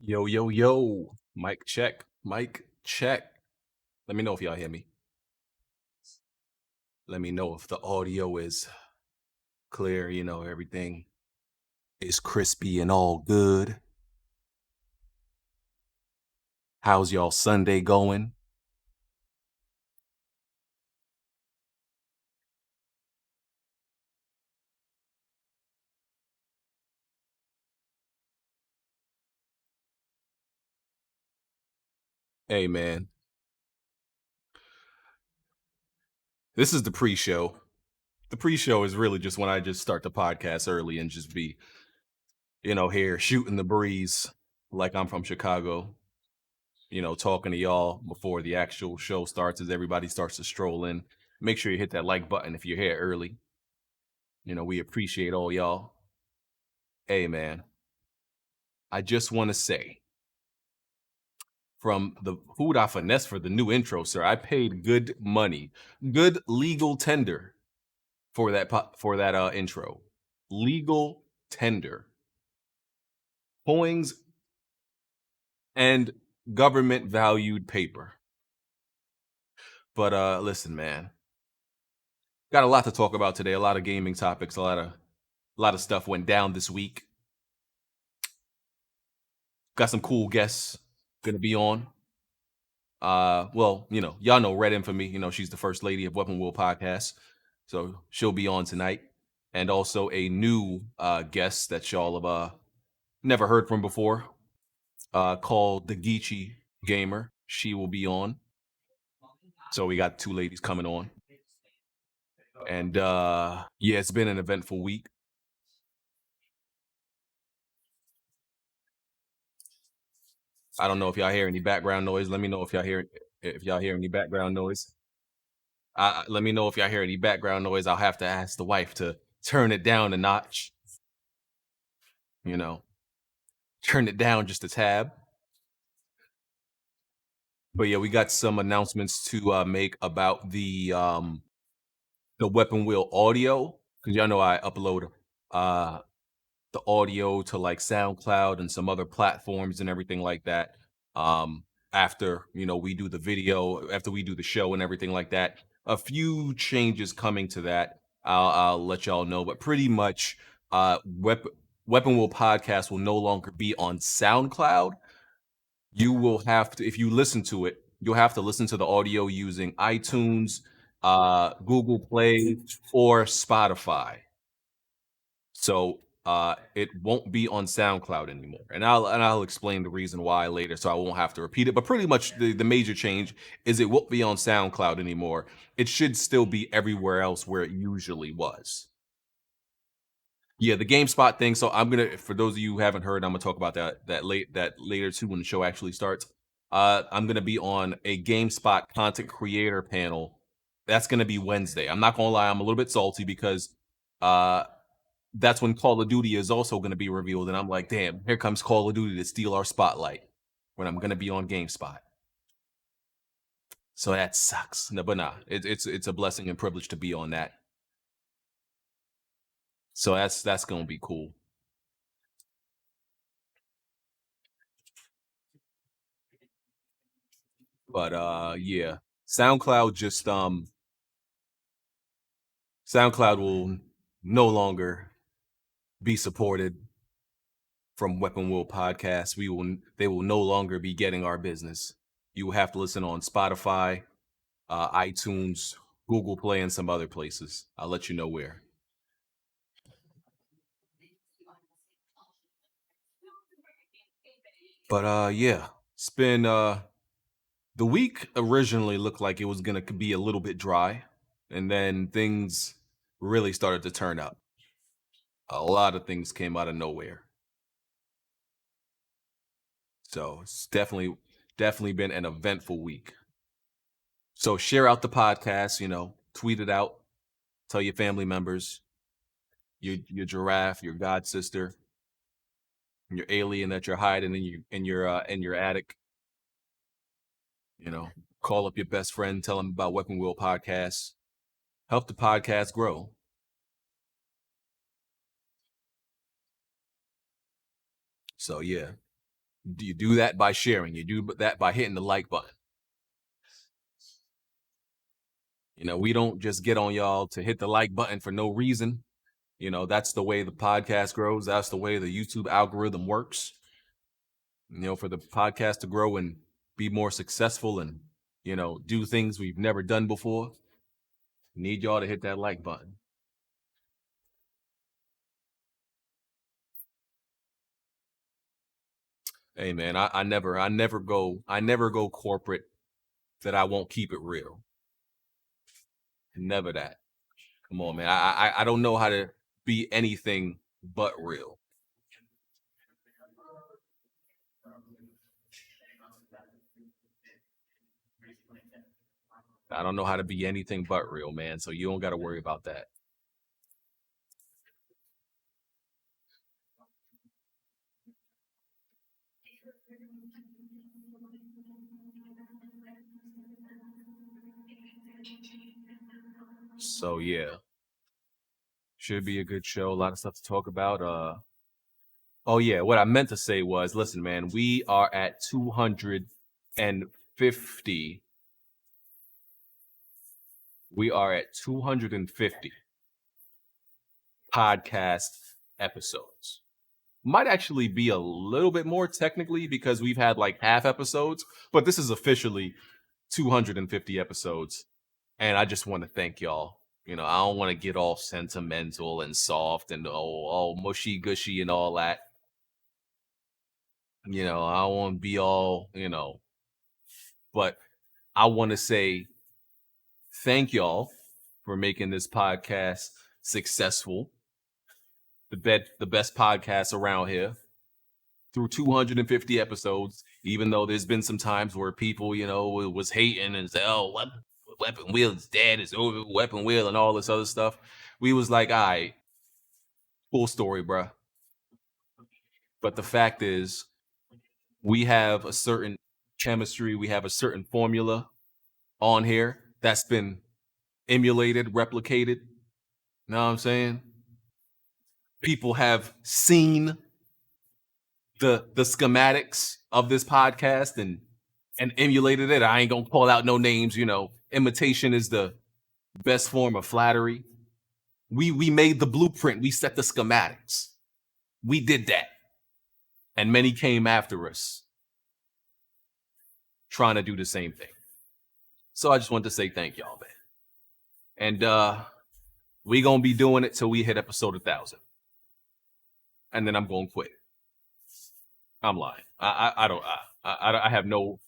Yo, yo, yo. Mic check. Mic check. Let me know if y'all hear me. Let me know if the audio is clear, everything is crispy and all good. How's y'all Sunday going? Hey, man. This is the pre-show. The pre-show is really just when I just start the podcast early and just be, here shooting the breeze like I'm from Chicago, talking to y'all before the actual show starts as everybody starts to stroll in. Make sure you hit that like button if you're here early. We appreciate all y'all. Hey, man, I just want to say from the food I finesse for the new intro, sir, I paid good money, good legal tender for that intro. Legal tender. Coins and government valued paper. But listen, man, got a lot to talk about today, a lot of gaming topics, a lot of stuff went down this week. Got some cool guests gonna be on. Well, y'all know Red Infamy, she's the first lady of Weapon Wheel Podcast. So she'll be on tonight. And also a new guest that y'all have never heard from before, called the Geechee Gamer. She will be on. So we got two ladies coming on. And yeah, it's been an eventful week. I don't know if y'all hear any background noise. Let me know if y'all hear any background noise. Let me know if y'all hear any background noise. I'll have to ask the wife to turn it down a notch. You know, turn it down just a tab. But yeah, we got some announcements to make about the Weapon Wheel audio, because y'all know I upload uh the audio to like SoundCloud and some other platforms and everything like that. After we do the video, after we do the show and everything like that, a few changes coming to that. I'll let y'all know, but pretty much, Weapon Wheel Podcast will no longer be on SoundCloud. You will have to, if you listen to it, you'll have to listen to the audio using iTunes, Google Play, or Spotify. So it won't be on SoundCloud anymore, and I'll explain the reason why later, so I won't have to repeat it. But pretty much the major change is it won't be on SoundCloud anymore. It should still be everywhere else where it usually was. Yeah, the GameSpot thing. So I'm gonna, for those of you who haven't heard, I'm gonna talk about that later too when the show actually starts. I'm gonna be on a GameSpot content creator panel. That's gonna be Wednesday. I'm not gonna lie, I'm a little bit salty because uh that's when Call of Duty is also gonna be revealed, and I'm like, damn, here comes Call of Duty to steal our spotlight when I'm gonna be on GameSpot. So that sucks. No, but nah, it's a blessing and privilege to be on that. So that's gonna be cool. But yeah. SoundCloud just SoundCloud will no longer be supported from Weapon Wheel Podcast. They will no longer be getting our business. You will have to listen on Spotify, iTunes, Google Play, and some other places. I'll let you know where. But yeah, it's been the week originally looked like it was gonna be a little bit dry, and then things really started to turn up. A lot of things came out of nowhere. So it's definitely been an eventful week. So share out the podcast, tweet it out, tell your family members, your giraffe, your god sister, your alien that you're hiding in your attic. You know, call up your best friend, tell them about Weapon Wheel Podcast. Help the podcast grow. So yeah. You do that by sharing. You do that by hitting the like button. You know, we don't just get on y'all to hit the like button for no reason. You know, that's the way the podcast grows. That's the way the YouTube algorithm works. You know, for the podcast to grow and be more successful and, you know, do things we've never done before, need y'all to hit that like button. Hey man, I never go corporate that I won't keep it real. Never that. Come on, man. I don't know how to be anything but real. I don't know how to be anything but real, man. So you don't got to worry about that. So yeah, should be a good show. A lot of stuff to talk about. Oh yeah, what I meant to say was, listen, man, we are at 250. We are at 250 podcast episodes. Might actually be a little bit more technically because we've had like half episodes, but this is officially 250 episodes. And I just want to thank y'all. You know, I don't want to get all sentimental and soft and all mushy gushy and all that. You know, I don't want to be all, you know, but I want to say thank y'all for making this podcast successful. The best podcast around here through 250 episodes, even though there's been some times where people, you know, was hating and say, oh, Weapon Wheel is dead, it's over, Weapon Wheel and all this other stuff. We was like, all right, full story, bruh. But the fact is, we have a certain chemistry, we have a certain formula on here that's been emulated, replicated. You know what I'm saying? People have seen the schematics of this podcast and emulated it. I ain't gonna call out no names, you know. Imitation is the best form of flattery. We made the blueprint, we set the schematics. We did that. And many came after us trying to do the same thing. So I just wanted to say thank y'all, man. And we gonna be doing it till we hit episode 1,000. And then I'm gonna quit. I'm lying. I have no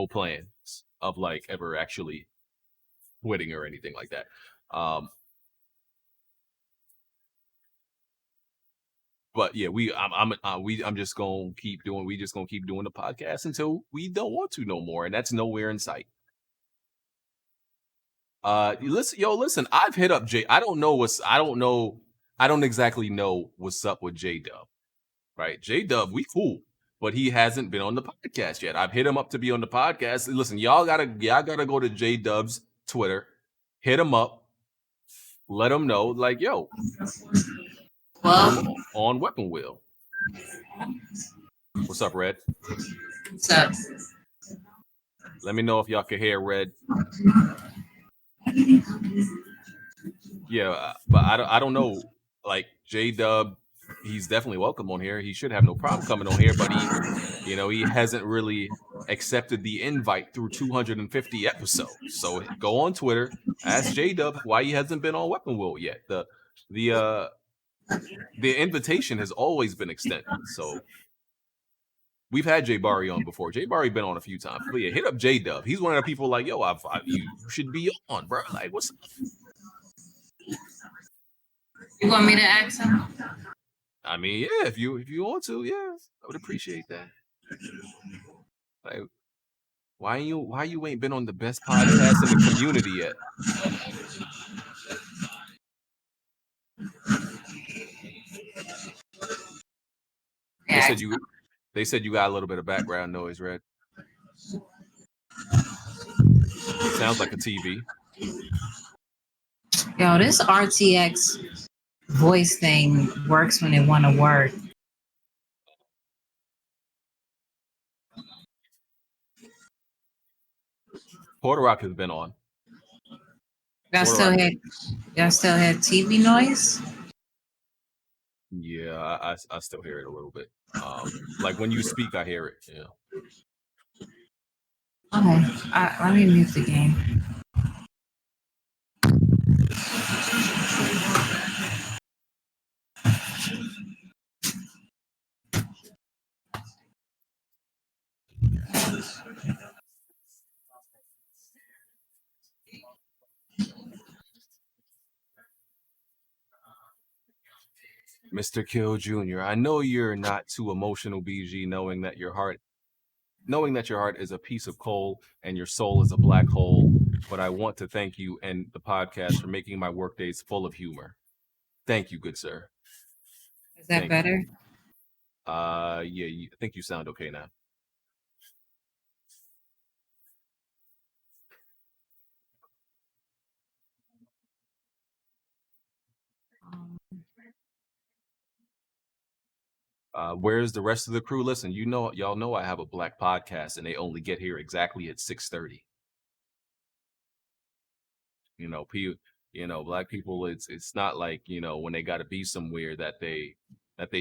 plans of like ever actually quitting or anything like that. But yeah, I'm just gonna keep doing. We just gonna keep doing the podcast until we don't want to no more, and that's nowhere in sight. Listen. I've hit up Jay. I don't exactly know what's up with J Dub. Right, J Dub, we cool, but he hasn't been on the podcast yet. I've hit him up to be on the podcast. Listen, y'all gotta go to J Dub's Twitter, hit him up, let him know, like, yo, I'm on Weapon Wheel. What's up, Red? What's up? Let me know if y'all can hear Red. Yeah, but I don't know. Like J Dub, he's definitely welcome on here. He should have no problem coming on here, but he hasn't really accepted the invite through 250 episodes. So go on Twitter, ask J Dub why he hasn't been on Weapon Wheel yet. The invitation has always been extended. So we've had Jay Barry on before. Jay Barry been on a few times. But yeah, hit up J Dub. He's one of the people like, yo, you should be on, bro. Like, what's up? You want me to ask him? I mean, yeah, if you want to, yeah, I would appreciate that. Like, why you ain't been on the best podcast in the community yet? Yeah. They said you got a little bit of background noise, Red. Sounds like a TV. Yo, this RTX voice thing works when they want to work. Porter Rock has been on. Y'all still had TV noise? Yeah, I still hear it a little bit. Like when you speak, I hear it. Yeah. Okay, let me mute the game. Mr. Kill Jr., I know you're not too emotional, BG, knowing that your heart is a piece of coal and your soul is a black hole. But I want to thank you and the podcast for making my workdays full of humor. Thank you, good sir. Is that better? Yeah, I think you sound okay now. Where's the rest of the crew? Listen, y'all know I have a black podcast, and they only get here exactly at 6:30. Black people. It's not like when they got to be somewhere that they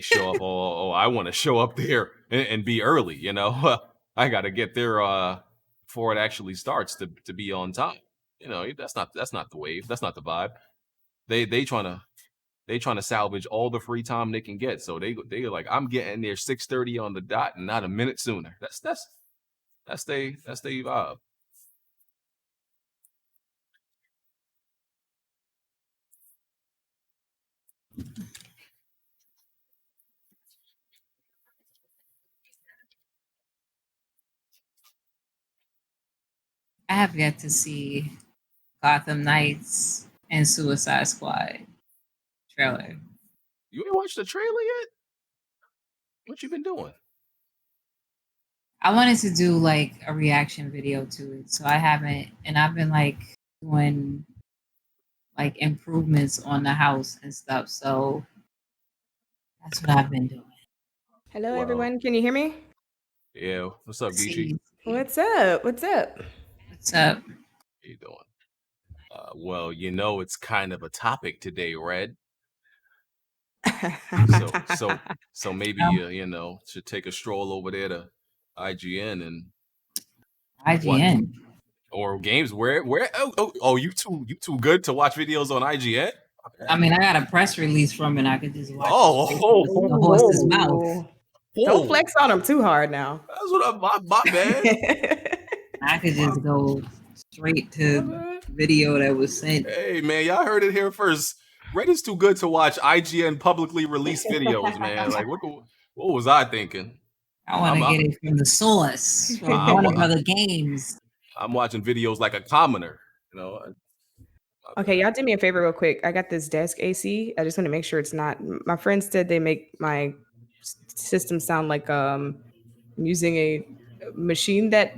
show up. Oh, I want to show up there and be early. I got to get there before it actually starts to be on time. That's not the wave. That's not the vibe. They trying to salvage all the free time they can get. So they like, I'm getting there 6:30 on the dot and not a minute sooner. That's they vibe. I have yet to see Gotham Knights and Suicide Squad trailer. You ain't watched the trailer yet? What you been doing? I wanted to do like a reaction video to it, so I haven't, and I've been like doing like improvements on the house and stuff. So that's what I've been doing. Hello, everyone. Can you hear me? Yeah. What's up, Geechee? What's up? What's up? What's up? How you doing? Well, it's kind of a topic today, Red. So maybe should take a stroll over there to IGN and IGN or games. Where? You too good to watch videos on IGN? I mean, I got a press release from it. I could just watch the horse's mouth. Don't flex on him too hard now. That's what my bad. I could just go straight to video that was sent. Hey man, y'all heard it here first. Red is too good to watch IGN publicly released videos, man. Like what was I thinking? I want to get it from the source, from Warner Brother Games. I'm watching videos like a commoner, Okay, y'all do me a favor real quick. I got this desk AC. I just want to make sure it's not. My friends said they make my system sound like I'm using a machine that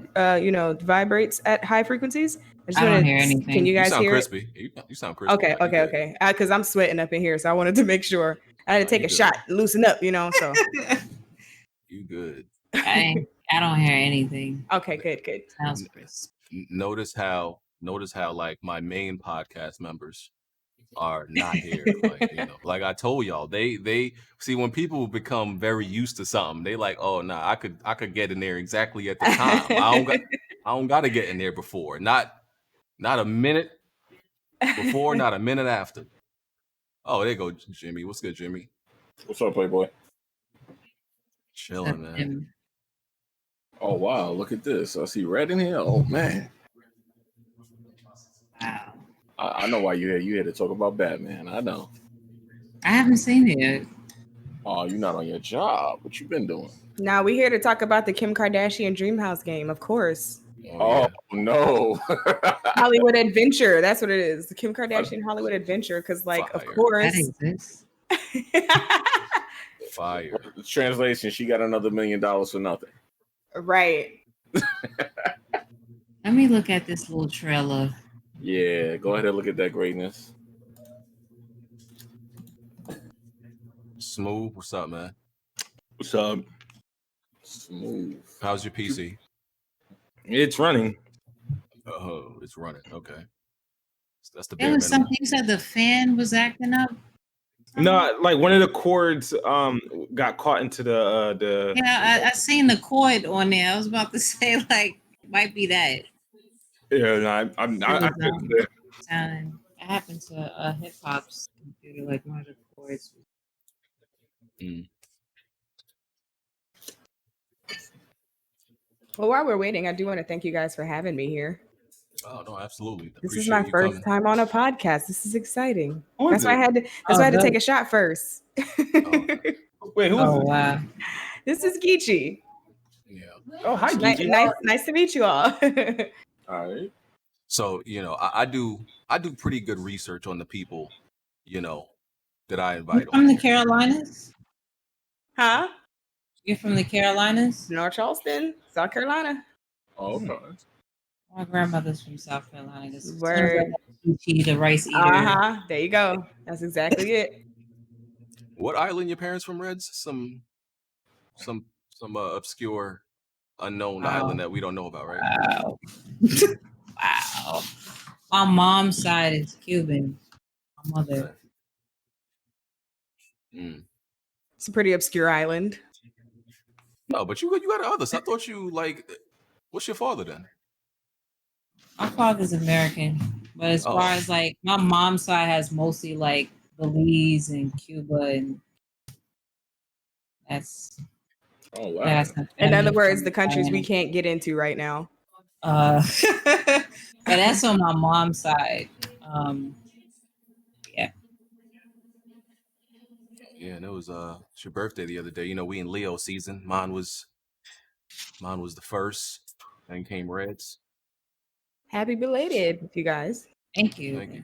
vibrates at high frequencies. I don't hear anything. Can you guys sound hear crispy. You sound crispy. Okay. Because I'm sweating up in here, so I wanted to make sure. I had to take a shot, loosen up, So you good? I don't hear anything. Okay, good. Sounds crisp. Notice how like my main podcast members are not here. Like I told y'all, they see when people become very used to something, they like, oh nah, I could get in there exactly at the time. I don't got to get in there before. Not a minute before, not a minute after. Oh, there you go, Jimmy. What's good, Jimmy? What's up, Playboy? Chilling, man. Oh wow, look at this. I see red in here. Oh man. Wow. I know why you're here. You here to talk about Batman. I know. I haven't seen it yet. Oh, you're not on your job. What you been doing? Now we're here to talk about the Kim Kardashian Dreamhouse game, of course. Oh no. Hollywood Adventure. That's what it is. The Kim Kardashian Hollywood Adventure. Because, like, Fire. of course. That exists. Fire. The translation, she got another $1 million for nothing. Right. Let me look at this little trailer. Yeah, go ahead and look at that greatness. Smooth. What's up, man? What's up? Smooth. How's your PC? It's running. Oh, it's running. Okay. That's the There bare was minimum. something you said the fan was acting up. No, like one of the cords got caught into the. Yeah, I seen the cord on there. I was about to say like might be that. Yeah, no, I fixed it. Sounding. It happened to hip hop's computer, like one of the cords. Well, while we're waiting, I do want to thank you guys for having me here. Oh no, absolutely. This is my first time on a podcast. This is exciting. That's why I had to. That's why I had to take a shot first. Wait, who was it? Wow. This is Geechee. Yeah. Oh, hi, Geechee. Nice to meet you all. All right. So I do pretty good research on the people, that I invite You're from the Carolinas? Huh? You're from the Carolinas? North Charleston, South Carolina. Oh, okay. My grandmother's from South Carolina. This is Word. the rice eater. There you go. That's exactly it. What island your parents from, Reds? Some obscure, unknown island that we don't know about, right? Wow. Wow. My mom's side is Cuban. My mother. It's a pretty obscure island. No, but you got others. I thought you what's your father then? My father's American, but as far as like my mom's side has mostly like Belize and Cuba, and that's in other words, the countries we can't get into right now. But that's on my mom's side. Yeah. Yeah, and it was it's your birthday the other day. We in Leo season. Mine was the first, then came Reds. Happy belated, you guys. Thank you. Thank you.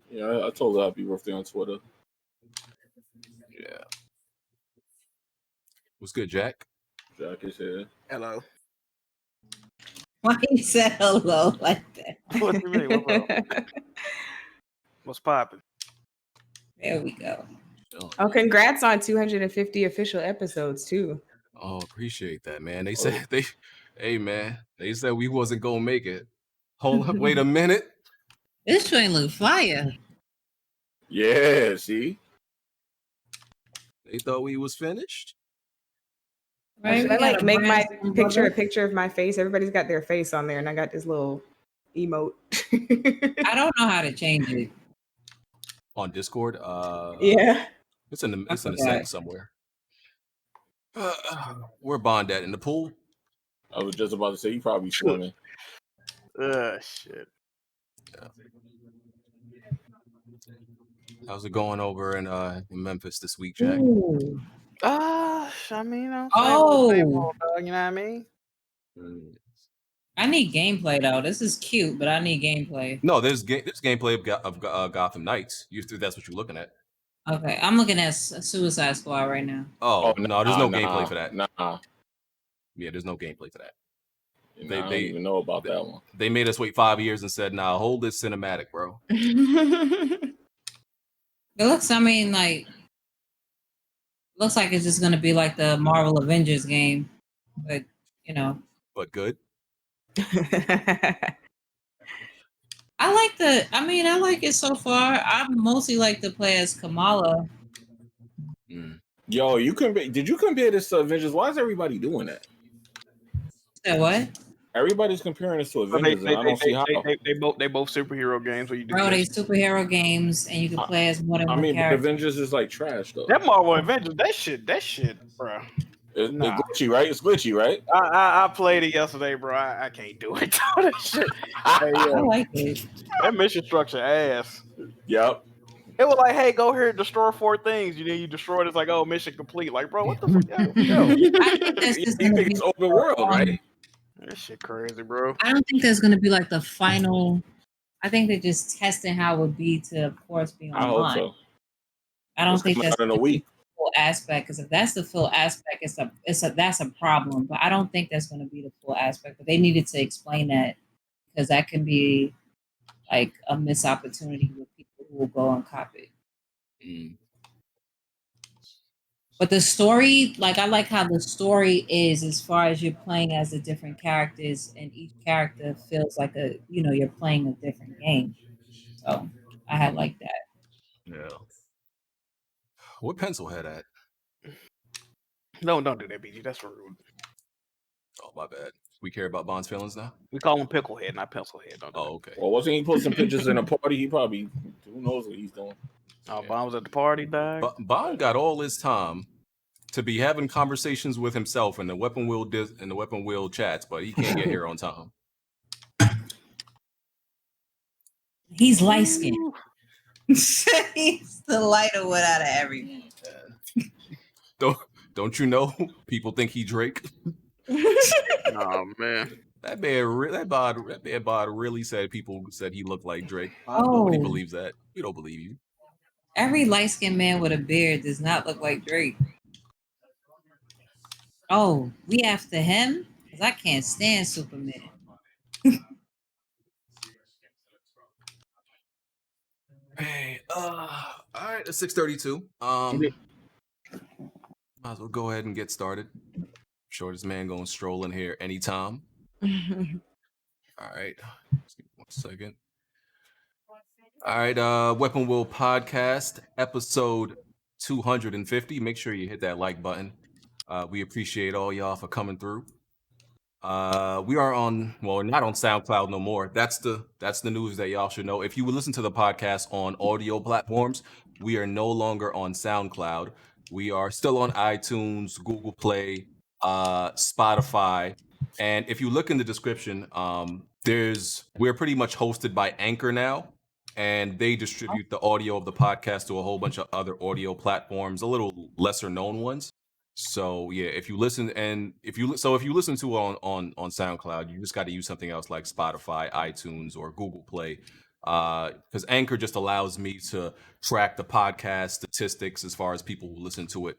Yeah, I told her happy birthday on Twitter. Yeah. What's good, Jack? Jack is here. Hello. Why you said hello like that? What do you mean? What's up? What's popping? There we go. Oh, congrats on 250 official episodes too. Oh, appreciate that, man. They said hey man, they said we wasn't gonna make it. Hold up, wait a minute. This train look fire. Yeah, see? They thought we was finished. Right, Should I like make my picture a picture of my face? Everybody's got their face on there, and I got this little emote. I don't know how to change it. On Discord? Yeah. It's in the settings somewhere. Where Bond at? In the pool? I was just about to say, you probably swimming. Shit. Yeah. How's it going over in Memphis this week, Jack? I mean, same Oh. old, dog, you know what I mean? I need gameplay though. This is cute, but I need gameplay. No, there's gameplay of Gotham Knights. That's what you're looking at. Okay, I'm looking at Suicide Squad right now. Oh no, there's no gameplay for that. Nah. Yeah, there's no gameplay for that. I don't even know about that one. They made us wait 5 years and said, "Nah, hold this cinematic, bro." It looks, I mean, like, looks like it's just gonna be like the Marvel Avengers game, but But good. I like it so far. I mostly like to play as Kamala. Yo, did you compare this to Avengers? Why is everybody doing that? Say what? Everybody's comparing this to Avengers, and I don't see how. They both superhero games where you do. Bro, they superhero games, and you can play as more than one character. But Avengers is like trash though. That Marvel Avengers, that shit, bro. It's glitchy, right? It's glitchy, right? I played it yesterday, bro. I can't do it. That shit. I like it. That mission structure ass. Yep. It was like, hey, go here and destroy 4 things. You destroy it. It's like, oh, mission complete. Like, bro, what the fuck? Yo. I think that's just You think it's open world, right? That shit crazy, bro. I don't think that's going to be like the final. I think they're just testing how it would be to, of course, be online. I hope so. I don't think that's in a week. the full aspect, because if that's the full aspect, that's a problem. But I don't think that's going to be the full aspect. But they needed to explain that, because that can be like a missed opportunity with people who will go and cop it. But the story, like I like how the story is as far as you're playing as the different characters, and each character feels like you're playing a different game. So I had like that. Yeah. What pencil head at? No, don't do that, BG. That's rude. Oh, my bad. We care about Bond's feelings now? We call him Picklehead, not Pencilhead. Don't do Oh, okay. Well, wasn't he posting pictures in a party? He probably, who knows what he's doing. Oh, Bond was at the party, dog. Bond got all his time to be having conversations with himself in the weapon wheel chats, but he can't get here on time. He's light skinned. He's the lighter one out of everyone. Don't you know? People think he Drake. Oh man, that bod really said people said he looked like Drake. Oh. Nobody believes that. We don't believe you. Every light skinned man with a beard does not look like Drake. Oh, we after him? Because I can't stand Superman. Hey, all right, it's 6:32. Might as well go ahead and get started. I'm sure this man gonna stroll in here anytime. All right, just give me 1 second. All right, Weapon Wheel Podcast, episode 250. Make sure you hit that like button. We appreciate all y'all for coming through. We are not on SoundCloud no more. That's the news that y'all should know. If you would listen to the podcast on audio platforms, we are no longer on SoundCloud. We are still on iTunes, Google Play, Spotify, and if you look in the description, we're pretty much hosted by Anchor now, and they distribute the audio of the podcast to a whole bunch of other audio platforms, a little lesser known ones. So yeah, if you listen to on SoundCloud, you just got to use something else like Spotify, iTunes, or Google Play, because Anchor just allows me to track the podcast statistics as far as people who listen to it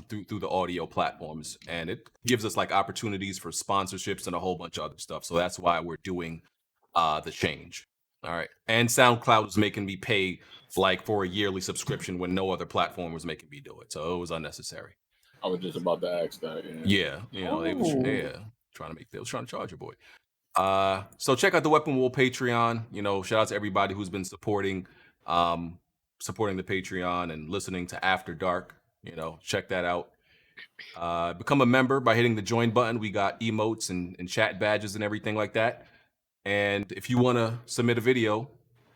through the audio platforms, and it gives us like opportunities for sponsorships and a whole bunch of other stuff. So that's why we're doing the change. All right, and SoundCloud was making me pay for a yearly subscription when no other platform was making me do it, so it was unnecessary. I was just about to ask that. Yeah, they was trying to charge your boy. So check out the Weapon Wheel Patreon. Shout out to everybody who's been supporting the Patreon and listening to After Dark. Check that out. Become a member by hitting the join button. We got emotes and chat badges and everything like that. And if you want to submit a video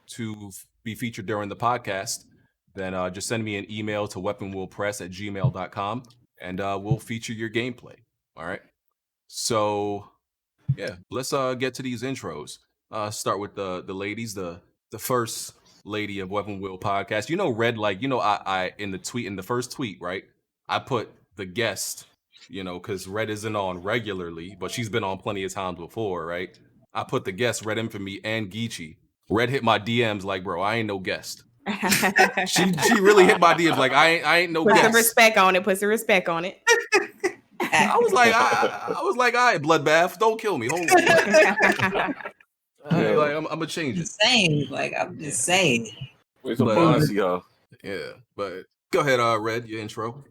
to be featured during the podcast, then just send me an email to weaponwheelpress@gmail.com. And we'll feature your gameplay. All right. So yeah, let's get to these intros. Start with the ladies. The first lady of Weapon Wheel Podcast. Red, I in the first tweet, right? I put the guest, because Red isn't on regularly, but she's been on plenty of times before, right? I put the guest, Red Infamy and Geechee. Red hit my DMs like, bro, I ain't no guest. she really hit my DMs like I ain't no Put guest. some respect on it. Put some respect on it. I was like, all right, bloodbath, don't kill me. Hold on. I'm gonna change it. I'm just saying. Where's the boss, y'all? Yeah, but go ahead, Red, your intro.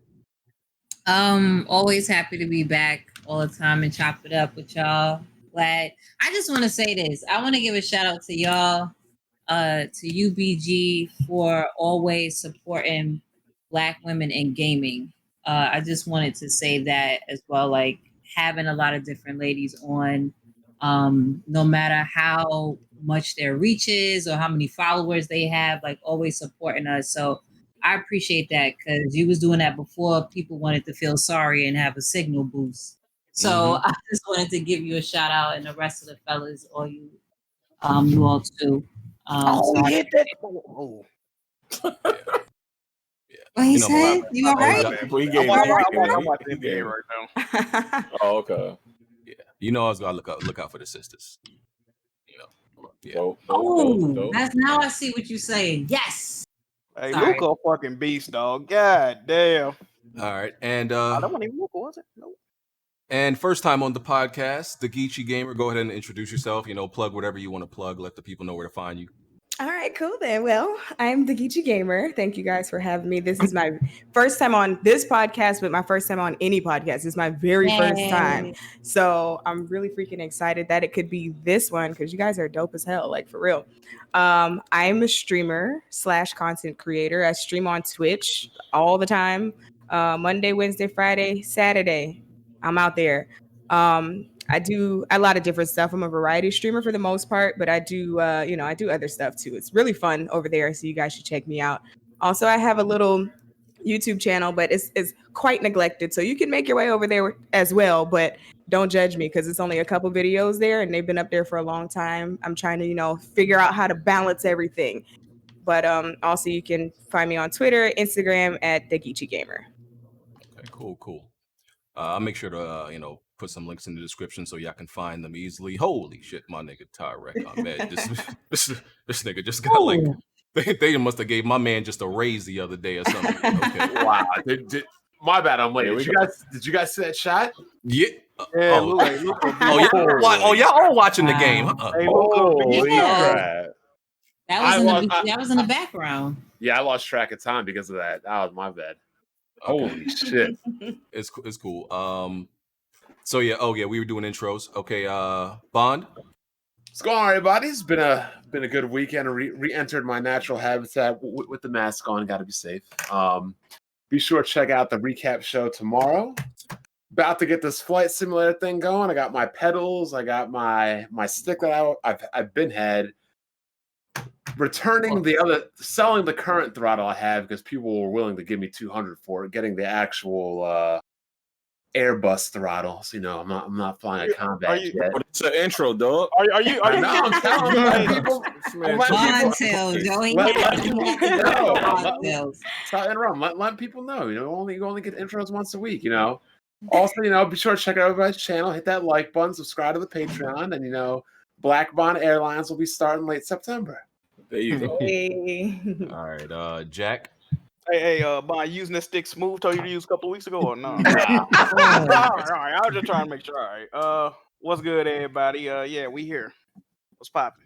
Always happy to be back all the time and chop it up with y'all. Glad. I just want to say this. I want to give a shout out to y'all. To UBG for always supporting Black women in gaming. I just wanted to say that as well, like having a lot of different ladies on, no matter how much their reach is or how many followers they have, like always supporting us. So I appreciate that, because you was doing that before people wanted to feel sorry and have a signal boost. So I just wanted to give you a shout out, and the rest of the fellas, all you all too. Hit that. Oh. What he said? You all right? I'm watching NBA right now. Oh, okay. Yeah, I was gonna look out for the sisters. Yeah. Dope. That's now I see what you're saying. Yes. Hey, Sorry. Luca, fucking beast, dog. God damn. All right, and that wasn't even Luca, was it? Nope. And first time on the podcast, the Geechee Gamer. Go ahead and introduce yourself. Plug whatever you want to plug. Let the people know where to find you. All right, cool then. Well, I'm the Geechee Gamer. Thank you guys for having me. This is my first time on this podcast, but my first time on any podcast. This is my very first time. Yay. So I'm really freaking excited that it could be this one because you guys are dope as hell, like for real. I'm a streamer / content creator. I stream on Twitch all the time. Monday, Wednesday, Friday, Saturday. I'm out there. I do a lot of different stuff. I'm a variety streamer for the most part, but I do, I do other stuff too. It's really fun over there, so you guys should check me out. Also, I have a little YouTube channel, but it's quite neglected, so you can make your way over there as well. But don't judge me because it's only a couple videos there, and they've been up there for a long time. I'm trying to, figure out how to balance everything. But also, you can find me on Twitter, Instagram at the Geechee Gamer. Okay, cool. I'll make sure to put some links in the description so y'all can find them easily. Holy shit, my nigga Tyrek, I'm mad. This nigga just got like they must have gave my man just a raise the other day or something. Okay. Wow. My bad, I'm late. Did you guys see that shot? Yeah. Yeah, Y'all all watching the game, huh? Hey, Yeah. That was in the background. Yeah, I lost track of time because of that. That was my bad. Holy shit. It's cool. So yeah, we were doing intros. Okay, Bond. What's going on, everybody? It's been a good weekend. I re-entered my natural habitat with the mask on. Got to be safe. Be sure to check out the recap show tomorrow. About to get this flight simulator thing going. I got my pedals. I got my stick that I've been had. Returning selling the current throttle I have because people were willing to give me $200 for it. Getting the actual Airbus throttle. So I'm not flying a combat jet. It's an intro, dog. Are you? I'm telling people. Bond sales, Joey. Let people know. You only get intros once a week. Also, be sure to check out everybody's channel. Hit that like button. Subscribe to the Patreon, and Black Bond Airlines will be starting late September. There you go. Hey. All right, Jack. Hey, Bond, using this stick smooth told you to use a couple of weeks ago or no? All right. I was just trying to make sure. All right. What's good, everybody? Yeah, we here. What's popping?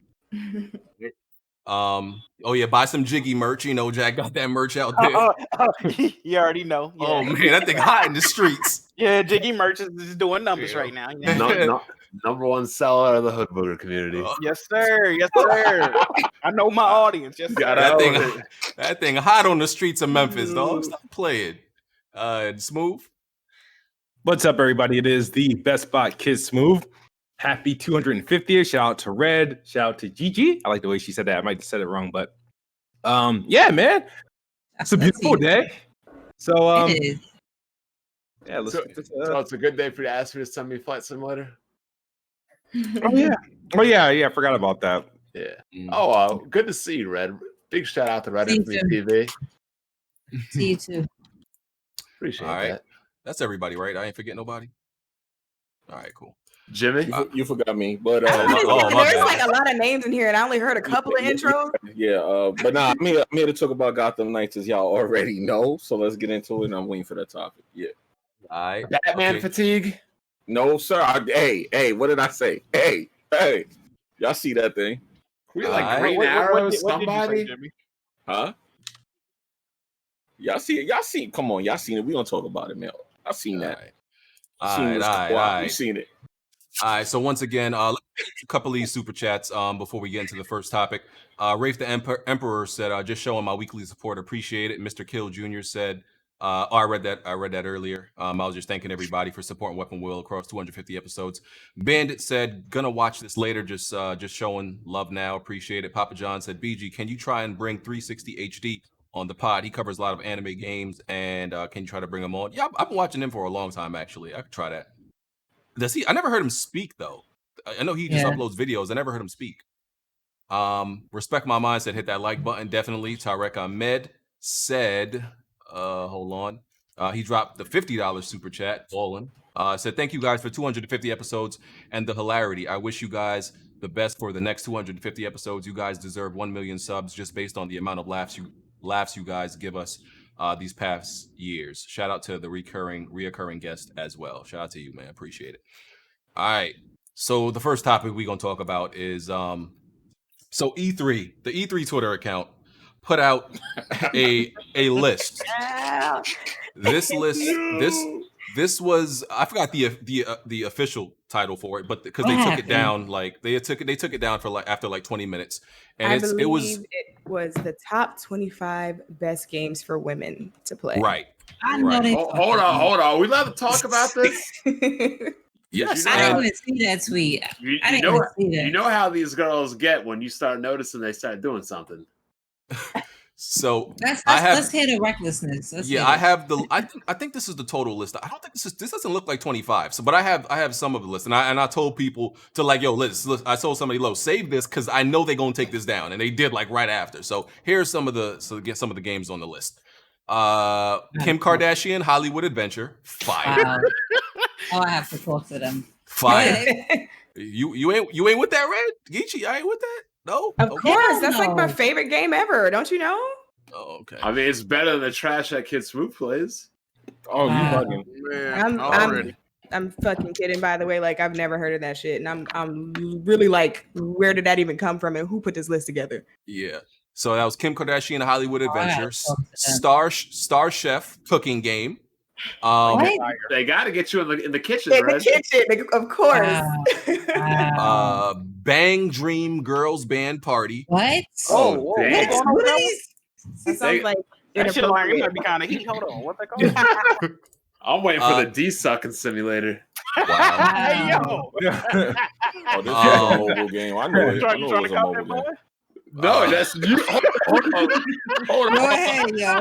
Buy some Jiggy merch. Jack got that merch out there. You already know. Yeah. Oh man, that thing hot in the streets. Yeah, Jiggy merch is doing numbers right now. No, number one seller of the Hood Booger community. Yes, sir. Yes, sir. I know my audience. Yes, sir. That thing hot on the streets of Memphis, dog. Stop playing. Smooth. What's up, everybody? It is the Best Bot Kid Smooth. Happy 250th. Shout out to Red. Shout out to Gigi. I like the way she said that. I might have said it wrong, but yeah, man. It's a beautiful day. So It is. yeah, so it's a good day for you to ask me to send me Flight Simulator. Oh yeah, I forgot about that. Yeah. Oh, good to see you, Red. Big shout out to Red Infamy TV. See you too. Appreciate All right. that. That's everybody, right? I ain't forget nobody. All right, cool. Jimmy, You forgot me, but my There's bad. like a lot of names in here, and I only heard a couple of intros. yeah, but nah, I'm here to talk about Gotham Knights, as y'all already know. So let's get into it. And I'm waiting for that topic. Yeah. All right. Batman fatigue. No, sir. Hey, what did I say? Hey, y'all see that thing? We like Green Arrow, somebody? Jimmy? Huh? Y'all see? Come on, y'all seen it? We gonna talk about it, man. I've seen that. All right. You seen it? All right, so once again, let's get a couple of these super chats before we get into the first topic. Rafe the Emperor said, "Just showing my weekly support, appreciate it." Mr. Kill Jr. said, I read that earlier. I was just thanking everybody for supporting Weapon Wheel across 250 episodes. Bandit said, "Gonna watch this later, just showing love now, appreciate it." Papa John said, "BG, can you try and bring 360 HD on the pod? He covers a lot of anime games, and can you try to bring him on?" Yeah, I've been watching him for a long time, actually. I could try that. Does he? I never heard him speak though. I know he just uploads videos. I never heard him speak. Respect My Mind said, "Hit that like button, definitely." Tarek Ahmed said, hold on. He dropped the $50 super chat. Ballin. Said, "Thank you guys for 250 episodes and the hilarity. I wish you guys the best for the next 250 episodes. You guys deserve 1 million subs just based on the amount of laughs you guys give us these past years." Shout out to the reoccurring guest as well. Shout out to you, man. Appreciate it. All right. So the first topic we're gonna talk about is So E3, the E3 Twitter account put out a list. This list, this was, I forgot the official title for it, but because they took it down, like they took it down for like after like 20 minutes, and I believe it was the top 25 best games for women to play. Right. I know they Hold on. We allowed to talk about this? Yes. I didn't even see that tweet. I didn't even see that. You know how these girls get when you start noticing they start doing something. So let's hear the recklessness. I think this is the total list. I don't think this doesn't look like 25. So, but I have some of the list, and I told people to like, yo, listen, I told somebody, save this because I know they're gonna take this down, and they did like right after. So here's some of the games on the list. Kim Kardashian, Hollywood Adventure, 5. Wow. Oh, I have to talk to them. 5. You ain't with that, Red? Geechee, I ain't with that. No, of course. That's like my favorite game ever. Don't you know? Oh, okay. I mean, it's better than the trash that Kid Smooth plays. Oh, you fucking man! I'm fucking kidding. By the way, like I've never heard of that shit, and I'm really like, where did that even come from, and who put this list together? Yeah. So that was Kim Kardashian, Hollywood Adventure, Star Chef cooking game. They got to get you in the kitchen, in right? the kitchen, of course. Wow. Bang Dream Girls Band Party. What? Oh, what is? That sounds like that shit like it might be kind of heat. Hold on, what they call? I'm waiting for the D-sucking simulator. Wow. Hey, yo. Oh, this is a mobile game. I know it. I know Trying it to was a cop mobile that, boy? game. No, that's you. Hold on. Go ahead, yo.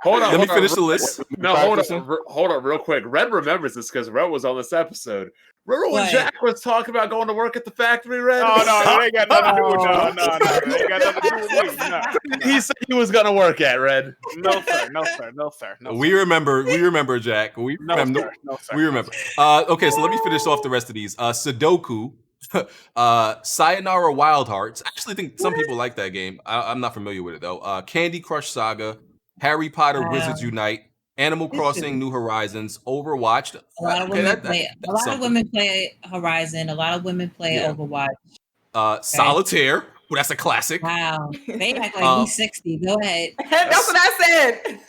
Let me finish the list. No, hold on, real quick. Red remembers this because Red was on this episode. Remember when Jack was talking about going to work at the factory, Red? Oh, no, they ain't got nothing to do with no. They ain't got nothing to do with me. No. He said he was going to work at Red. No, sir. We remember, Jack. We remember. Okay, so let me finish off the rest of these. Sudoku, Sayonara Wild Hearts. I actually think some people like that game. I'm not familiar with it though. Candy Crush Saga, Harry Potter Wizards Unite, Animal Crossing New Horizons, Overwatch. A lot of women play Horizon. A lot of women play Overwatch. Solitaire. Well, that's a classic. Wow. They act like he's 60. Go ahead. That's what I said.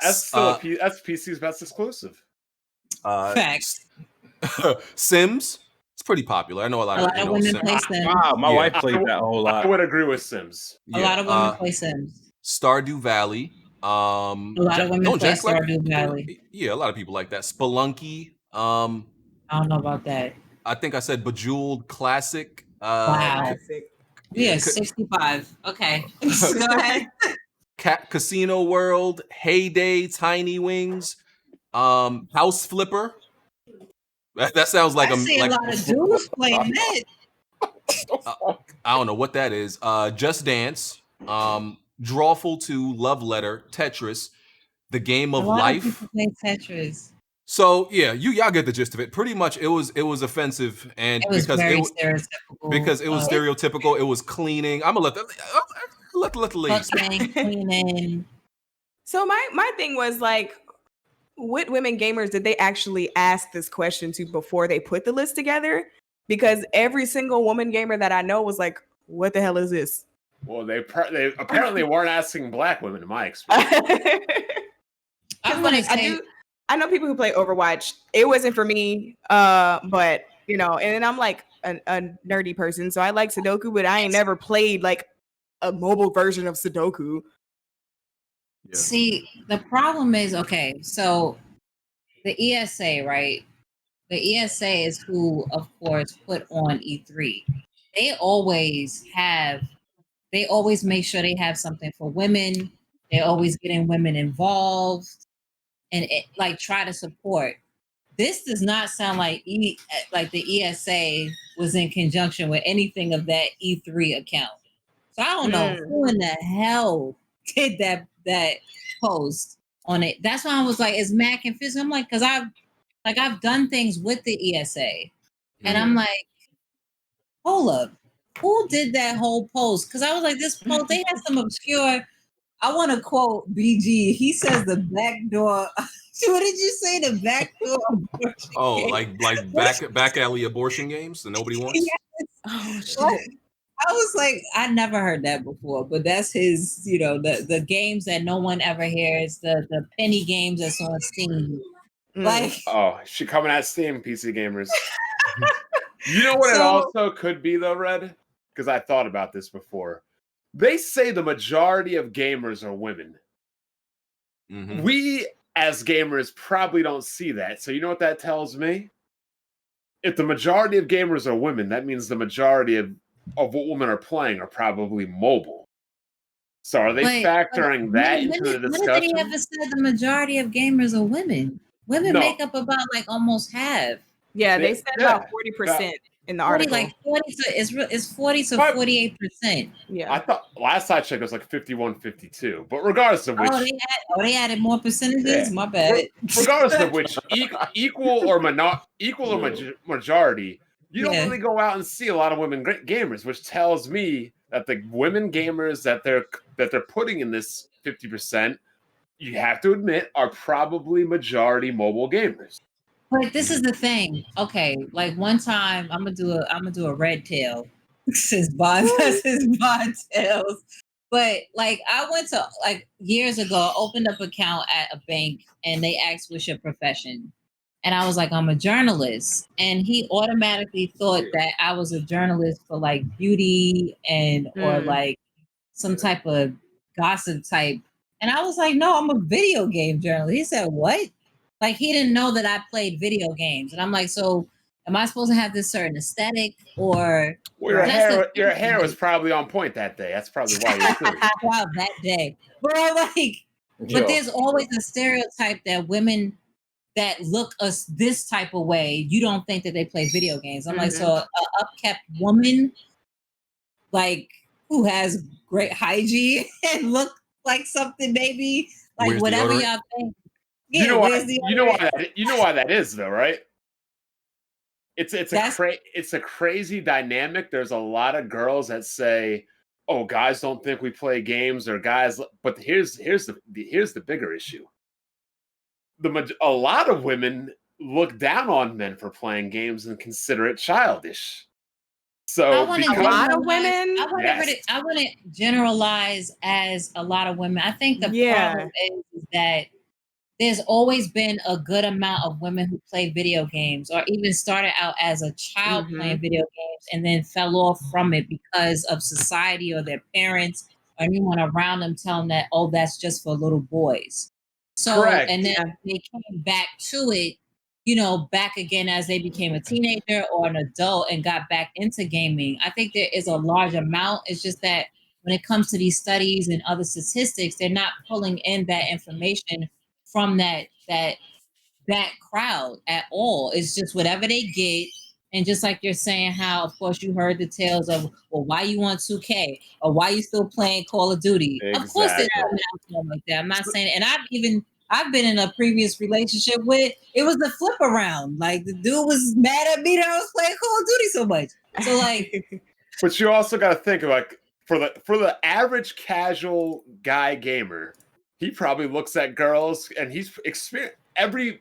That's still that's PC's best exclusive. Facts. Sims. It's pretty popular. I know a lot of women play Sims. Wow, my wife played that a whole lot. I would agree with Sims. A lot of women play Sims. Stardew Valley. A lot of women play Stardew Valley. Yeah, a lot of people like that. Spelunky. I don't know about that. I think I said Bejeweled Classic. Wow. Yeah, 65. Okay. Go ahead. Casino World, Heyday, Tiny Wings, House Flipper. That sounds like I see a lot of dudes playing that. I don't know what that is. Just Dance, Drawful 2, Love Letter, Tetris, The Game of Life. People play Tetris. So yeah, y'all get the gist of it. Pretty much, it was offensive, and it was stereotypical. Because it was stereotypical. It was cleaning. I'm gonna let the ladies. Cleaning. So my thing was like, what women gamers did they actually ask this question to before they put the list together? Because every single woman gamer that I know was like, "What the hell is this?" Well, they apparently weren't asking black women, in my experience. I know people who play Overwatch. It wasn't for me, but you know, and I'm like a nerdy person, so I like Sudoku, but I ain't never played like a mobile version of Sudoku. Yeah. See, the problem is, okay, so the ESA, right? The ESA is who, of course, put on E3. They always make sure they have something for women. They're always getting women involved and try to support. This does not sound like the ESA was in conjunction with anything of that E3 account. So I don't know who in the hell did that post on it. That's why I was like, it's Mac and Fizz. I'm like, because I've done things with the ESA, and I'm like, hold up, who did that whole post? Because I was like, this post, they had some obscure. I want to quote BG. He says the back door. What did you say? The back door abortion like back alley abortion games that nobody wants. Yes. Oh shit. I was like, I never heard that before, but that's his, the games that no one ever hears, the penny games that's on Steam. Like, oh, she coming at Steam, PC gamers. You know what it So- also could be though, Red? Because I thought about this before. They say the majority of gamers are women. Mhm. We as gamers probably don't see that. So you know what that tells me? If the majority of gamers are women, that means the majority of what women are playing are probably mobile. So are they factoring that into the discussion? When did they ever say the majority of gamers are women? Women No. make up about like almost half. Yeah, they said about Yeah. 40% in the 40, article. like 40 to it's 40 to But- 48%. Yeah. I thought last I checked it was like 51, 52. But regardless of which, They added more percentages. Yeah. My bad. regardless of which, equal or majority, you don't Yeah. really go out and see a lot of women gamers, which tells me that the women gamers that they're putting in this 50%, you have to admit, are probably majority mobile gamers. But this is the thing. Okay, like one time I'm gonna do a red tail since Bond tails. But like I went to like years ago, opened up an account at a bank and they asked what's your profession. And I was like, I'm a journalist. And he automatically thought that I was a journalist for like beauty and or like some type of gossip type. And I was like, no, I'm a video game journalist. He said, what? Like he didn't know that I played video games. And I'm like, so am I supposed to have this certain aesthetic or Well, your hair was probably on point that day. That's probably why you're through. wow, that day. But I'm like, but there's always a stereotype that women that look us this type of way, you don't think that they play video games. I'm like, so a upkept woman, like who has great hygiene and look like something maybe like Where's whatever deodorant? y'all think. Yeah, you know where's you know why that is though, right? It's a crazy dynamic. There's a lot of girls that say, "Oh, guys don't think we play games," or guys. But here's the bigger issue. A lot of women look down on men for playing games and consider it childish. So a lot of women. I wouldn't generalize as a lot of women. I think the problem is that there's always been a good amount of women who play video games or even started out as a child playing video games and then fell off from it because of society or their parents or anyone around them telling that, oh, that's just for little boys. So, correct. And then they came back to it, back again as they became a teenager or an adult and got back into gaming. I think there is a large amount. It's just that when it comes to these studies and other statistics, they're not pulling in that information from that crowd at all. It's just whatever they get. And just like you're saying how, of course, you heard the tales of, well, why you want 2K or why you still playing Call of Duty? Exactly. Of course they're coming out like that. I'm not saying, and I've been in a previous relationship with, it was the flip around. Like the dude was mad at me that I was playing Call of Duty so much. So like, but you also got to think like for the average casual guy gamer, he probably looks at girls and he's experienced every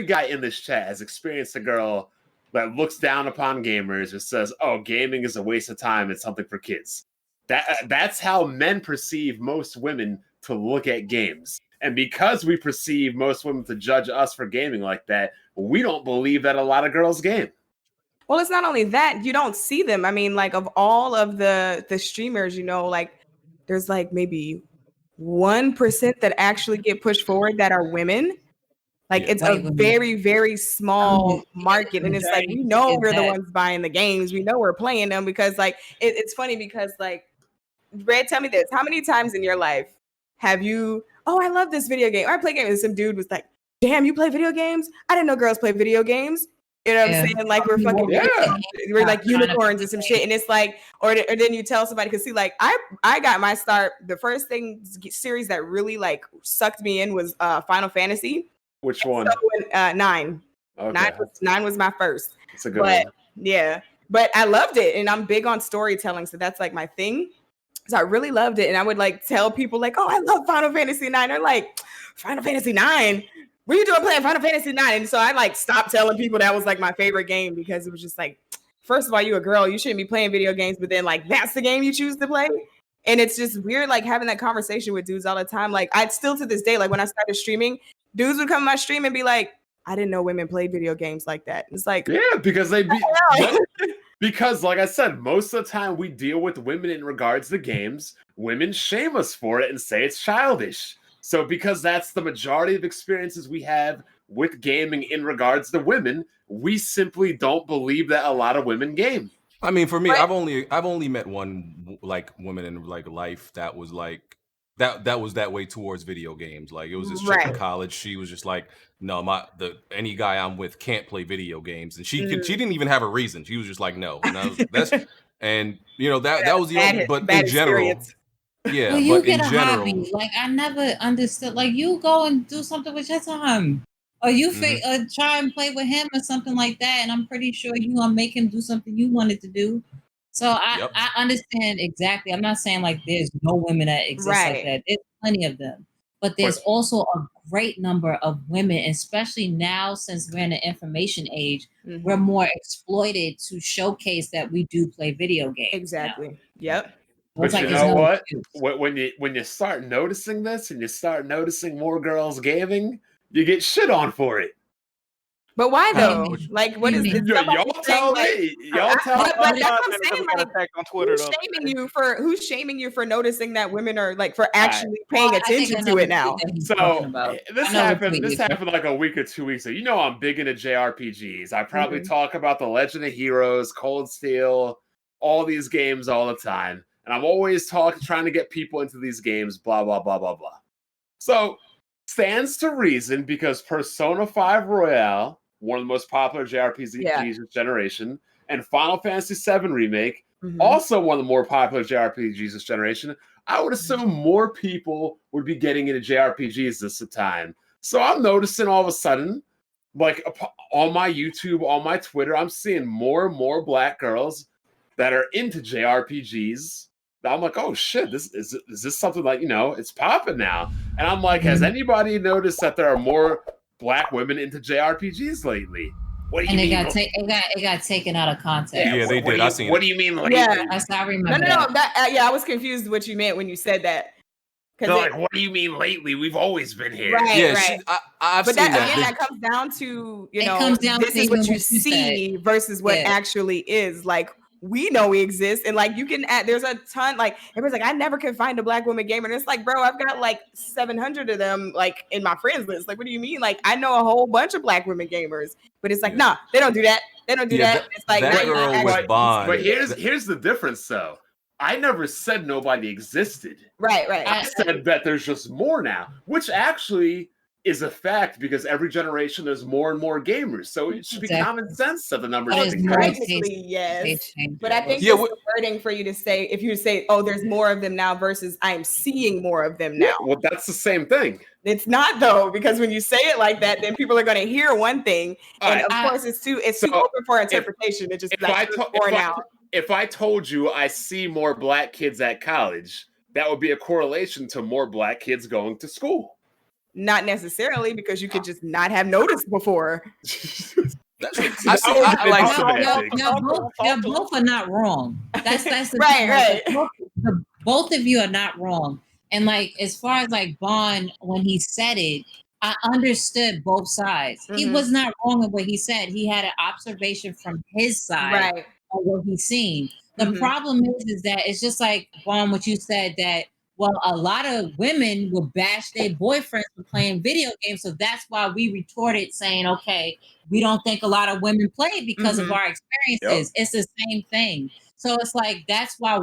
guy in this chat has experienced a girl that looks down upon gamers and says, "Oh, gaming is a waste of time. It's something for kids." That's how men perceive most women to look at games. And because we perceive most women to judge us for gaming like that, we don't believe that a lot of girls game. Well, it's not only that, you don't see them. I mean, like of all of the streamers, like there's like maybe 1% that actually get pushed forward that are women. Like it's a very, very small market. And it's like, we know we're the ones buying the games. We know we're playing them because like, it's funny because like, Red, tell me this. How many times in your life have you, oh, I love this video game. Or I play games. And some dude was like, damn, you play video games? I didn't know girls play video games. You know what I'm saying? Like we're fucking, we're like unicorns and some shit. And it's like, or then you tell somebody, cause see, like I got my start. The first series that really like sucked me in was Final Fantasy. Which one? So, 9. Okay. 9 was my first. It's a good one. Yeah, but I loved it, and I'm big on storytelling, so that's like my thing. So I really loved it, and I would like tell people like, "Oh, I love Final Fantasy 9." They're like, "Final Fantasy 9? What are you doing playing Final Fantasy 9?" And so I like stopped telling people that was like my favorite game because it was just like first of all, you a girl, you shouldn't be playing video games, but then like that's the game you choose to play. And it's just weird, like having that conversation with dudes all the time. Like I'd still to this day, like when I started streaming, dudes would come to my stream and be like, I didn't know women played video games like that. It's like, yeah, because because like I said, most of the time we deal with women in regards to games, women shame us for it and say it's childish. So because that's the majority of experiences we have with gaming in regards to women, we simply don't believe that a lot of women game. I mean, for me, I've only met one like woman in like life that was like that was that way towards video games. Like it was this chick in college. She was just like, no, any guy I'm with can't play video games, and she didn't even have a reason. She was just like, no, and that's and you know that was the only. But in general, yeah, well, you but get in a general, hobby. Like I never understood. Like you go and do something with your time. Or you try and play with him or something like that, and I'm pretty sure you gonna make him do something you wanted to do. So I understand exactly. I'm not saying like there's no women that exist like that. There's plenty of them, but there's also a great number of women, especially now since we're in the information age. We're more exploited to showcase that we do play video games. Exactly. Now. Yep. But you know what? When you start noticing this and you start noticing more girls gaming, you get shit on for it. But why though? Like, what is y'all tell me? Y'all tell me. But that's what I'm saying. Like, on Twitter, who's shaming you for noticing that women are like for actually paying attention to it now? So this happened like a week or 2 weeks ago. You know, I'm big into JRPGs. I probably talk about the Legend of Heroes, Cold Steel, all these games all the time, and I'm always trying to get people into these games. Blah blah blah blah blah. So stands to reason because Persona 5 Royale, one of the most popular JRPGs this generation, and Final Fantasy VII Remake, also one of the more popular JRPGs this generation, I would assume more people would be getting into JRPGs this time. So I'm noticing all of a sudden, like on my YouTube, on my Twitter, I'm seeing more and more black girls that are into JRPGs. I'm like, oh shit, is this something like, you know, it's popping now. And I'm like, has anybody noticed that there are more black women into JRPGs lately? What do you mean? It got taken out of context. Yeah, they did. I seen it. What do you mean lately? Yeah, I remember. No. I was confused what you meant when you said that. They're like, what do you mean lately? We've always been here. Right. I've seen that. Again, that comes down to, you know, this is what you see versus what actually is. Like, we know we exist, and like you can add, there's a ton, like everybody's like, I never could find a black woman gamer, and it's like, bro, I've got like 700 of them like in my friends list. Like, what do you mean? Like, I know a whole bunch of black women gamers, but it's like, nah, they don't do that. They don't do that. It's like that girl was Bond. But here's the difference though. I never said nobody existed. Right. I said that there's just more now, which actually is a fact because every generation there's more and more gamers. So it should be common sense that the numbers should increase. Technically, yes. But I think it's the wording for you to say, if you say, oh, there's more of them now versus I'm seeing more of them now. Yeah, well, that's the same thing. It's not though, because when you say it like that, then people are going to hear one thing. And of course it's too open for interpretation. It just if I told you I see more black kids at college, that would be a correlation to more black kids going to school. Not necessarily, because you could just not have noticed before. Both are not wrong. That's the right. Both of you are not wrong. And like as far as like Bond, when he said it, I understood both sides. He was not wrong in what he said. He had an observation from his side of what he's seen. The problem is that it's just like Bond, what you said, that well, a lot of women will bash their boyfriends for playing video games. So that's why we retorted saying, okay, we don't think a lot of women play because of our experiences. It's the same thing. So it's like, that's why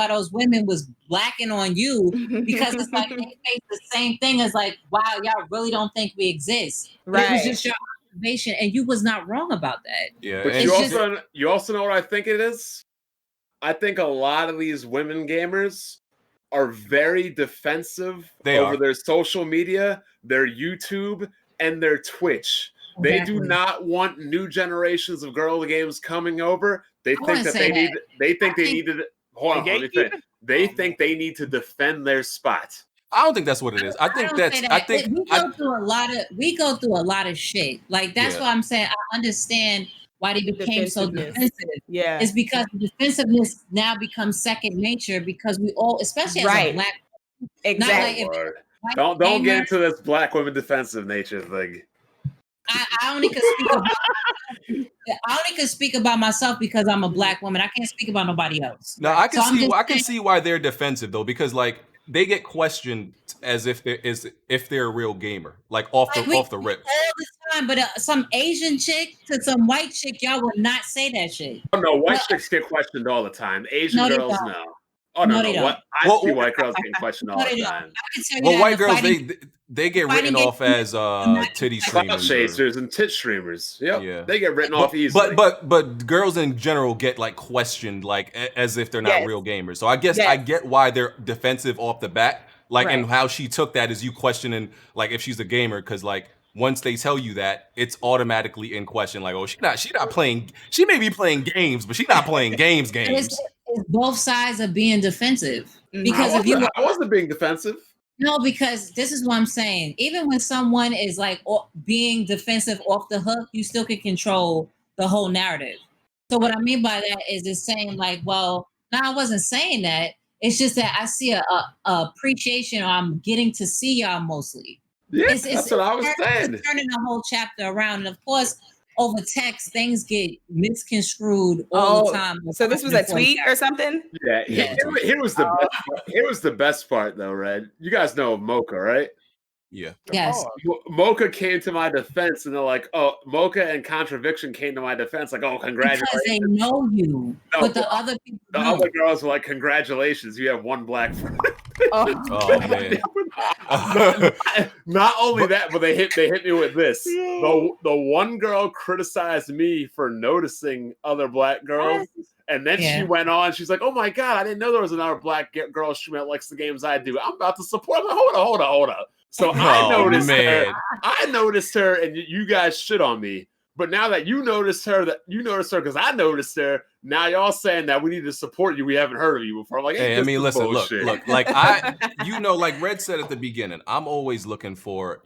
those women was blacking on you, because it's like, they face the same thing as like, wow, y'all really don't think we exist. Right. It was just your observation, and you was not wrong about that. Yeah. But you also know what I think it is? I think a lot of these women gamers are very defensive over their social media, their YouTube, and their Twitch. Exactly. They do not want new generations of girl games coming over. They think they think they need to defend their spot. I don't think that's what it is. We go through a lot of shit. Like that's why I'm saying I understand why they became so defensive. Yeah. It's because the defensiveness now becomes second nature because we all, especially as a black, exactly. Not like if Don't get into this black women defensive nature thing. I only can speak about myself because I'm a black woman. I can't speak about nobody else. No, I can see why they're defensive though, because like they get questioned as if they're a real gamer, like off the rip all the time. But some Asian chick to some white chick, y'all would not say that shit. Oh no, white chicks get questioned all the time. Asian girls, no. Oh no, they what? I see white girls getting questioned all the time. Well, white girls they get written off as titty streamers, chasers and tit streamers. Yep. Yeah, they get written off easily. But girls in general get like questioned like as if they're not real gamers. So I guess I get why they're defensive off the bat. Like and how she took that is you questioning like if she's a gamer because like once they tell you that it's automatically in question. Like oh she not playing. She may be playing games, but she's not playing games. It's both sides of being defensive because I wasn't being defensive. No, because this is what I'm saying. Even when someone is like being defensive off the hook, you still can control the whole narrative. So what I mean by that is it's saying like, well, no, I wasn't saying that. It's just that I see a appreciation or I'm getting to see y'all mostly. Yeah, that's what I was saying. It's turning the whole chapter around. And of course, over text, things get misconstrued all the time. So this was a tweet or something? Yeah. Here was the best part though, Red. You guys know Mocha, right? Yeah. Yes. Mocha came to my defense, and they're like, "Oh, Mocha and Contradiction came to my defense, like, oh, congratulations." Because they know you, but the other people, other girls were like, "Congratulations, you have one black friend." Oh man! Not only that, but they hit me with this. The one girl criticized me for noticing other black girls. And then she went on. She's like, "Oh my god, I didn't know there was another black girl she met likes the games I do. I'm about to support." I'm like, hold on. So I noticed her, and you guys shit on me. But now that you noticed her because I noticed her. Now y'all saying that we need to support you. We haven't heard of you before. I'm like, hey, I mean, listen, look, like like Red said at the beginning, I'm always looking for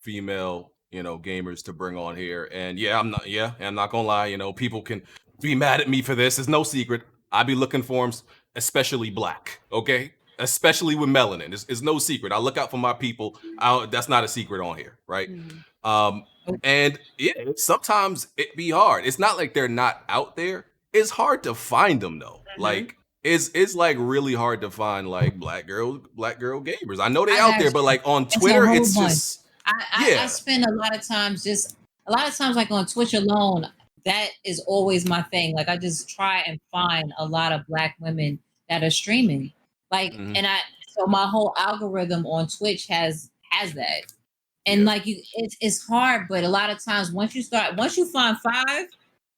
female gamers to bring on here, and I'm not gonna lie, people can be mad at me for this. It's no secret. I be looking for them, especially black, okay? Especially with melanin. It's no secret. I look out for my people. That's not a secret on here, right? And sometimes it be hard. It's not like they're not out there. It's hard to find them though. Like it's like really hard to find like black girl gamers. I know they out there, but like on Twitter, it's just I spend a lot of times like on Twitch alone. That is always my thing. Like I just try and find a lot of black women that are streaming. Like so my whole algorithm on Twitch has that. And like it's hard, but a lot of times once you find 5,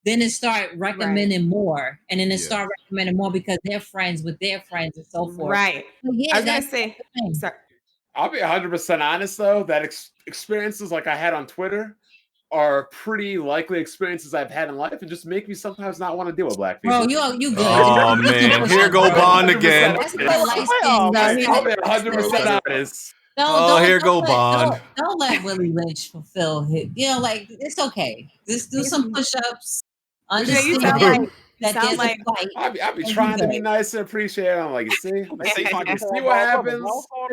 then it start recommending more. And then it start recommending more because they're friends with their friends and so forth. Right. So, I was gonna say sorry. I'll be 100% honest though, that experiences like I had on Twitter are pretty likely experiences I've had in life and just make me sometimes not want to deal with black people. Bro, you good. Oh man, here go Bond again. I'll be 100% honest. Here go Bond. Don't let Willie Lynch fulfill his. Like it's okay. Just do some push-ups. Understand that there's a fight. I be trying to be nice and appreciate it. I'm like, you see what happens.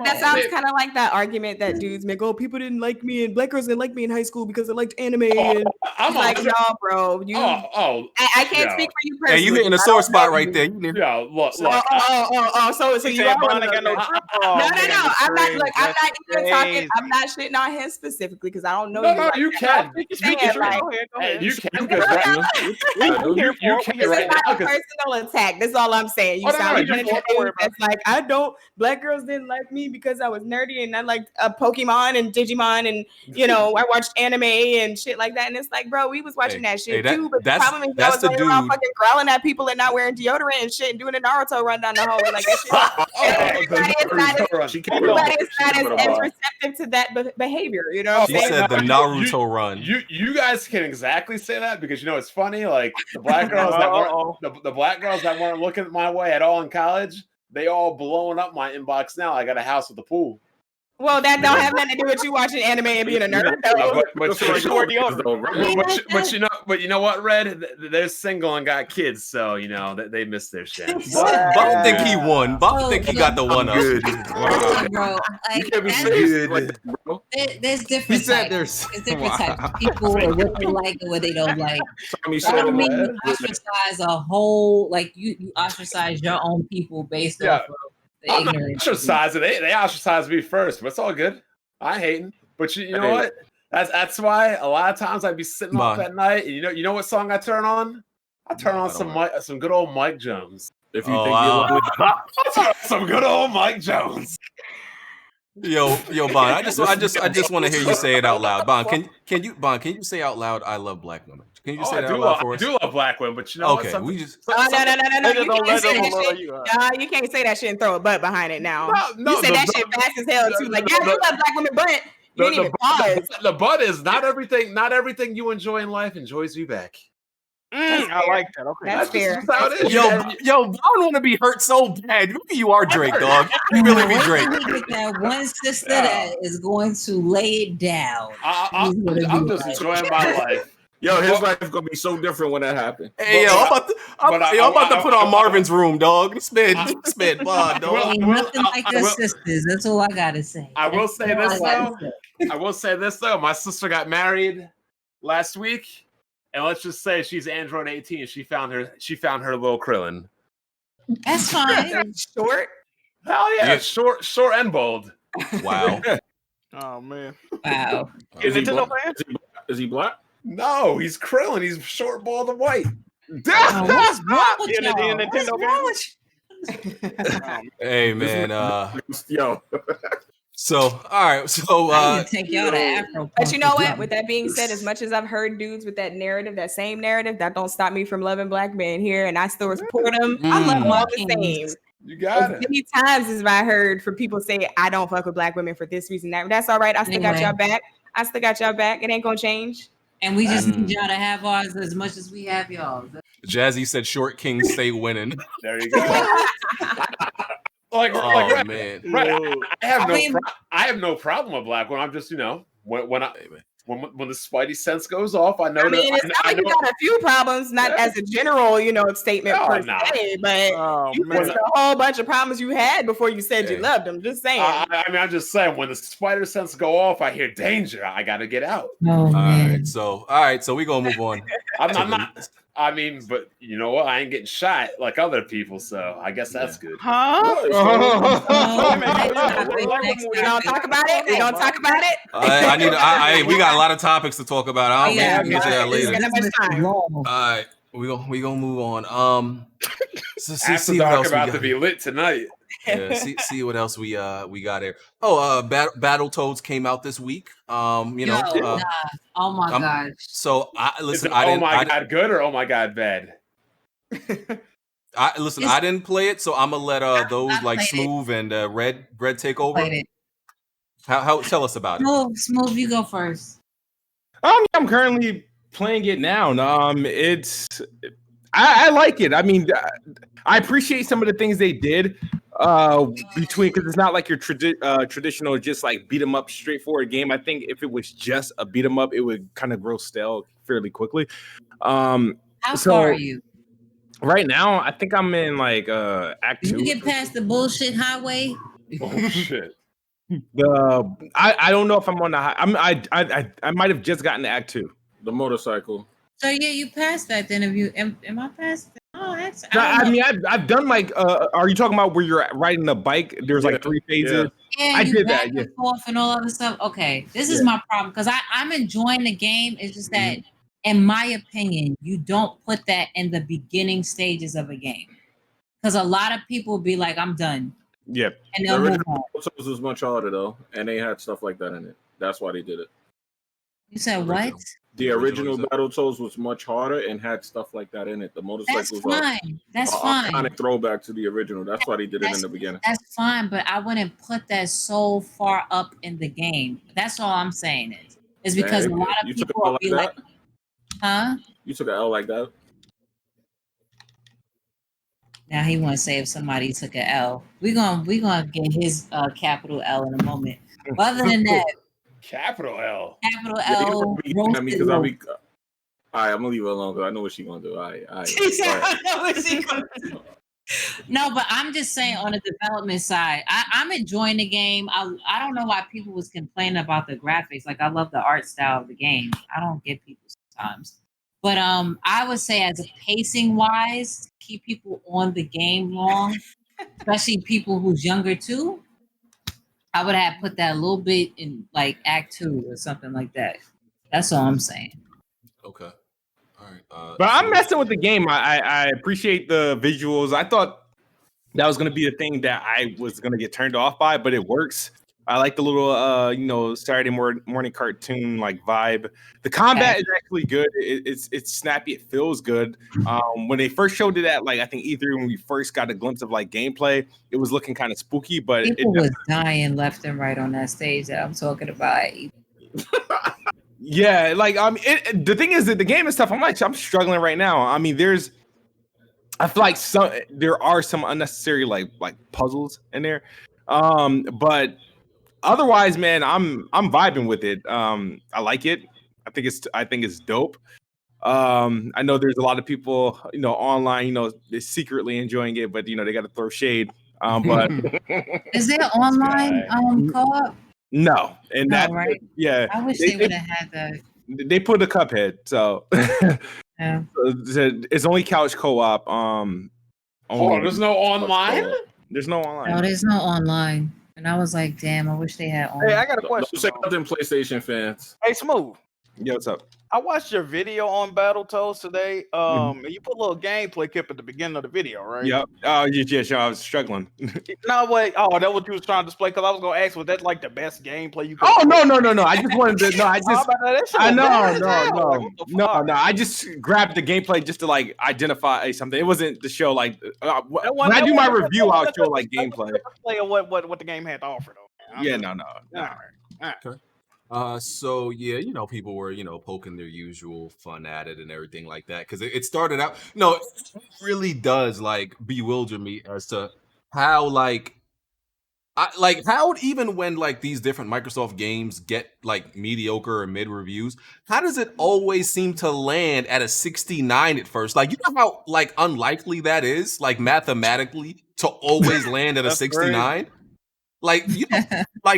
That sounds kind of like that argument that dudes make. Oh, people didn't like me and black girls didn't like me in high school because they liked anime. And I'm like, no, bro. I can't speak for you personally. Hey, you hitting a sore spot right there. Yeah, look. So you no. I'm not even talking. I'm not shitting on him specifically because I don't know. No, you can. You can. It's not a personal attack. That's all I'm saying. You sound that's like black girls didn't like me because I was nerdy and I liked Pokemon and Digimon and I watched anime and shit like that. And it's like, bro, we was watching that shit too. But the problem is I was going around fucking growling at people and not wearing deodorant and shit and doing a Naruto run down the hallway like that shit. Everybody is not as receptive to that behavior. You know what I'm saying? She said the Naruto run. You guys can exactly say that because it's funny. Like the black girls the black girls that weren't looking my way at all in college, they all blowing up my inbox now. I got a house with a pool. Well, that don't have nothing to do with you watching anime and being a nerd. though. But you know what, Red? They're single and got kids, so you know they missed their chance. Bob think he won. Bob think he got the one up. Good. Listen, bro, You like, can't be that's- good. there's different said types. there's- There's different types of people and what they like and what they don't like. Tommy I don't mean said you ostracize a whole, like you ostracize your own people based Yeah. off of the I'm not ignorance. ostracizing. They ostracized me first, but it's all good. I ain't hating. But you know what? That's why a lot of times I'd be sitting off at night, and you know what song I turn on? I turn on some good old Mike Jones. If you think you love me, I turn on some good old Mike Jones. Yo, Bon, I just want to hear you say it out loud. Bon, can you say out loud, I love black women? Can you say that out loud for I us? do love black women, but you know Okay, what? we just No. You can't say that shit. You You can't say that shit and throw a butt behind it now. No, You say that shit fast as hell too. Like, yeah, you love black women, but you didn't even pause. The butt is not everything you enjoy in life enjoys you back. I like that. Okay, That's fair. How it is. Yo, Bon want to be hurt so bad. Maybe you are Drake, dog. You really be Drake. Get that one sister that is going to lay it down. I'm just enjoying my life. Yo, his life is gonna be so different when that happens. Hey, I'm about to put on Marvin's Room, dog. This man, Bon, dog. Ain't nothing like your sisters. That's all I gotta say. I will say this though. My sister got married last week, and let's just say she's Android 18. She found her little Krillin. That's fine. Short. Hell yeah, short and bold. Wow. Oh man. Wow. Is Nintendo fan? Is he black? No, he's Krillin. He's short, bald, and white. What's wrong with Yeah, y'all? the Nintendo What's wrong with Hey, man. Yo. So, all right. So, I need to take y'all to Afro. But you know what? With that being said, as much as I've heard dudes with that narrative, that same narrative, that don't stop me from loving black men here, and I still support them. I love them all the same. You got As it. many times as I heard for people say I don't fuck with black women for this reason, that's all right. I still got y'all back. It ain't gonna change. And we just need y'all to have ours as much as we have y'all. Jazzy said short kings stay winning. There you go. Man. Right. I have no problem with black women. I'm just, when the Spidey sense goes off, I know. It's not like you got a few problems, not as a general, statement per se, but you list a whole bunch of problems you had before you said you loved them. Just saying. I'm just saying, when the spider sense go off, I hear danger. I got to get out. No, all right, so we gonna move on. I'm not. But you know what? I ain't getting shot like other people, so I guess that's good. Huh? We don't talk about it. We don't talk about it. We got a lot of topics to talk about. I don't think we can get that later. All right, we gonna move on. See what else about to be lit tonight. Yeah, see what else we got here. Oh, Battletoads came out this week. Oh my gosh. So listen, God good or oh my god bad? I didn't play it, so I'm gonna let those like Smooth and Red take over. How tell us about it. Smooth, you go first. I'm currently playing it now. I like it. I mean, I appreciate some of the things they did because it's not like your traditional just like beat 'em up straightforward game. I think if it was just a beat 'em up, it would kind of grow stale fairly quickly. How far are you? Right now, I think I'm in like Act 2. Did you get past the bullshit highway? Oh shit. I don't know if I'm on the high. I might have just gotten to Act 2. The motorcycle. So yeah, you passed that. Then am I past? Oh, that's. I've done like. Are you talking about where you're riding a bike? There's like 3 phases. Yeah, I did that. Yeah. Forth and all other stuff. Okay, this is my problem because I'm enjoying the game. It's just that, in my opinion, you don't put that in the beginning stages of a game because a lot of people be like, "I'm done." Yep. And they'll move on. Battletoads was much harder though, and they had stuff like that in it. That's why they did it. You said what? The original Battletoads was much harder and had stuff like that in it. The motorcycles That's fine. Kind of throwback to the original. That's why they did it in the beginning. That's fine, but I wouldn't put that so far up in the game. That's all I'm saying is because a lot of people will be like, huh? You took an L like that? Now he want to say if somebody took an L. We're gonna get his capital L in a moment. But other than that, Capital L. capital Yeah, you L, probably be at me because I'll roasted. be. All right, I'm gonna leave it alone because I know what she's gonna do. All right. She said, I know what she gonna do. No, but I'm just saying on the development side, I'm enjoying the game. I don't know why people was complaining about the graphics. Like I love the art style of the game. I don't get people sometimes. But I would say as a pacing wise, keep people on the game long, especially people who's younger too. I would have put that a little bit in like Act 2 or something like that. That's all I'm saying. Okay. All right. But I'm messing with the game. I appreciate the visuals. I thought that was going to be a thing that I was going to get turned off by, but it works. I like the little, Saturday morning cartoon like vibe. The combat is actually good. It's snappy. It feels good. When they first showed it at I think E3 when we first got a glimpse of gameplay, it was looking kind of spooky. But People was dying left and right on that stage that I'm talking about. Yeah, the thing is that the game is tough. I'm struggling right now. I mean, I feel like there are some unnecessary like puzzles in there, but otherwise, man, I'm vibing with it. I like it. I think it's dope. I know there's a lot of people, online, they're secretly enjoying it, but they got to throw shade. But is there online co-op? No, and that right? Yeah, I wish they would have had that. They put a Cuphead, so yeah. It's only couch co-op. There's no online. There's no online. No, there's no online. And I was like, damn, I wish they had online. Hey, I got a question. Check out them PlayStation fans. Hey, Smooth. Yo, what's up? I watched your video on Battletoads today. And you put a little gameplay clip at the beginning of the video, right? Yep. Oh, yeah, I was struggling. No, wait. Oh, that's what you was trying to display? Because I was going to ask, was that like the best gameplay you could? Oh, no. I just wanted to. No, I just grabbed the gameplay just to identify something. It wasn't to show when I do my review, I'll show gameplay. Display of what the game had to offer, though. Yeah, no. All right. Okay. So yeah, people were, poking their usual fun at it and everything like that. Cause it started out, it really does bewilder me as to how how even when these different Microsoft games get mediocre or mid reviews, how does it always seem to land at a 69 at first? You know how unlikely that is, mathematically to always land at a 69?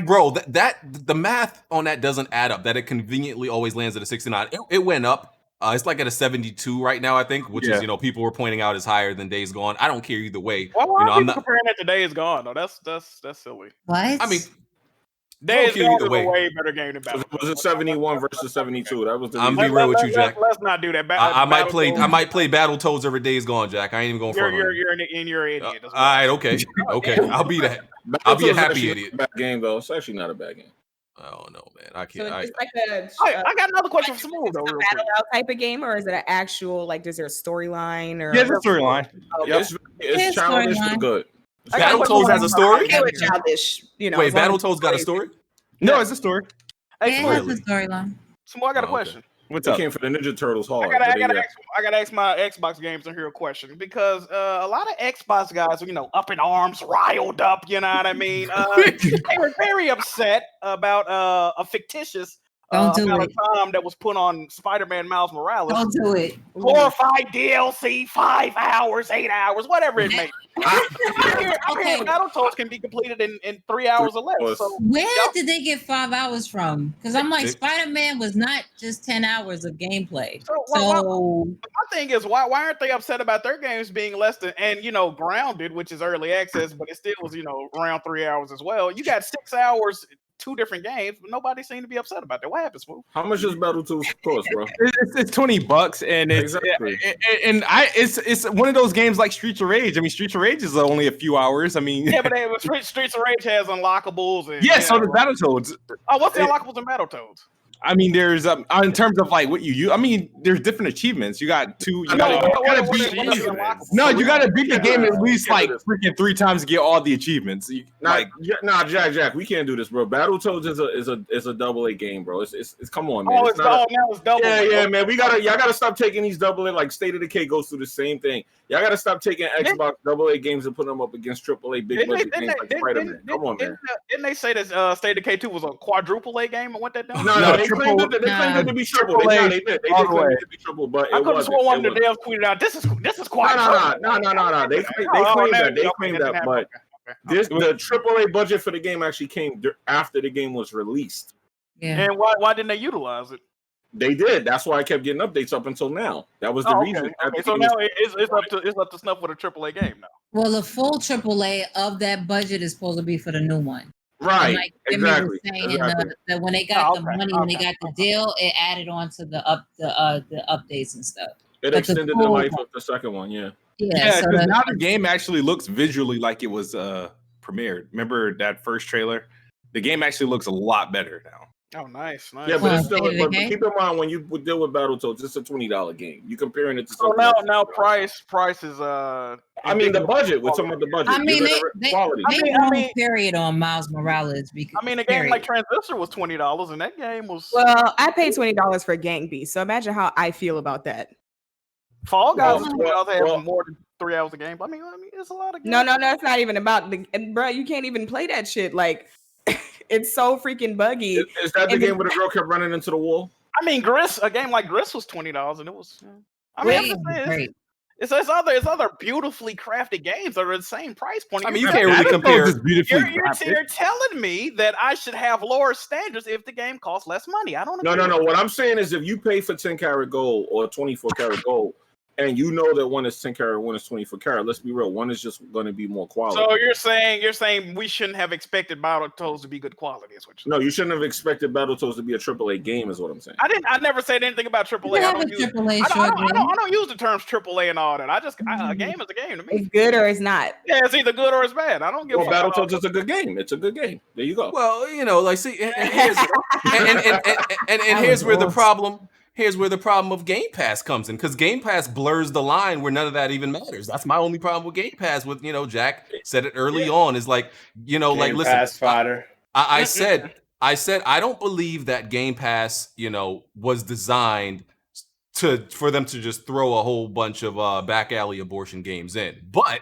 Bro, that the math on that doesn't add up. That it conveniently always lands at a 69. It went up. It's at a 72 right now, I think, which is people were pointing out is higher than Days Gone. I don't care either way. Well, I'm not comparing it to Days Gone though. That's silly. What? I mean, Days Gone is a way better game than Battletoads. Was it 71 versus 72? That was the. I'm be real with you, Jack. Let's not do that. I might play Battletoads over Days Gone, Jack. I ain't even going for it. You're an idiot. All right, okay. I'll be that. I'll be a happy idiot. Bad game though. It's actually not a bad game. Oh no, man! I So can't. it's I got another question for Smooth though. Real quick. battle out type of game, or is it an actual is there a storyline or? Yeah, there's a storyline. It's childish but good. Battletoads has a story. Childish, Wait, Battletoads got a story? No, it's a story. Hey, Yeah, it has a storyline. Smooth, I got a question. What's It up? came for the Ninja Turtles hard. I gotta ask my Xbox games in here a question because a lot of Xbox guys are up in arms, riled up. You know what I mean? They were very upset about a fictitious amount of time that was put on Spider-Man Miles Morales. Don't do it. Glorified DLC, 5 hours, 8 hours, whatever it may be. Okay, Battletoads can be completed in 3 hours or less. So, where did they get 5 hours from? Because I'm like, Spider-Man was not just 10 hours of gameplay. So my thing is, why aren't they upset about their games being less than, and Grounded, which is early access, but it still was around 3 hours as well. You got 6 hours. 2 different games, but nobody seemed to be upset about that. What happened, Smooth? How much does Battletoads cost, bro? It's $20, and it's one of those games like Streets of Rage. I mean, Streets of Rage is only a few hours. I mean, yeah, but Streets of Rage has unlockables. And, so does Battletoads. Oh, what's the unlockables in Battletoads? I mean, there's in terms of like what you use. I mean, there's different achievements. You got two. You gotta beat the game at least like freaking 3 times to get all the achievements. Jack, we can't do this, bro. Battletoads is a double A game, bro. It's come on, man. Oh, it's double. Yeah, man. Y'all gotta stop taking these double A. Like State of Decay goes through the same thing. Y'all gotta stop taking Xbox double A games and putting them up against triple A big budget games like Spider-Man. Come on, man. Didn't they say that State of Decay 2 was a quadruple A game and what that done? No, they claimed it to be triple. They did claim it to be triple, but I could have sworn one of the devs tweeted out, "This is quadruple." No. They claimed that, but the triple A budget for the game actually came after the game was released. Yeah. And why didn't they utilize it? They did. That's why I kept getting updates up until now. That was the reason. Okay. So now it's up to snuff with a triple A game now. Well, the full AAA of that budget is supposed to be for the new one. Right. Like exactly. That when they got the money, when they got the deal, it added on to the updates and stuff. It extended the life of the second one. Yeah. Yeah. So now the game actually looks visually like it was premiered. Remember that first trailer? The game actually looks a lot better now. Oh, nice. Yeah, but it's still. But keep in mind when you deal with Battletoads, it's a $20 game. You comparing it to. So now price is I mean the budget. We're talking about the budget. I mean quality. Period on Miles Morales because. I mean a game like Transistor was $20, and that game was. Well, I paid $20 for Gang Beast, so imagine how I feel about that. Fall Guys was $20 more than 3 hours of game. I mean, it's a lot of games. No, it's not even about bro. You can't even play that shit. Like, it's so freaking buggy. Is that the game where the girl kept running into the wall? I mean, a game like Gris was $20, and it was. I mean, it's other beautifully crafted games that are the same price point. I mean, you can't really compare. You're telling me that I should have lower standards if the game costs less money. I don't agree. No. What I'm saying is if you pay for 10 karat gold or 24 karat gold, and you know that one is 10 karat, one is 24 karat. Let's be real. One is just going to be more quality. So you're saying we shouldn't have expected Battletoads to be good quality. Is what you're saying. No, you shouldn't have expected Battletoads to be a AAA game. Is what I'm saying. I never said anything about AAA. I don't use the terms AAA and all that. A game is a game to me. It's good or it's not. Yeah, it's either good or it's bad. I don't give. Well, Battletoads is a good game. It's a good game. There you go. Well, like see, and here's where the problem. Here's where the problem of Game Pass comes in, because Game Pass blurs the line where none of that even matters. That's my only problem with Game Pass. With Jack said it early on, is like like listen, Pass fodder. I said I don't believe that Game Pass was designed for them to just throw a whole bunch of back alley abortion games in. But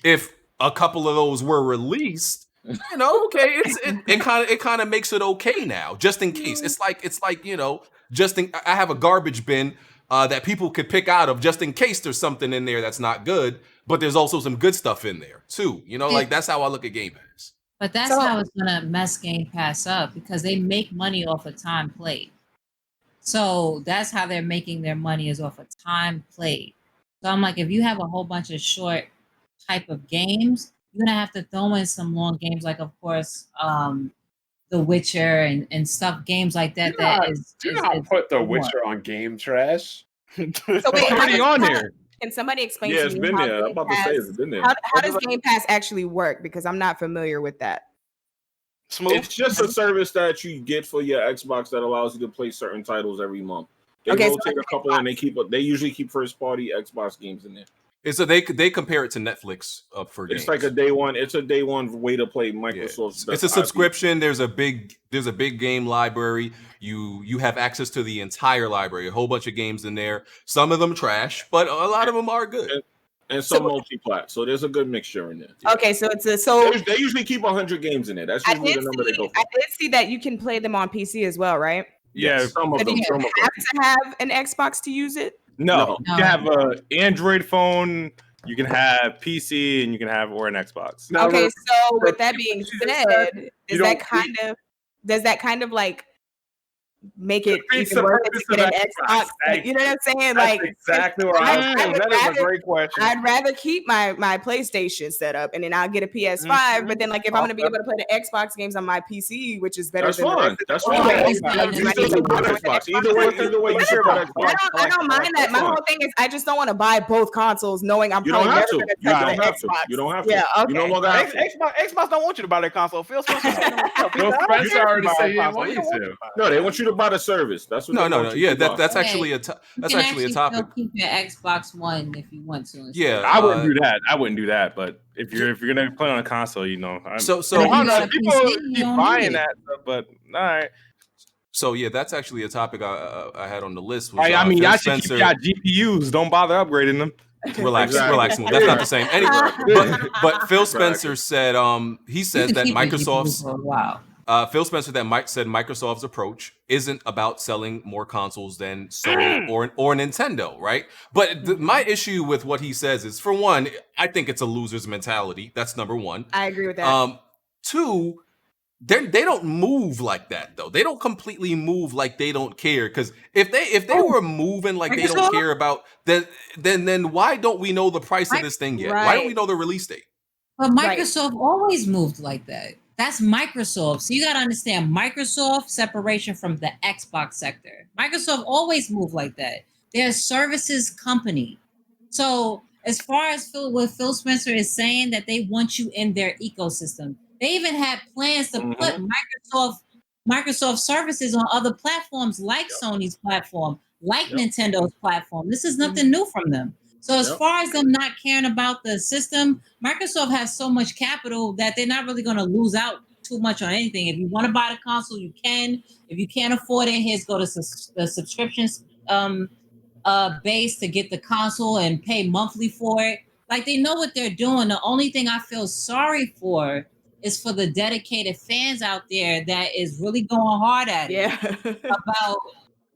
if a couple of those were released, okay, it kind of makes it okay now, just in case. It's like I have a garbage bin that people could pick out of just in case there's something in there that's not good, but there's also some good stuff in there too. Like that's how I look at Game Pass. But that's how it's gonna mess Game Pass up, because they make money off of time played. So that's how they're making their money, is off of time played. So I'm like, if you have a whole bunch of short type of games, you're gonna have to throw in some long games, like of course The Witcher and stuff, games like that. Do not put The Witcher on Game Trash. So wait, it's already on there. Can somebody explain Yeah, to it's me been how there. I'm Game about to say Pass- it's been there. How does Game Pass actually work? Because I'm not familiar with that. Smooth. It's just a service that you get for your Xbox that allows you to play certain titles every month. They Okay, so rotate a couple, and they usually keep first party Xbox games in there. And so they compare it to Netflix for games. It's like a day one. It's a day one way to play Microsoft. Yeah. It's a subscription. There's a big game library. You have access to the entire library. A whole bunch of games in there. Some of them trash, but a lot of them are good. And some multi-plat. So there's a good mixture in there. Yeah. Okay, so it's they usually keep 100 games in there. That's usually the number they go for. I did see that you can play them on PC as well, right? Yeah, some of them. Do you have to have an Xbox to use it? No. You can have an Android phone, you can have PC, and you can have an Xbox. Okay, so with that being said, does that kind of like make it even worth it to get an Xbox? You know what I'm saying? Like exactly what that is a great question. I'd rather keep my PlayStation set up, and then I'll get a PS5. But then, like, if I'm gonna be able to play the Xbox games on my PC, which is better That's than fine. That's fine. Either way, you should put Xbox. I don't mind that. My whole thing is I just don't want to buy both consoles, knowing I'm probably never going to touch the Xbox. You don't have to. Yeah, okay. You no longer have to. Xbox don't want you to buy that console. Phil Spencer already said he didn't want you to. No, they want you to buy the service. That's what. No. Yeah, that's Okay. actually You that's can actually a topic. still keep your Xbox One if you want to. Yeah, I wouldn't do that. I wouldn't do that. But if you're gonna play on a console, you know, So But if I you don't know. got a People PC, you keep don't buying need it. that stuff, but all right. So yeah, that's actually a topic I had on the list. Was, I mean, Phil y'all should keep Spencer. y'all GPUs. Don't bother upgrading them. Relax, Exactly. relax. That's not the same. Exactly. But Phil Exactly. Spencer said he You says can that keep your GPU Microsoft's for a while. Phil Spencer said Microsoft's approach isn't about selling more consoles than Sony or Nintendo, right? But my issue with what he says is, for one, I think it's a loser's mentality. That's number one. I agree with that. Two, they don't move like that though. They don't completely move like they don't care. Because if they were moving like they don't care about, then why don't we know the price of this thing yet? Why don't we know the release date? But Microsoft always moved like that. That's Microsoft. So you got to understand Microsoft separation from the Xbox sector. Microsoft always moved like that. They're a services company. So as far as what Phil Spencer is saying, that they want you in their ecosystem. They even had plans to put Microsoft services on other platforms like Sony's platform, like Nintendo's platform. This is nothing new from them. So as far as them not caring about the system, Microsoft has so much capital that they're not really going to lose out too much on anything. If you want to buy the console, you can. If you can't afford it, here's go to the subscriptions base to get the console and pay monthly for it. Like, they know what they're doing. The only thing I feel sorry for is for the dedicated fans out there that is really going hard at it about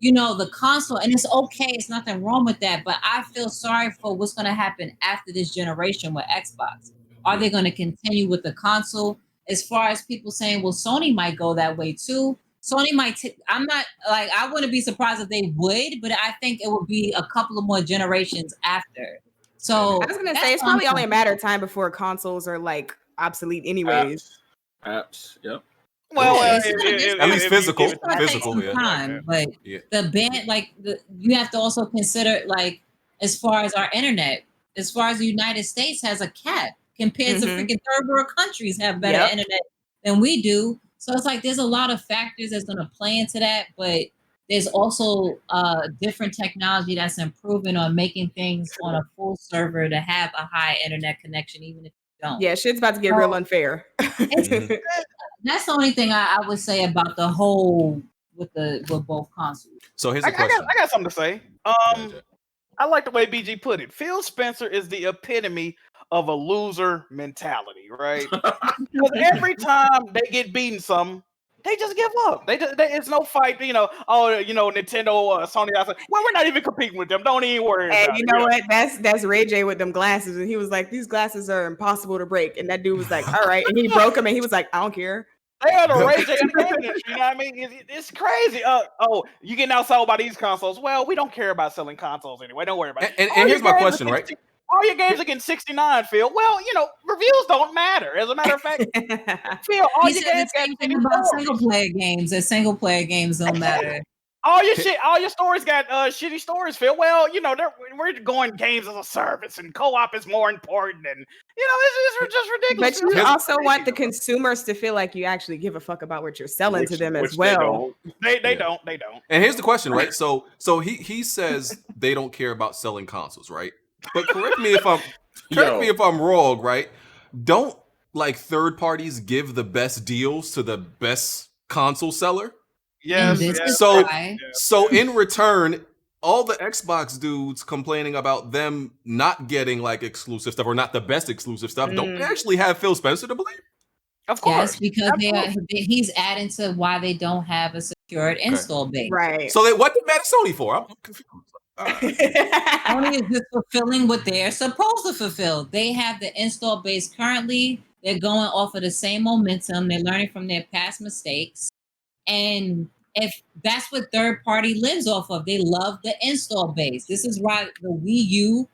the console. And it's okay, it's nothing wrong with that, but I feel sorry for what's going to happen after this generation with Xbox. Are they going to continue with the console? As far as people saying, well, Sony might go that way too. Sony might I'm not like, I wouldn't be surprised if they would, but I think it would be a couple of more generations after. So I was gonna say, it's probably only a matter of time before consoles are like obsolete anyways. Apps. Yep. Well, at least physical, time, but the band, you have to also consider, like, as far as our internet, as far as the United States has a cap compared to freaking third world countries have better internet than we do. So it's like there's a lot of factors that's going to play into that, but there's also different technology that's improving on making things on a full server to have a high internet connection, even if you don't. Yeah, shit's about to get real unfair. That's the only thing I would say about the whole with both consoles. So here's a question. I got something to say. I like the way BG put it. Phil Spencer is the epitome of a loser mentality, right? Because every time they get beaten some, they just give up. It's no fight, Nintendo, Sony. I said, well, we're not even competing with them. Don't even worry about it. You know what? That's Ray J with them glasses, and he was like, "These glasses are impossible to break." And that dude was like, "All right," and he broke them, and he was like, "I don't care." They are the Ray J in the game industry, you know what I mean? It's crazy. You getting outsold by these consoles? Well, we don't care about selling consoles anyway. Don't worry about it. And here's my question, right? All your games are getting 69, Phil. Well, reviews don't matter. As a matter of fact, Phil, all your games got about single player games. That single player games don't matter. All your stories got shitty stories, Phil. Well, we're going games as a service, and co-op is more important, and it's just ridiculous. But you also want the consumers to feel like you actually give a fuck about what you're selling to them as well. They don't. And here's the question, right? So he says they don't care about selling consoles, right? But correct me if I'm wrong, right? Don't third parties give the best deals to the best console seller? Yes. So in return, all the Xbox dudes complaining about them not getting exclusive stuff or not the best exclusive stuff don't actually have Phil Spencer to blame. Of course, yes, because he's adding to why they don't have a secured install base. Right. So what did Mad Sony for? I'm confused. Sony is just fulfilling what they're supposed to fulfill. They have the install base currently. They're going off of the same momentum. They're learning from their past mistakes. And if that's what third party lives off of, they love the install base. This is why the Wii U,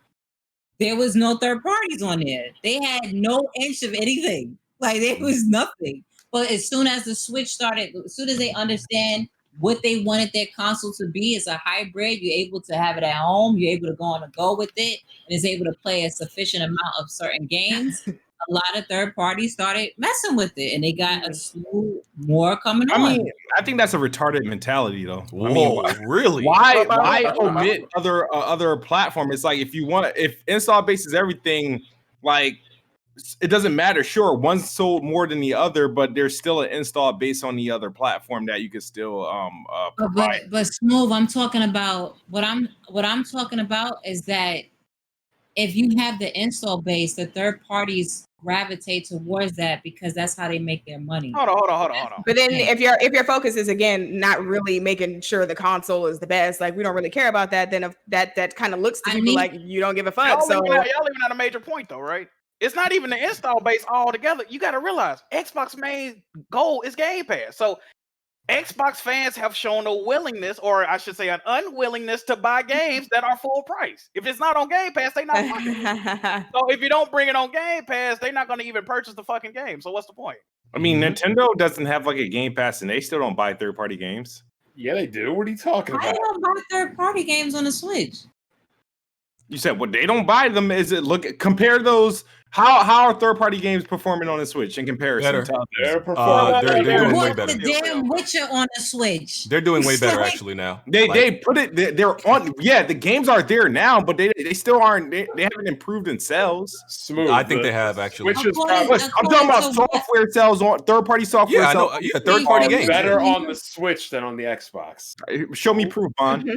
there was no third parties on there. They had no inch of anything. There was nothing. But as soon as the Switch started, as soon as they understand what they wanted their console to be, is a hybrid. You're able to have it at home. You're able to go on the go with it, and is able to play a sufficient amount of certain games. a lot of third parties started messing with it, and they got a slew more coming on. I mean, I think that's a retarded mentality, though. Whoa, I mean, really? Why omit other platform? It's like if install base is everything, like it doesn't matter. Sure, one's sold more than the other, but there's still an install base on the other platform that you could still provide. But Smooth, I'm talking about what I'm talking about is that if you have the install base, the third parties gravitate towards that because that's how they make their money. Hold on. But then if your focus is again not really making sure the console is the best, like we don't really care about that, then if that kind of looks to people like you don't give a fuck. Y'all So leaving out a major point though, right? It's not even the install base altogether. You got to realize Xbox main goal is Game Pass. So Xbox fans have shown a willingness, or I should say an unwillingness, to buy games that are full price. If it's not on Game Pass, they not buying it. So if you don't bring it on Game Pass, they're not going to even purchase the fucking game. So what's the point? I mean, Nintendo doesn't have like a Game Pass, and they still don't buy third-party games. Yeah, they do. What are you talking about? I don't buy third-party games on the Switch. You said, well, they don't buy them. Is it compare those? How are third-party games performing on the Switch in comparison? They're performing. They're doing way better. The damn Witcher on the Switch. They're doing way better actually now. They put it. They're on. Yeah, the games are there now, but they still aren't. They haven't improved in sales. Smooth. I think they have actually. I'm talking about software sales on third-party software. Yeah, I know. Yeah, third-party games better on the Switch than on the Xbox. Show me proof, Bond.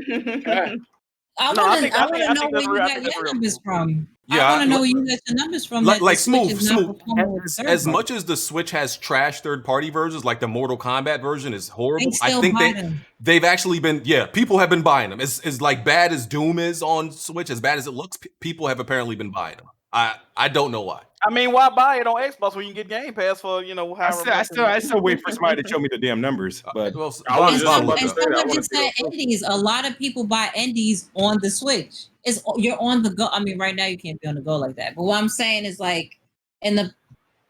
I want to know where you got your numbers from. Yeah, I want to know where you got your numbers from. Like Smooth. As much as the Switch has trash third-party versions, like the Mortal Kombat version is horrible. I think they've actually been. Yeah, people have been buying them. It's like bad as Doom is on Switch, as bad as it looks. People have apparently been buying them. I don't know why. I mean, why buy it on Xbox when you can get Game Pass for I still wait for somebody to show me the damn numbers. But someone just said indies. A lot of people buy indies on the Switch. You're on the go. I mean, right now you can't be on the go like that. But what I'm saying is, like, in the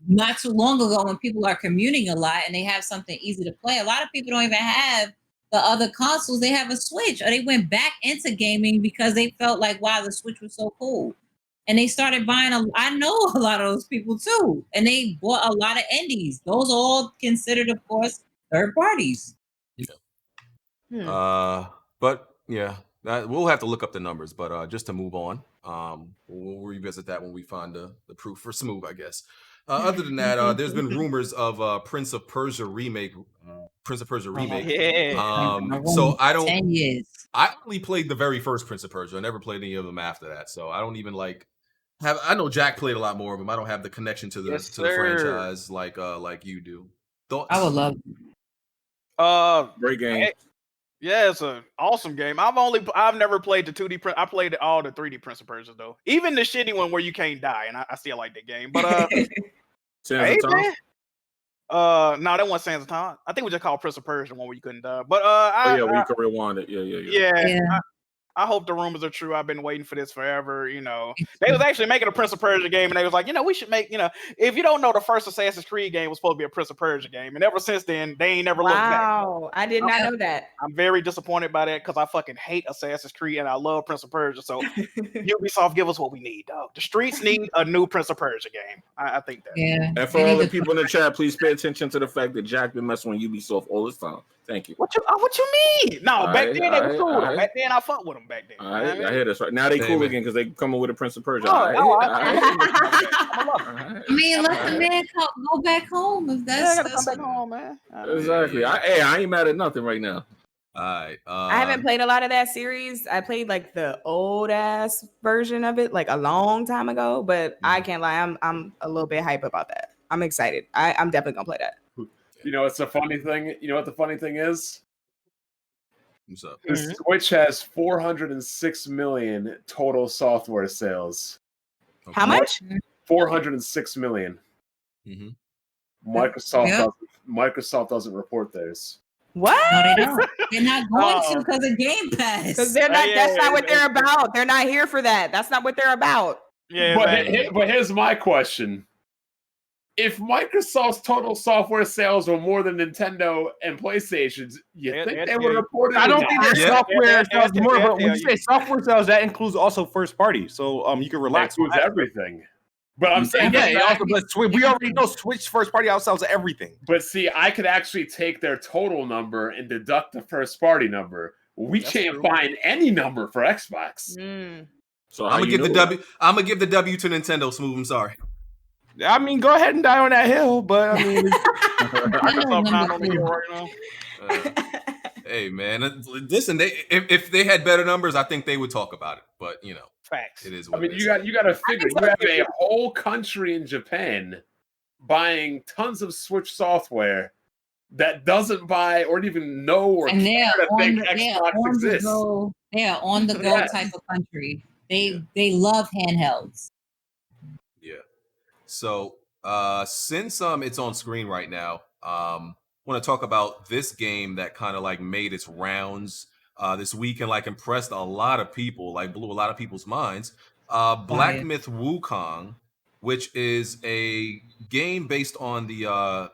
not too long ago, when people are commuting a lot and they have something easy to play, a lot of people don't even have the other consoles. They have a Switch, or they went back into gaming because they felt like, wow, the Switch was so cool. And they started buying I know a lot of those people too. And they bought a lot of indies. Those are all considered, of course, third parties. Yeah. But yeah, we'll have to look up the numbers. But just to move on, we'll revisit that when we find the proof for Smooth, I guess. Other than that, there's been rumors of Prince of Persia Remake. Yeah. So I don't. 10 years. I only played the very first Prince of Persia. I never played any of them after that. So I don't even have. I know Jack played a lot more of them. I don't have the connection to the franchise like you do. Thoughts? I would love. Great game. Yeah, it's an awesome game. I've never played the 2D Prince. I played all the 3D Prince of Persia though. Even the shitty one where you can't die, and I still like that game. But Sands of Time? No, that wasn't Sands of Time. I think we just called Prince of Persia one where you couldn't die. But where you can rewind it. Yeah. I hope the rumors are true. I've been waiting for this forever. They was actually making a Prince of Persia game, and they was like, we should make, if you don't know, the first Assassin's Creed game was supposed to be a Prince of Persia game, and ever since then, they ain't never looked back. Wow, I did not know that. I'm very disappointed by that because I fucking hate Assassin's Creed and I love Prince of Persia. So Ubisoft, give us what we need, dog. The streets need a new Prince of Persia game. I think that. Yeah. And for all the people in the chat, please pay attention to the fact that Jack been messing with Ubisoft all this time. Thank you. What you mean? No, back then they were cool. Back then I fucked with them back then. I hear this right now. They cool again because they coming with a Prince of Persia. I mean, let the man go back home if that's come back home, man. Exactly. I ain't mad at nothing right now. All right. I haven't played a lot of that series. I played like the old ass version of it like a long time ago, but I can't lie. I'm a little bit hype about that. I'm excited. I'm definitely gonna play that. It's a funny thing. You know what the funny thing is? What's up? The Switch has 406 million total software sales. Okay. How much? 406 million. Mm-hmm. Microsoft doesn't report theirs. What? No, they don't. They're not going to because of Game Pass. Because they're not. That's not what they're about. They're not here for that. That's not what they're about. Yeah. But here's my question. If Microsoft's total software sales were more than Nintendo and PlayStation's, you think they would report it? I don't think their software sales more, but when you say software sales, that includes also first party. So you can relax. That includes everything. But I'm saying, Yeah, also, but we already know Switch first party outsells everything. But see, I could actually take their total number and deduct the first party number. We can't find any number for Xbox. So I'm gonna give the W. I'm gonna give the W to Nintendo. Smooth. I'm sorry. I mean, go ahead and die on that hill, but I mean, Microsoft not on the hill right now. Hey man, listen. If they had better numbers, I think they would talk about it. But facts. It is. I mean, you got to figure you have a whole country in Japan buying tons of Switch software that doesn't buy or even know or and care to think Xbox exists. They are on the go type of country. They love handhelds. Yeah. So since it's on screen right now, want to talk about this game that kind of like made its rounds this week and like impressed a lot of people, like blew a lot of people's minds. Black Myth Wukong, which is a game based on the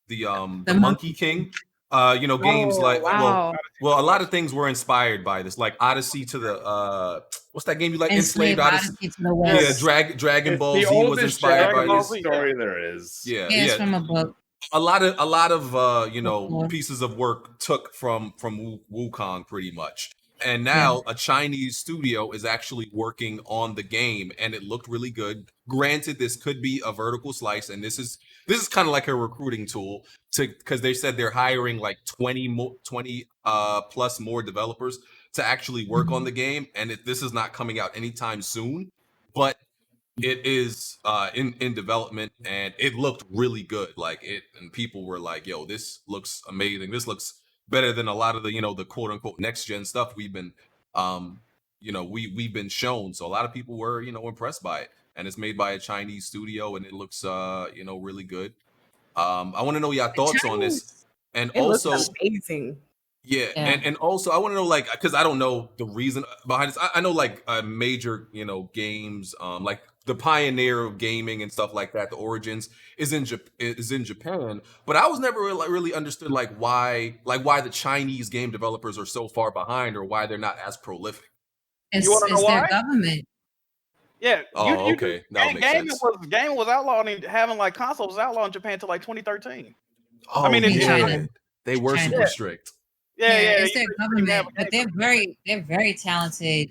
Monkey King. Games like well, a lot of things were inspired by this, like Odyssey to the what's that game you like? Enslaved Odyssey to the West. Yeah, Dragon Ball Z was inspired by this story there is. Yeah, it's from a book. A lot of pieces of work took from Wukong pretty much. And now a Chinese studio is actually working on the game, and it looked really good. Granted, this could be a vertical slice, and this is kind of like a recruiting tool because they said they're hiring like 20 plus more developers to actually work on the game, and this is not coming out anytime soon, but it is in development, and it looked really good. And people were like, "Yo, this looks amazing. This looks better than a lot of the the quote unquote next gen stuff we've been we've been shown." So a lot of people were impressed by it, and it's made by a Chinese studio, and it looks really good. I want to know your thoughts on this, and it also looks amazing. Yeah. And also I want to know because I don't know the reason behind this. I know major games like the pioneer of gaming and stuff like that. The origins is in Japan, but I was never really understood why the Chinese game developers are so far behind, or why they're not as prolific. It's their government. Yeah. Okay. That makes sense. Gaming was outlawed, and having consoles was outlawed in Japan until 2013. Oh, I mean, China. They were super strict. Yeah, it's their government, but they're very talented.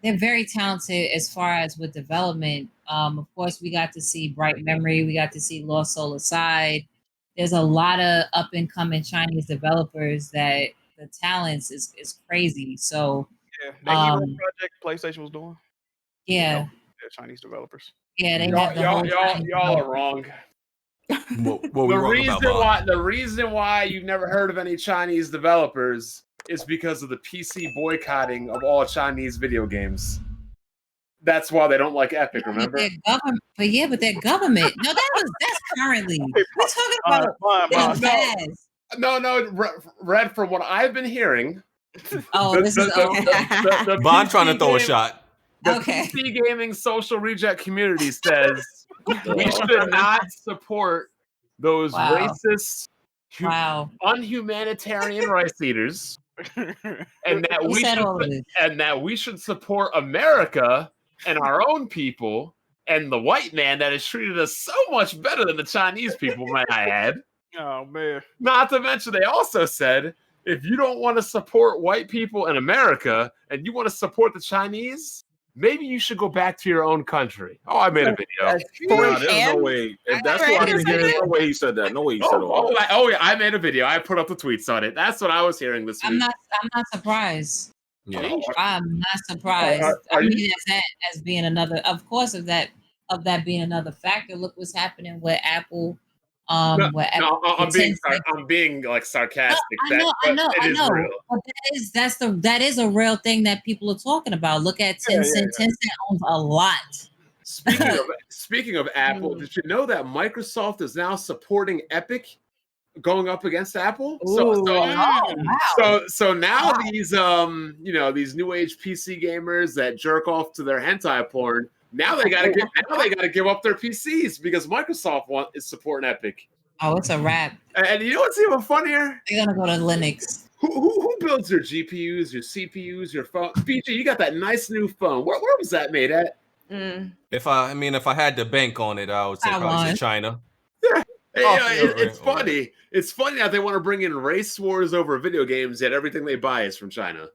They're very talented as far as with development. Of course, we got to see Bright Memory, we got to see Lost Soul Aside. There's a lot of up and coming Chinese developers that the talents is crazy. So the Hero project PlayStation was doing. Yeah, they're Chinese developers. Yeah, they have the y'all are wrong. The reason why you've never heard of any Chinese developers is because of the PC boycotting of all Chinese video games. That's why they don't like Epic. Remember? But their government. No, that's currently. We're talking about past. No. Red, from what I've been hearing. Bond trying to throw a shot. The PC gaming social reject community says we should not support those racist, unhumanitarian rice eaters, and that we should support America and our own people and the white man that has treated us so much better than the Chinese people, might I add. Oh man! Not to mention, they also said if you don't want to support white people in America and you want to support the Chinese, maybe you should go back to your own country. Oh, I made a video. There's no way. If that's what I was hearing, no way he said that. No way he said that. Yeah, I made a video. I put up the tweets on it. That's what I was hearing this week. I'm not surprised. Yeah. I'm not surprised. I mean, as being another, of course, of that being another factor. Look what's happening with Apple. I'm being sarcastic. I know. But that is a real thing that people are talking about. Look at Tencent. Tencent owns a lot. Speaking of Apple, did you know that Microsoft is now supporting Epic going up against Apple? So now these these new age PC gamers that jerk off to their hentai porn, now they gotta give up their PCs because Microsoft is supporting Epic. Oh, it's a wrap. And you know what's even funnier? They're gonna go to Linux. Who builds your GPUs, your CPUs, your phone? BG, you got that nice new phone. Where was that made at? If I had to bank on it, I would say probably Taiwan. say China. Hey, it's Or- funny. It's funny that they want to bring in race wars over video games, yet everything they buy is from China.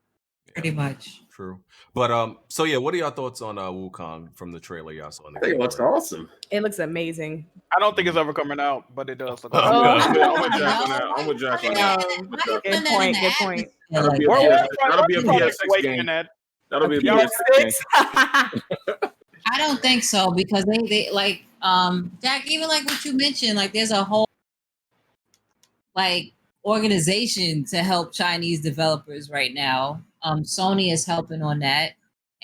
Pretty much. True. But so yeah, what are y'all thoughts on Wukong from the trailer y'all saw in the I think it looks gameplay? awesome. It looks amazing. I don't think it's ever coming out, but it does look. I'm with Jack on that. I'm with Jack on that. Good point. Good point. That'll be a PS6 game. That'll be a PS6 game. I don't think so because they like Jack, even like what you mentioned, like there's a whole like organization to help Chinese developers right now. Sony is helping on that,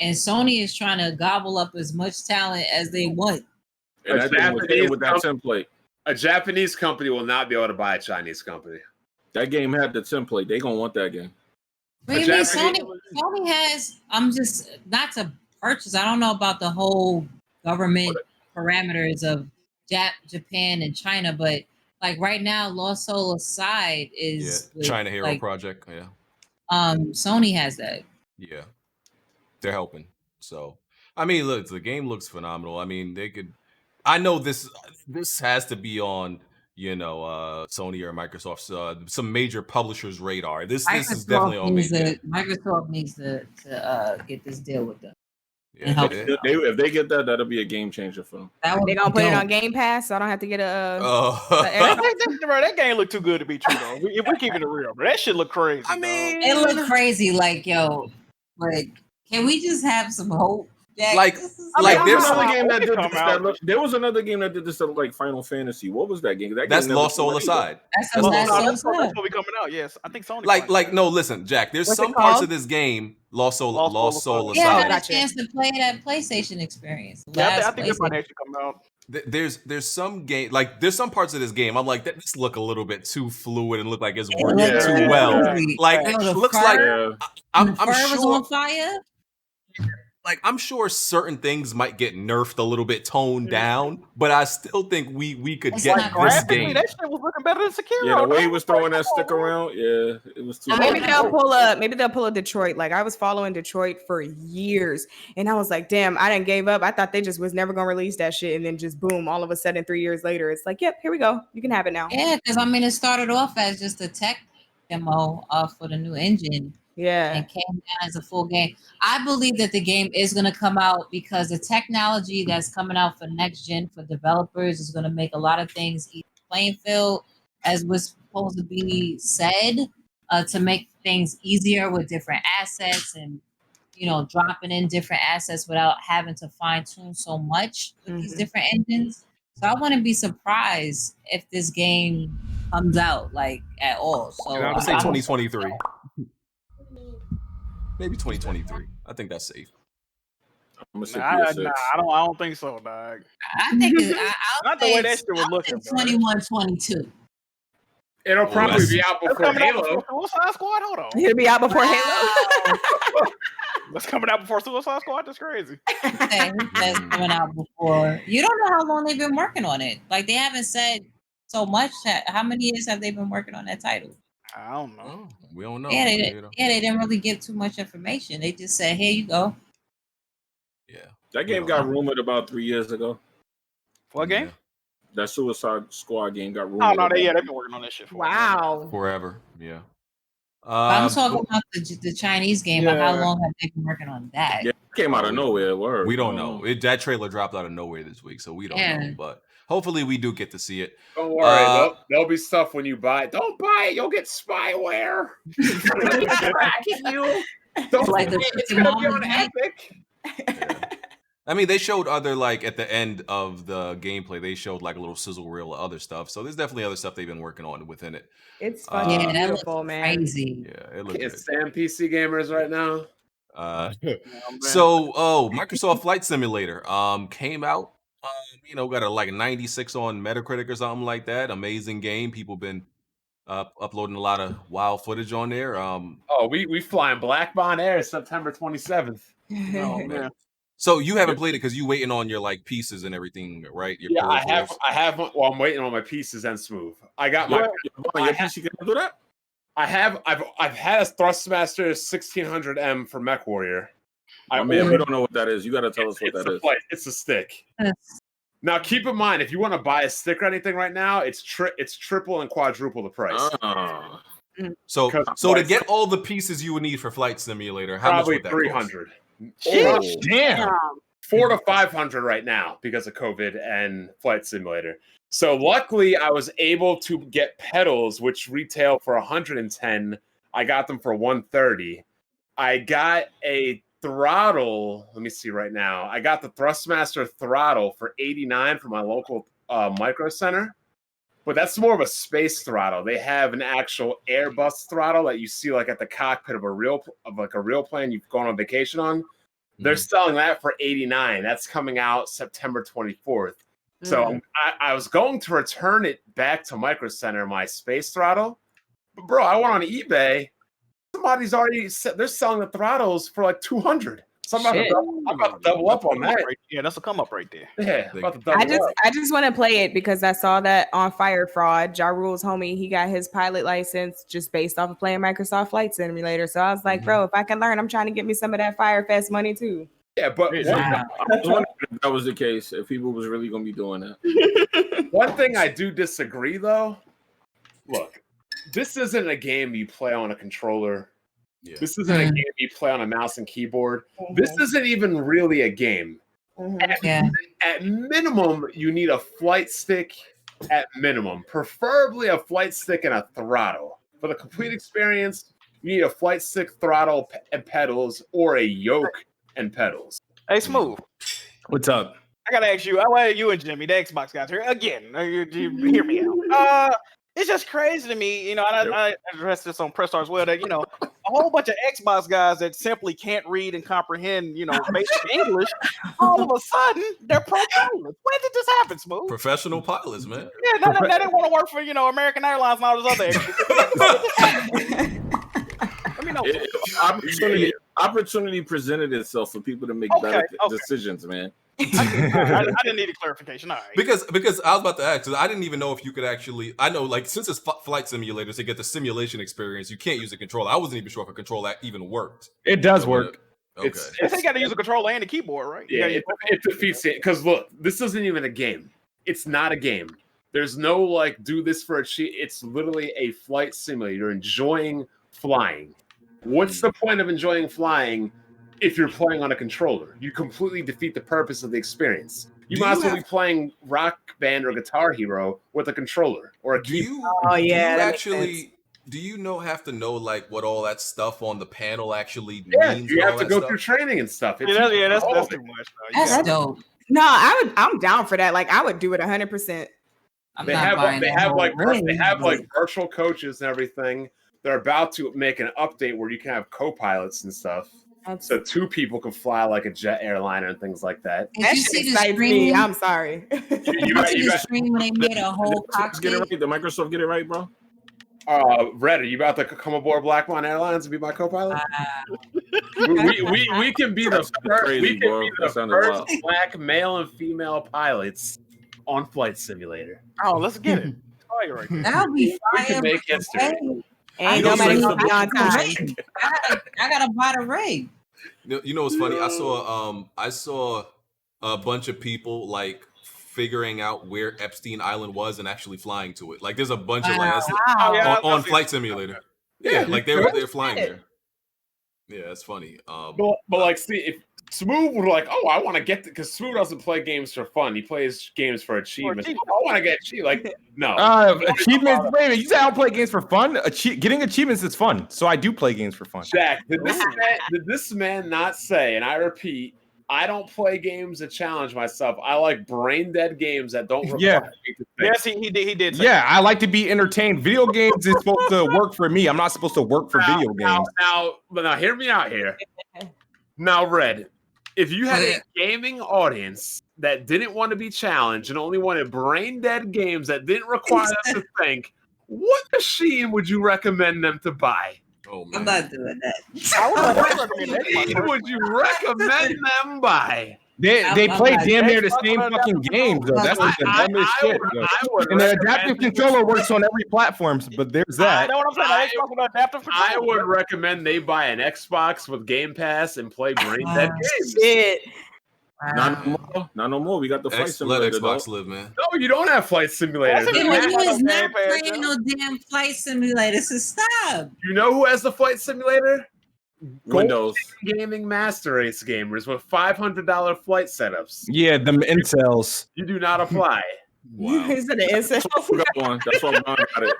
and Sony is trying to gobble up as much talent as they want. And that thing was hitting with that template. A Japanese company will not be able to buy a Chinese company. That game had the template. They gonna want that game. What do you mean Sony has? I'm just not to purchase. I don't know about the whole government parameters of Japan and China, but like right now, Lost Soul Aside is with, China Hero like, Project. Yeah. Sony has that. Yeah, they're helping. So I mean, look, the game looks phenomenal. I mean, they could. I know this has to be on Sony or Microsoft's some major publishers' radar. This is definitely on me. Microsoft needs to get this deal with them. Yeah, if they get that, that'll be a game changer for them. They gonna put it on Game Pass, so I don't have to get a. That game look too good to be true though. If we keeping it real, bro, that shit look crazy. I mean, it look crazy. Like yo, but can we just have some hope? Jack? There's another game that did this. There was another game that did this, like Final Fantasy. What was that game? That's Lost Soul Aside. That's supposed to be coming out. Yes, I think Sony. No, listen, Jack. There's some parts of this game, Lost Soul Aside. Yeah, I got a chance to play that PlayStation experience. Yeah, I think it might actually come out. There's some game there's some parts of this game I'm like that just look a little bit too fluid and look like it's working too well. Like it looks like I'm sure was on fire. Like I'm sure certain things might get nerfed a little bit, toned down, but I still think we could get this game. That shit was looking better than Sekiro. Yeah, the way he was throwing that stick around, it was too. Maybe they'll pull a Detroit. Like I was following Detroit for years, and I was like, damn, I didn't gave up. I thought they just was never gonna release that shit, and then just boom, all of a sudden, 3 years later, it's like, yep, here we go, you can have it now. Yeah, because I mean, it started off as just a tech demo for the new engine. Yeah, and came down as a full game. I believe that the game is going to come out because the technology that's coming out for next gen for developers is going to make a lot of things equal playing field, as was supposed to be said, to make things easier with different assets and dropping in different assets without having to fine tune so much with these different engines. So I wouldn't be surprised if this game comes out like at all. So I would say 2023. Maybe 2023. I think that's safe. I don't think so, dog. I think not the way that shit was looking. 21, 22. It'll probably be out before Halo. Suicide Squad? Hold on. It'll be out before Halo. What's coming out before Suicide Squad? That's crazy. That's coming out before. You don't know how long they've been working on it. Like they haven't said so much. How many years have they been working on that title? I don't know. We don't know. Yeah, they didn't really give too much information. They just said, "Here you go." Yeah, that game got rumored about 3 years ago. What game? That Suicide Squad game got rumored. Oh no, they've been working on this shit for forever. Yeah. I'm talking about the Chinese game. Yeah. How long have they been working on that? Yeah, it came out of nowhere. We don't know. That trailer dropped out of nowhere this week, so we don't know. But hopefully, we do get to see it. Don't worry, there'll be stuff when you buy it. Don't buy it; you'll get spyware. Tracking you. Don't like it's gonna be on Epic. Yeah. I mean, they showed other at the end of the gameplay, they showed like a little sizzle reel of other stuff. So there's definitely other stuff they've been working on within it. It's fucking beautiful, man. Crazy. Yeah, it looks good. Sam PC gamers right now. Microsoft Flight Simulator came out. Got a 96 on Metacritic or something like that. Amazing game. People been uploading a lot of wild footage on there. We flying Black Bond Air September 27th. Oh man. So you haven't played it because you waiting on your pieces and everything, right? Your I have. Well, I'm waiting on my pieces and smooth. I got my. Your PC can do that. I've had a Thrustmaster 1600M for Mech Warrior. I mean, we don't know what that is. You got to tell us what that is. It's a stick. Now, keep in mind, if you want to buy a stick or anything right now, it's triple and quadruple the price. So to get all the pieces you would need for Flight Simulator, how much would that cost? $300. Damn. 400 to 500 right now because of COVID and Flight Simulator. So luckily, I was able to get pedals, which retail for 110. I got them for 130. I got a throttle. Let me see right now. I got the Thrustmaster throttle for 89 from my local Micro Center. But that's more of a space throttle. They have an actual Airbus throttle that you see like at the cockpit of a real plane you've gone on vacation on. They're selling that for 89. That's coming out September 24th. So I was going to return it back to Micro Center, my space throttle. But bro, I went on eBay. Somebody's already they're selling the throttles for like 200. So I'm about to double up on that. Yeah, that's a come up right there. Yeah, about to double up. I just want to play it because I saw that on Fire Fraud, Ja Rule's homie, he got his pilot license just based off of playing Microsoft Flight Simulator. So I was like, bro, if I can learn, I'm trying to get me some of that Firefest money too. Yeah, but I was wondering if that was the case, if people was really going to be doing that. One thing I do disagree, though. Look, this isn't a game you play on a controller. Yeah. This isn't a game you play on a mouse and keyboard. This isn't even really a game. At minimum, you need a flight stick. At minimum, preferably a flight stick and a throttle. For the complete experience, you need a flight stick, throttle, and pedals, or a yoke and pedals. Hey, Smooth. What's up? I gotta ask you. I want you and Jimmy, the Xbox guys, here again. You hear me out. It's just crazy to me, I addressed this on Press Star as well, that, a whole bunch of Xbox guys that simply can't read and comprehend, basic English, all of a sudden, they're pro pilots. When did this happen, Smooth? Professional pilots, man. Yeah, they didn't want to work for, American Airlines and all those other Opportunity presented itself for people to make better decisions, man. I didn't need a clarification. All right. Because I was about to ask, because I didn't even know if you could actually. I know, like, since it's flight simulators, to get the simulation experience, you can't use a controller. I wasn't even sure if a controller even worked. It does work. Okay. You got to use a controller and a keyboard, right? Yeah, it defeats it. Because look, this isn't even a game. It's not a game. There's no like do this for a cheat. It's literally a flight simulator. You're enjoying flying. What's the point of enjoying flying if you're playing on a controller? You completely defeat the purpose of the experience. You might as well be playing Rock Band or Guitar Hero with a controller or a keyboard. Do you have to know like what all that stuff on the panel actually means? You have to go through training and stuff. That's too much. That's dope. No, I'm down for that. Like I would do it 100%. They have virtual coaches and everything. They're about to make an update where you can have co-pilots and stuff. So two people can fly like a jet airliner and things like that. Did you see the screen? I'm sorry. You see the screen when they made a whole cockpit? Get it right. The Microsoft get it right, bro. Red, are you about to come aboard Blackmon Airlines and be my co-pilot? We can be the first black male and female pilots on Flight Simulator. Oh, let's get it. Oh, you're right. That'll be fire. We can make history. Ain't nobody gonna be on time. I gotta buy the rig. You know what's funny? I saw a bunch of people like figuring out where Epstein Island was and actually flying to it. Like there's a bunch of on Flight Simulator. Yeah, like they're flying there. Yeah, it's funny. But like, see, if Smooth would like, I want to get because Smooth doesn't play games for fun. He plays games for achievements. I want to get achievements. Like, no. Achievements. Wait a minute. You say I don't play games for fun? Getting achievements is fun. So I do play games for fun. Jack, did this man not say, and I repeat, I don't play games that challenge myself. I like brain dead games that don't require me to think. Yes, he did. Say that. I like to be entertained. Video games is supposed to work for me. I'm not supposed to work for video games. Now, hear me out here. Now, Red, if you had a gaming audience that didn't want to be challenged and only wanted brain dead games that didn't require them to think, what machine would you recommend them to buy? Oh, man. I'm not doing that. What would you recommend them buy? They play damn near the Xbox same with fucking adaptive games, though. That's like the dumbest shit. And the adaptive controller works on every platform, but there's that. I know what I'm saying. Xbox with adaptive controller. I would recommend they buy an Xbox with Game Pass and play brain dead games. Shit. Not no more. We got the flight Let simulator. Xbox though. live, man. No, you don't have flight simulators. That's Yeah, well, you was not Game Pass, playing no damn flight simulator, so stop. You know who has the flight simulator? Windows. Gaming Master Race gamers with $500 flight setups. Yeah, them incels. You do not apply. Wow. Is it an incel? We got one. That's what I'm got it.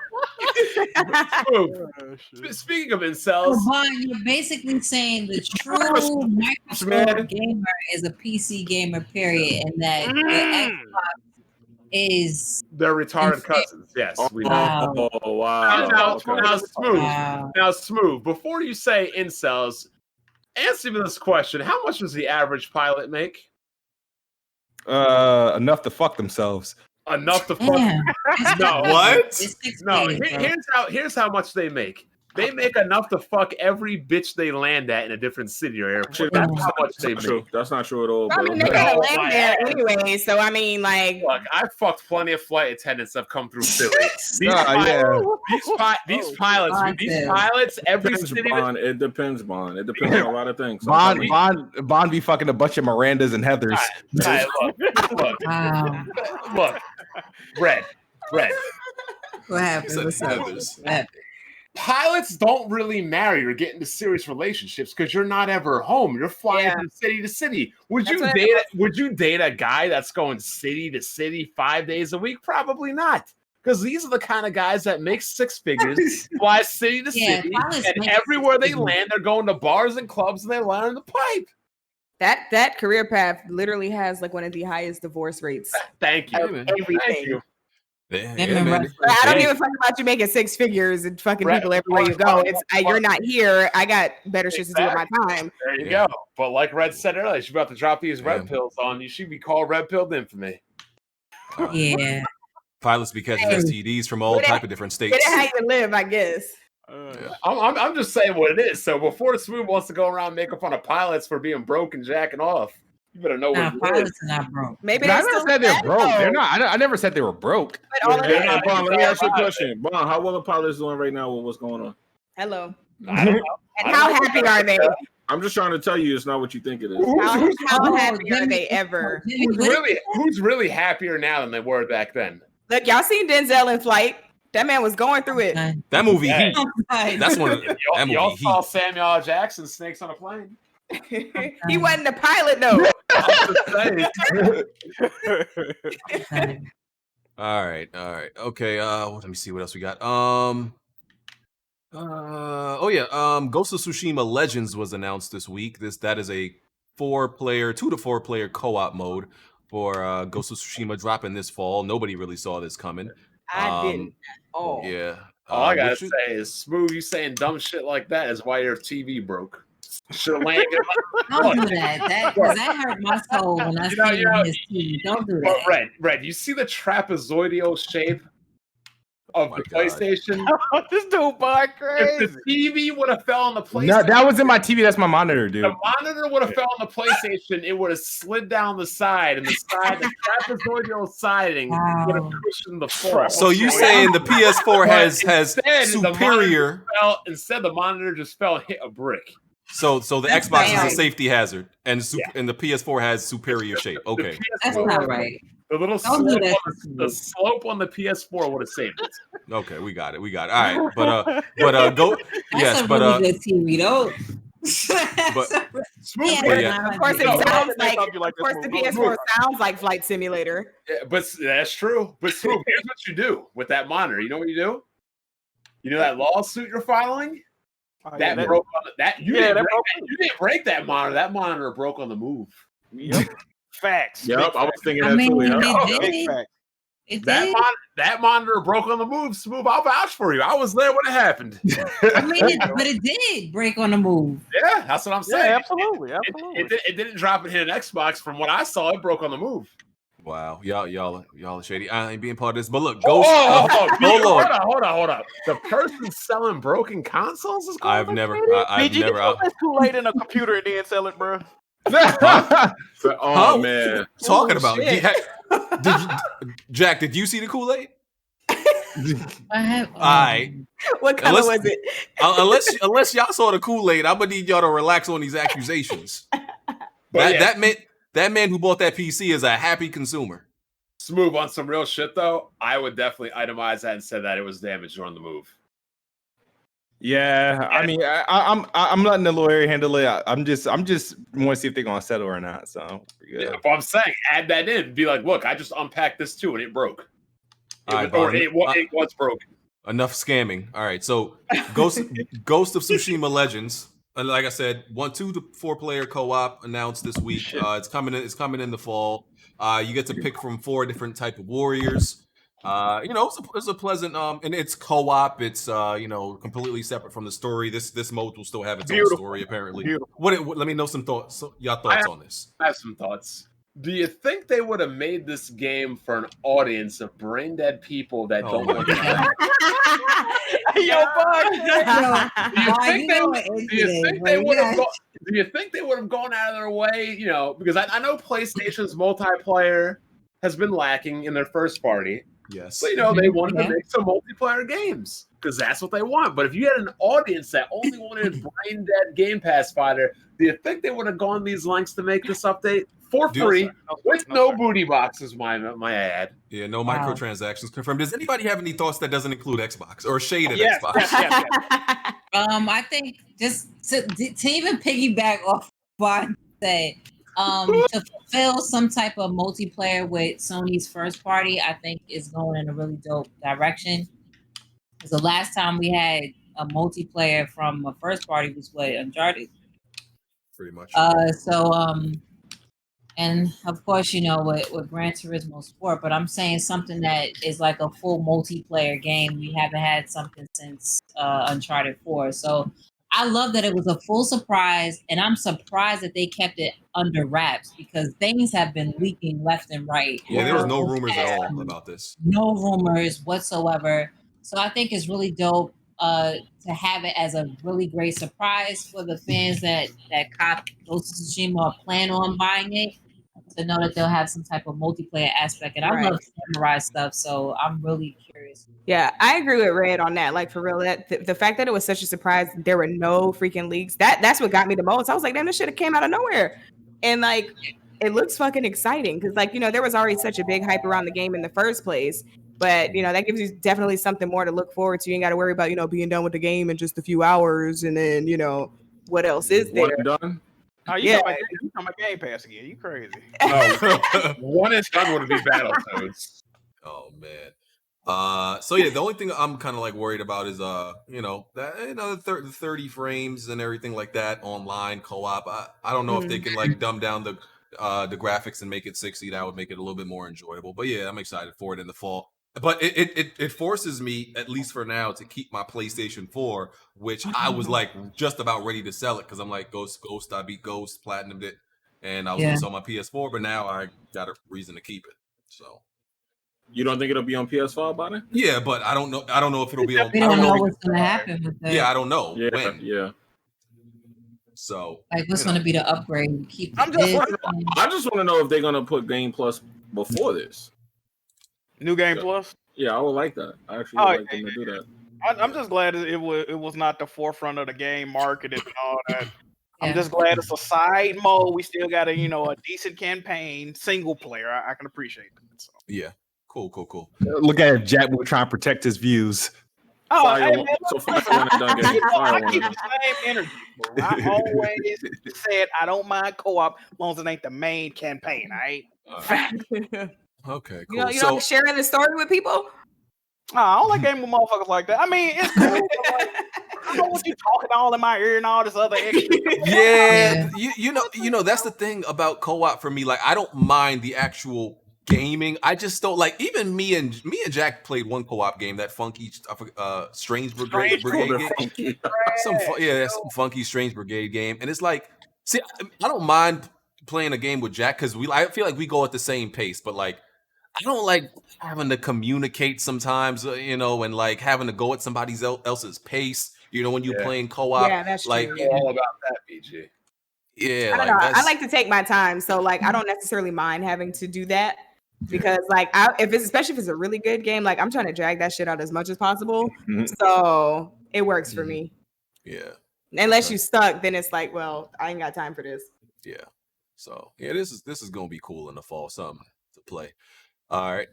Speaking of So, incels, Vaughn, you're basically saying the true Microsoft gamer is a PC gamer, period, and that the Xbox is they're retarded cousins. Yes, we know. Wow. Oh wow. Now, Smooth. Before you say incels, answer me this question: how much does the average pilot make? Enough to fuck themselves. Enough to fuck. Damn. No, What? It's 6 No, days, bro. here's how much they make. They make enough to fuck every bitch they land at in a different city or airport. That's how much they That's not make. true. That's not true at all, I bro. mean, they gotta No, land there anyway. So I mean, like, Look, I fucked plenty of flight attendants that have come through Philly. These pilots, every Depends, city. Bond. It depends, Bond. It depends on a lot of things. Bond be fucking a bunch of Mirandas and Heathers. Wow. Look, Red. What happened? Said What's up? Heathers. What happened? Pilots don't really marry or get into serious relationships because you're not ever home. You're flying from city to city. Would you date a guy that's going city to city 5 days a week? Probably not. Because these are the kind of guys that make six figures, fly city to city, and everywhere they land, they're going to bars and clubs and they learn the pipe. that career path literally has like one of the highest divorce rates. Thank you. Everything. Thank you. Yeah, man. I don't give a fuck about you making six figures and fucking people everywhere you go. It's you're not here. I got better shit to do with my time. There you go. But like Red said earlier, she's about to drop these red pills on you. She'd be called red pilled infamy. Yeah. Pilots be catching STDs from all type of different states. It's how you live, I guess. I'm just saying what it is. So before Smooth wants to go around and make fun of pilots for being broke and jacking off, you better know what pilots are not broke. Maybe I never said they're broke. They're not. I never said they were broke. Bond, let me ask you a question. Bond, how well the pilots doing right now with what's going on? Hello. I don't know. And how happy are they? I'm just trying to tell you it's not what you think it is. How happy are they ever? Who's really happier now than they were back then? Look, y'all seen Denzel in Flight? That man was going through it. That movie Heat. That's one of that movie y'all Heat. saw Samuel L. Jackson Snakes on a Plane. He wasn't the pilot though. All right. Okay. Let me see what else we got. Ghost of Tsushima Legends was announced this week. That is a 2 to 4 player co-op mode for Ghost of Tsushima dropping this fall. Nobody really saw this coming. I didn't. Oh. Yeah. All I gotta say is, Smooth, you saying dumb shit like that is why your TV broke. Should land. Don't do that. That hurt my soul when I see his TV. Don't do that. Red, you see the trapezoidal shape of the PlayStation? This dude bought crazy. If the TV would have fell on the PlayStation, No, that was in my TV. That's my monitor, dude. the monitor would have fell on the PlayStation. It would have slid down the side, and the trapezoidal siding would have cushioned the fall. So you saying the PS4 has superior? Instead, the monitor just fell and hit a brick. So the Xbox is a safety hazard, and the PS4 has superior shape. Okay, that's not right. The little slope on the PS4 would have saved it. Okay, we got it. All right, but go. That's a really good TV, though. But Smooth. Of course, it sounds like. Of course, the PS4 sounds like Flight Simulator. Yeah, but that's true. But Smooth, here's what you do with that monitor. You know what you do? You know that lawsuit you're filing? That broke on that. You didn't break that monitor. That monitor broke on the move. Yep. Facts. Yep, I was thinking that too. That monitor broke on the move. Smooth. I'll vouch for you. I was there when it happened. But it did break on the move. Yeah, that's what I'm saying. Yeah, absolutely. It didn't drop and hit an Xbox. From what I saw, it broke on the move. Wow, y'all are shady. I ain't being part of this. But look, Ghost. Hold on. The person selling broken consoles is. I've never. It's too late in a computer and then sell it, bro. Oh man, talking about? shit. Jack, did you see the Kool-Aid? I have. All right. What color was it? Unless y'all saw the Kool-Aid, I'm gonna need y'all to relax on these accusations. That man who bought that PC is a happy consumer. Smooth on some real shit though. I would definitely itemize that and say that it was damaged during the move. Yeah, I mean, I'm letting the lawyer handle it. I'm just want to see if they're gonna settle or not. So yeah, but I'm saying add that in. Be like, look, I just unpacked this too, and it broke. It was broken. Enough scamming. All right, so Ghost of Tsushima Legends. And like I said, 2 to 4 player co-op announced this week. It's coming in the fall. You get to pick from 4 different type of warriors. It's a pleasant and it's co-op. It's completely separate from the story. This mode will still have its own story apparently. What let me know some thoughts. Y'all thoughts on this? I have some thoughts. Do you think they would have made this game for an audience of brain dead people that don't want to die? Do you think they would have gone out of their way? Because I know PlayStation's multiplayer has been lacking in their first party. Yes. But they wanted to make some multiplayer games because that's what they want. But if you had an audience that only wanted brain dead Game Pass fighter, do you think they would have gone these lengths to make this update for free with no booty boxes? My ad. Yeah, no microtransactions confirmed. Does anybody have any thoughts that doesn't include Xbox or shade of Xbox? Yes. I think just to even piggyback off what I said, to fulfill some type of multiplayer with Sony's first party, I think is going in a really dope direction. Because the last time we had a multiplayer from a first party was Uncharted. Pretty much. And of course, with Gran Turismo Sport, but I'm saying something that is like a full multiplayer game. We haven't had something since Uncharted 4. So I love that it was a full surprise, and I'm surprised that they kept it under wraps because things have been leaking left and right. Yeah, there was no rumors at all about this. No rumors whatsoever. So I think it's really dope to have it as a really great surprise for the fans that cop Ghost of Tsushima or plan on buying it, to know that they'll have some type of multiplayer aspect. And I love samurai stuff, so I'm really curious. Yeah, I agree with Red on that. Like, for real, that the fact that it was such a surprise, there were no freaking leaks. That's what got me the most. I was like, damn, this shit came out of nowhere. And like, it looks fucking exciting because, like, there was already such a big hype around the game in the first place. But that gives you definitely something more to look forward to. You ain't got to worry about being done with the game in just a few hours, and then what else is there? Done? Oh, you talking about Game Pass again? You crazy? No, one is done would be Battletoads. Oh man. So yeah, the only thing I'm kind of like worried about is the 30 frames and everything like that online co-op. I don't know if they can like dumb down the graphics and make it 60. That would make it a little bit more enjoyable. But yeah, I'm excited for it in the fall. But it forces me, at least for now, to keep my PlayStation 4, which I was like just about ready to sell it because I'm like Ghost. I beat Ghost, platinumed it, and I was gonna sell my PS4. But now I got a reason to keep it. So you don't think it'll be on PS5 by then? Yeah, but I don't know. I don't know if it'll be on. We don't know what's gonna happen with that. Yeah, I don't know when. Yeah. So like, what's gonna be the upgrade? I just want to know if they're gonna put Game Plus before this. New Game Plus? Yeah, I would like that. I actually would like them to do that. I'm just glad it was not the forefront of the game market and all that. I'm just glad it's a side mode. We still got a decent campaign, single player. I can appreciate that. So. Yeah, cool. Look at it, Jack. We're trying to protect his views. Oh, I keep the same energy. I always said I don't mind co-op as long as it ain't the main campaign. All right. Okay, cool. You know, sharing the story with people. I don't like gaming with motherfuckers like that. I mean, it's cool. Like, I know what you talking all in my ear and all this other extra. Yeah, you know that's the thing about co-op for me. Like, I don't mind the actual gaming. I just don't like. Even me and Jack played one co-op game, that funky Strange Brigade game. Some funky Strange Brigade game, and it's like, see, I don't mind playing a game with Jack because I feel like we go at the same pace, but like, I don't like having to communicate sometimes, and like having to go at somebody else's pace. When you're playing co-op. Yeah, that's like true. All about that, BG. Yeah, I don't like know. I that's like to take my time, so like I don't necessarily mind having to do that because like especially if it's a really good game, like I'm trying to drag that shit out as much as possible. Mhm. So it works for me. yeah. Unless Okay. you stuck, then it's like, well, I ain't got time for this. Yeah. So yeah, this is gonna be cool in the fall, something to play. All right.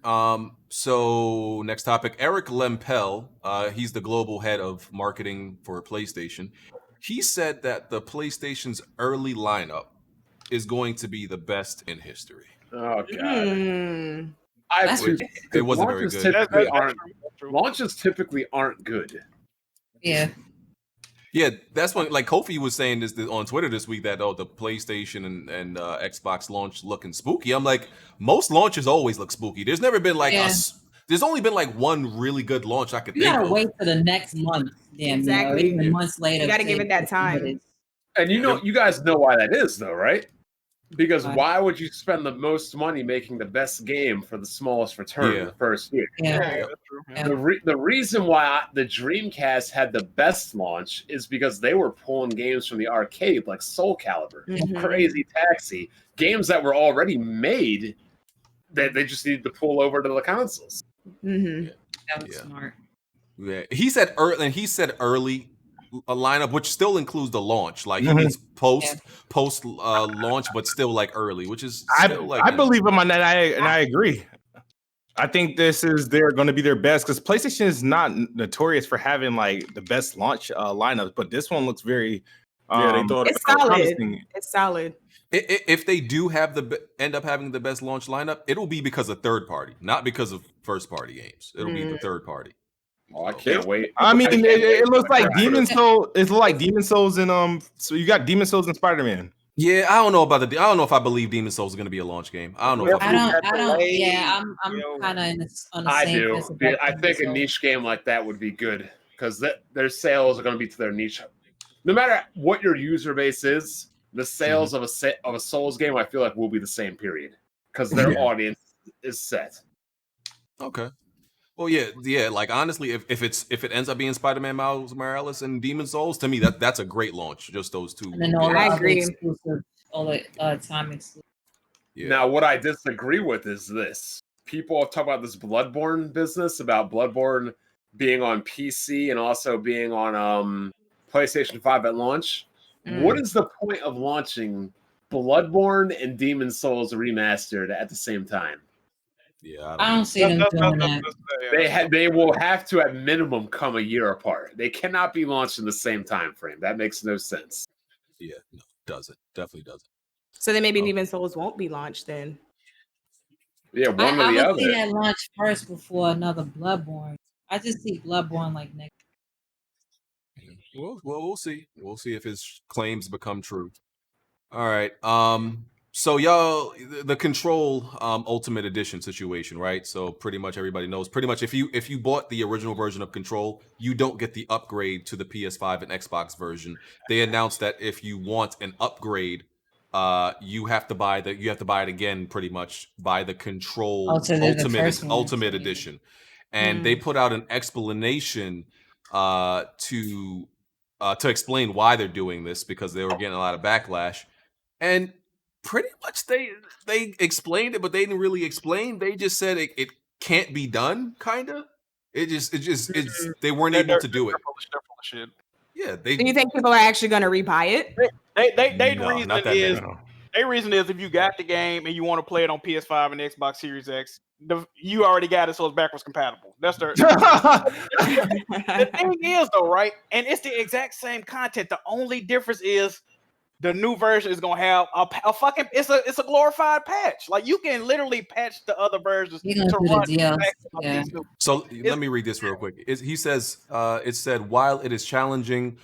So next topic, Eric Lempel. He's the global head of marketing for PlayStation. He said that the PlayStation's early lineup is going to be the best in history. Oh god. Mm. I have That's two. It wasn't very launches good. typically That's aren't true. That's true. launches typically aren't good. Yeah. Yeah, that's when like Kofi was saying this on Twitter this week that the PlayStation and Xbox launch looking spooky. I'm like, most launches always look spooky. There's never been like Yeah. there's only been like one really good launch I could You think gotta of. wait for the next month. Damn, Exactly. even months later. You got to give it that to see time. what it is. And you guys know why that is, though, right? Because Why? why would you spend the most money making the best game for the smallest return in the first year? Yeah. That's true. Yeah. The reason why the Dreamcast had the best launch is because they were pulling games from the arcade like Soul Calibur, Mhm. Crazy Taxi, games that were already made that they just needed to pull over to the consoles. Mhm. That was smart. Yeah, he said early a lineup, which still includes the launch. Like he Mhm. means post launch, but still like early, which is I still like believe him on that, and I agree. I think they're going to be their best because PlayStation is not notorious for having like the best launch lineups, but this one looks very they thought It's about it. solid. promising. It's solid. If they do have end up having the best launch lineup, it'll be because of third party, not because of first party games. It'll be the third party. Oh, I can't wait. I mean, can't wait it for looks the like Crysis. Demon Souls. It looks like Demon Souls and So you got Demon Souls and Spider Man. Yeah, I don't know about I don't know if I believe Demon Souls is going to be a launch game. I don't know. If I don't. Yeah, I'm you know. kind of on the I same do. fence about I think a Demon Souls. niche game like that would be good because their sales are going to be to their niche. No matter what your user base is, the sales of a Souls game, I feel like, will be the same. Period, because their audience is set. Okay. Well, yeah. Like honestly, if it ends up being Spider-Man Miles Morales and Demon Souls, to me that's a great launch. Just those two. And then all the I other agree. exclusive, all the time exclusive. Yeah. Now, what I disagree with is this: people talk about this Bloodborne business, about Bloodborne being on PC and also being on PlayStation 5 at launch. What is the point of launching Bloodborne and Demon Souls Remastered at the same time? Yeah, I don't see them doing that. They will have to at minimum come a year apart. They cannot be launched in the same time frame. That makes no sense. Yeah, no, doesn't. Definitely doesn't. So then maybe Demon Souls won't be launched then. Yeah, one or I the would other. see that launch first before another Bloodborne. I just see Bloodborne like next. Well, we'll see. We'll see if his claims become true. All right. So y'all, the Control Ultimate Edition situation, right? So pretty much everybody knows. Pretty much, if you bought the original version of Control, you don't get the upgrade to the PS5 and Xbox version. They announced that if you want an upgrade, you have to buy it again. Pretty much buy the Control Ultimate Edition, and they put out an explanation to explain why they're doing this because they were getting a lot of backlash. And pretty much they explained it, but they didn't really explain. They just said it can't be done, kind of. It's they weren't able to do it. They're full of shit. Yeah, Do you think people are actually going to rebuy it? Their reason is if you got the game and you want to play it on PS5 and Xbox Series X, you already got it, so it's backwards compatible. That's their. The thing is, though, right? And it's the exact same content. The only difference is the new version is gonna have a fucking. It's a glorified patch. Like you can literally patch the other versions to run. So let me read this real quick. He says, it said, while it is challenging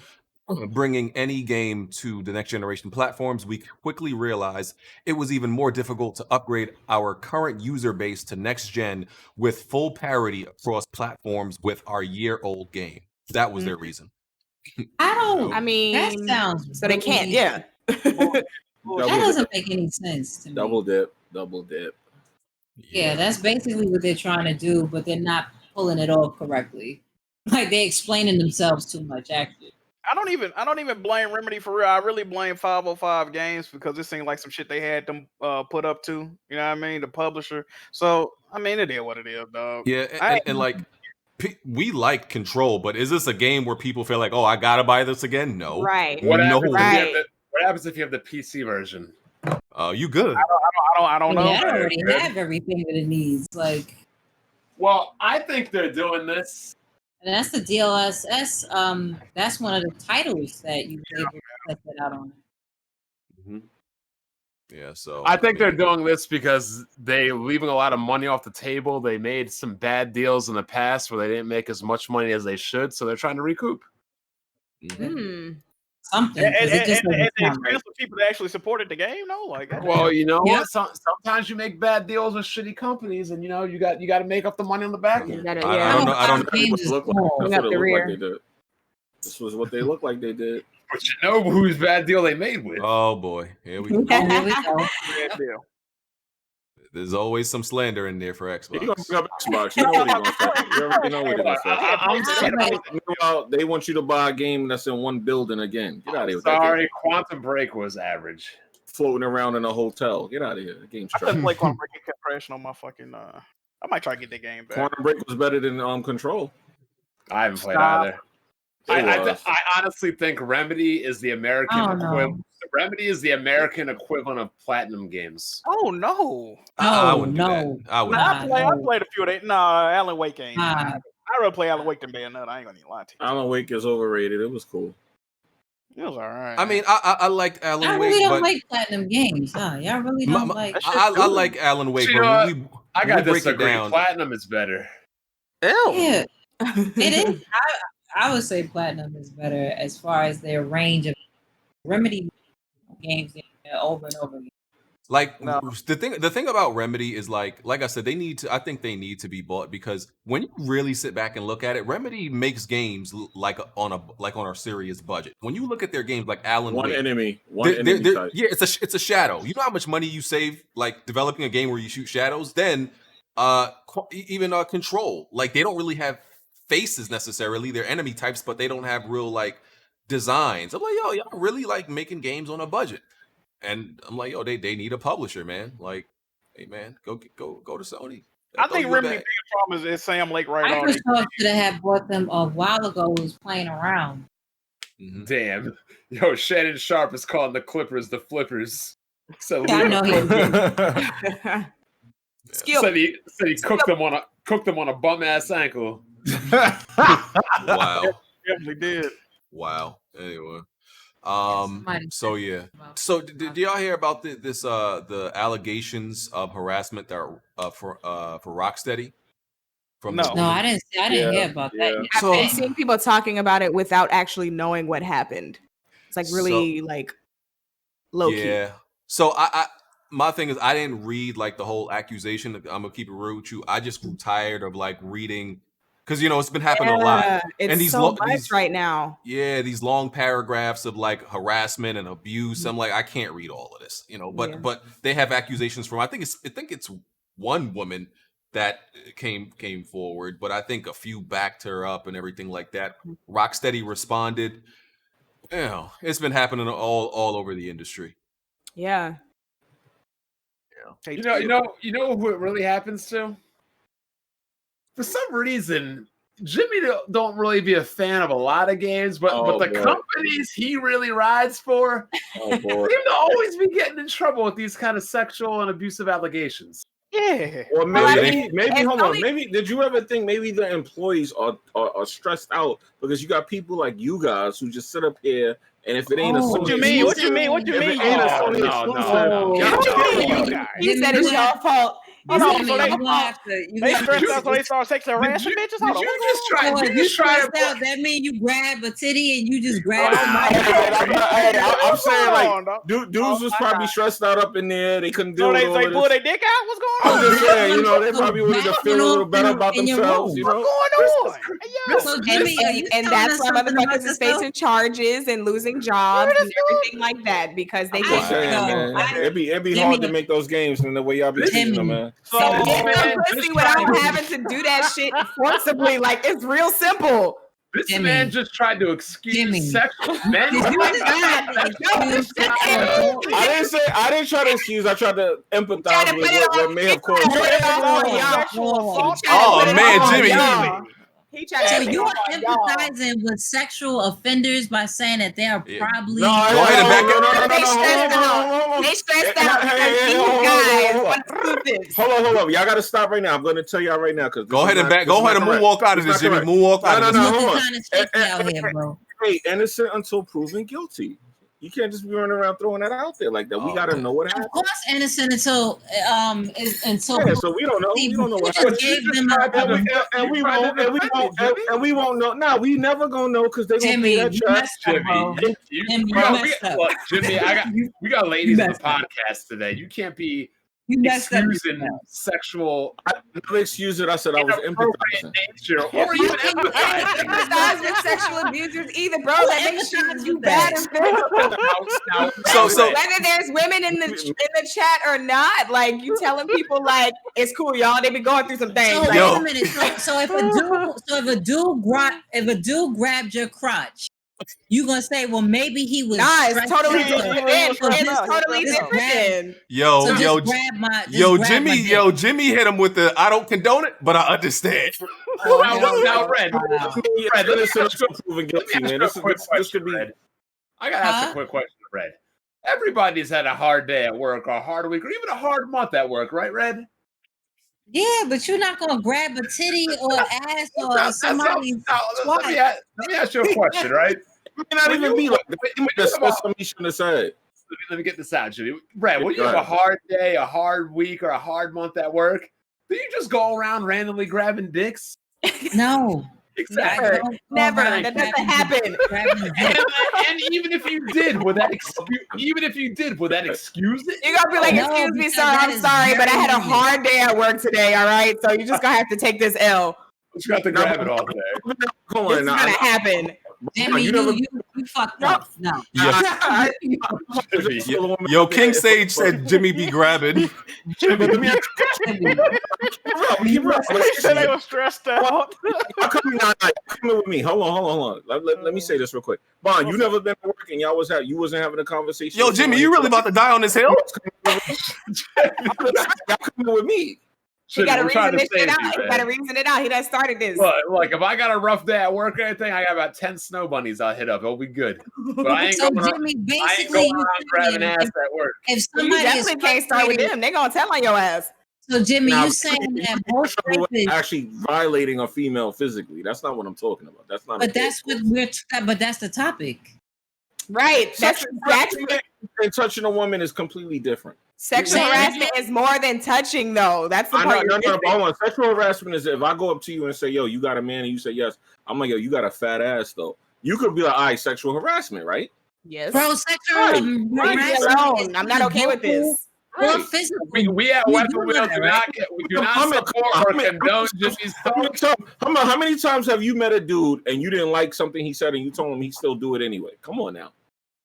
bringing any game to the next generation platforms, we quickly realized it was even more difficult to upgrade our current user base to next gen with full parity across platforms with our year-old game. That was their reason. I mean, that sounds so they can't. Yeah, that doesn't make any sense to me. Double dip. Yeah, that's basically what they're trying to do, but they're not pulling it off correctly. Like they're explaining themselves too much, actually. I don't even blame Remedy for real. I really blame 505 Games because it seemed like some shit they had them put up to. You know what I mean? The publisher. So I mean, it is what it is, dog. Yeah, and like we like Control, but is this a game where people feel like, oh, I gotta buy this again? No, Right. What no. happens if you have the PC version? You good? I don't know. It already have everything that it needs. Like, well, I think they're doing this. And that's the DLSS. That's one of the titles that you able to test it out on. Mm-hmm. Yeah, so I think they're doing this because they're leaving a lot of money off the table. They made some bad deals in the past where they didn't make as much money as they should, so they're trying to recoup. Mm-hmm. Something. And the experience of people that actually supported the game, no, like. Well, you know what? Sometimes you make bad deals with shitty companies, and you know you got to make up the money on the back end. I don't know. I don't know what it looked like. That's what it looked like they did. This was what they looked like they did. But you know whose bad deal they made with? Oh boy, here we go. Bad deal. There's always some slander in there for Xbox. You're gonna bring up Xbox. You know what he's gonna say. You already know what he's gonna say. Meanwhile, they want you to buy a game that's in one building again. Get out of here. Sorry, Quantum Break was average. Floating around in a hotel. Get out of here. The game's I trash. couldn't play Quantum Break. It kept crashing on my fucking. I might try to get the game back. Quantum Break was better than Control. I haven't played either. I honestly think Remedy is the American equivalent. Remedy is the American equivalent of Platinum Games. Oh no! I wouldn't do that. I played a few of them. No, Alan Wake ain't. I'd rather play Alan Wake than Bayonetta. I ain't gonna even lie to you. Alan Wake is overrated. It was cool. It was alright. I mean, I liked Alan I Wake. really don't but like Platinum Games, huh? Y'all really don't like. I like Alan Wake, but I got break it disagree. down. Platinum is better. Yeah, it is. I would say Platinum is better as far as their range of Remedy games over and over again. Like the thing about Remedy is like I said, I think they need to be bought because when you really sit back and look at it, Remedy makes games like on a serious budget. When you look at their games like Alan Wake, enemy type. Yeah, it's a shadow. You know how much money you save like developing a game where you shoot shadows? Then even Control, like they don't really have faces necessarily. They're enemy types, but they don't have real like designs. I'm like, yo, y'all really like making games on a budget. And I'm like, yo, they need a publisher, man. Like, hey, man, go to Sony. I think Remedy's biggest problem is Sam Lake right on. Microsoft should have bought them a while ago. Was playing around. Mm-hmm. Damn, yo, Shannon Sharp is calling the Clippers the Flippers. So I know said he cooked them on a bum ass ankle. Wow, definitely did. Wow. Anyway. So yeah. So did y'all hear about the allegations of harassment that are for Rocksteady? No, I didn't hear about that. I've been seeing people talking about it without actually knowing what happened. It's like really like low key. Yeah. So I my thing is I didn't read like the whole accusation. I'm gonna keep it real with you. I just grew tired of like reading. Because it's been happening a lot, and these so much right now. Yeah, these long paragraphs of like harassment and abuse. I'm like, I can't read all of this, But they have accusations from. I think it's one woman that came forward, but I think a few backed her up and everything like that. Rocksteady responded. It's been happening all over the industry. Yeah. You know who it really happens to? For some reason, Jimmy don't really be a fan of a lot of games, but the companies he really rides for seem to always be getting in trouble with these kind of sexual and abusive allegations. Yeah. Well, maybe hold on. Maybe did you ever think maybe the employees are stressed out because you got people like you guys who just sit up here and if it ain't a Sony, what you mean? What you mean? If it ain't a Sony exclusive, he said it's your fault. They stressed out so they start sexually harassing bitches. That mean you grab a titty and you just grab. I'm saying like dudes was probably stressed out up in there. They couldn't do it. So they pull their dick out. What's going on? I'm just saying, they probably wanted to feel a little better about themselves. What's going on? So Jimmy, and that's why motherfuckers is facing charges and losing jobs and everything like that because they get. It'd be hard to make those games in the way y'all be teaching them, man. So get pussy without having to do that shit forcibly. Like it's real simple. This Jimmy. man just tried to excuse Jimmy. sexual men. Did you Oh my just God. excuse sexual- I didn't try to excuse. I tried to empathize tried to with put it what on- may have caused. put it on Sexual y'all. assault. Oh, man, Jimmy. He tried So to put it you on are y'all. empathizing with sexual offenders by saying that they are Yeah. probably No, Go ahead and back up. They stressed out. They stressed out because these guys want to do this. Hold on. Y'all got to stop right now. I'm going to tell y'all right now because Go ahead and moonwalk out of this, Jimmy. Moonwalk out of this. No, hold on. kind of shaky out here, bro. Hey, innocent until proven guilty. You can't just be running around throwing that out there like that. We got to know what Of happened. course, innocent until Yeah, so we don't know. We don't know what just happened. gave them And we won't know. Nah, we never gonna know because they gonna Jimmy, pay that you check. messed up, bro. Jimmy, you messed up. Look, Jimmy, we got ladies on the podcast today. You can't be You messed up. excusing sexual I never excused it. I said I was empathizing. nature or even Empathize with sexual abusers either, bro. That makes you bad and So whether there's women in the chat or not, like you telling people like it's cool, y'all. They be going through some things. So Like, wait Yo. a minute. So if a dude grabbed your crotch, you gonna say, well, maybe he was. nah, it's stressed totally out. different. So It's just- totally just different. grab- Yo, so just yo, grab my. Just yo, grab Jimmy, my dick. yo, Jimmy hit him with the I don't condone it, but I understand. Now, Red, Red, innocent until proven guilty, man. This could be. Red. I gotta ask a quick question, Red. Everybody's had a hard day at work, or a hard week, or even a hard month at work, right, Red? Yeah, but you're not gonna grab a titty or ass or somebody's Let me ask you a question, right? It may not even be like that. It might have said something he shouldn't have said. Let me get this out, Jimmy. Red, when you have a hard day, a hard week, or a hard month at work, do you just go around randomly grabbing dicks? No. Never. That doesn't happen. And even if you did, would that excuse it? You're gonna be like, No, excuse me, because sir, that I'm is sorry, but I had a very hard day at work today, all right? So you're just gonna have to take this L. You got to grab it all day. Come This on is now. gonna happen. Jimmy, you fucked up. No. Yo, King Sage said Jimmy be grabbing. But let me ask you. Said they were stressed out. Come with me. Hold on. Let me say this real quick. Bon, you never been to work and y'all wasn't having a conversation. Yo, Jimmy, you really about to die on this hill? Y'all coming with me. He gotta We're trying reason to this shit save out. you, He man. gotta reason it out. He done started this. Look, like if I got a rough day at work or anything, I got about 10 snow bunnies I'll hit up. It'll be good. But I ain't So going around, Jimmy, I ain't basically, going around grabbing ass at work. if You somebody is definitely can't start with them. They gonna tell on your ass. so Jimmy, Now, you saying that most rapists, actually violating a female physically. That's not what I'm talking about. That's not. but that's what but that's the topic. Right. That's and touching a woman is completely different. sexual harassment is more than touching, though. That's the part. No, but hold on. Sexual harassment is if I go up to you and say, "Yo, you got a man," and you say yes. I'm like, "Yo, you got a fat ass," though. You could be like, "All right, sexual harassment, right?" Yes. Bro, sexual Leave me alone. I'm not okay with this. Or physical. We at You Weapon do Wheel that, right? we do not support or condone Jimmy's How many times have you met a dude and you didn't like something he said and you told him he still do it anyway? Come on now.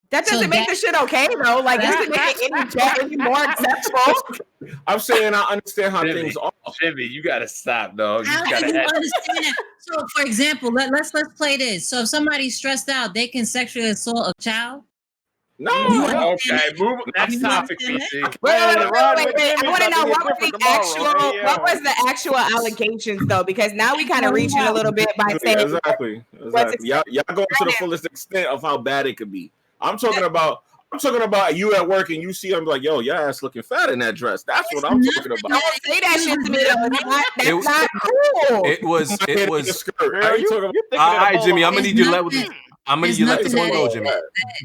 That doesn't make the shit okay, though. Like, it doesn't make it any more acceptable. I'm saying I understand how Jimmy, things are. Jimmy, you gotta stop, dog. How do you understand that? So, for example, let's play this. So, if somebody's stressed out, they can sexually assault a child. No. Okay, move. Next topic, PC. Wait. I want to know what was the actual allegations, though, because now we kind of reaching a little bit by saying Exactly. Y'all going to the fullest extent of how bad it could be. I'm talking about you at work and you see I'm like, yo, your ass looking fat in that dress. That's what I'm talking about. Don't say that shit to me, though. That's not cool. It was. Are you talking about? All right, Jimmy, I'm gonna need you to let this. I'm gonna need you to let this one go, Jimmy.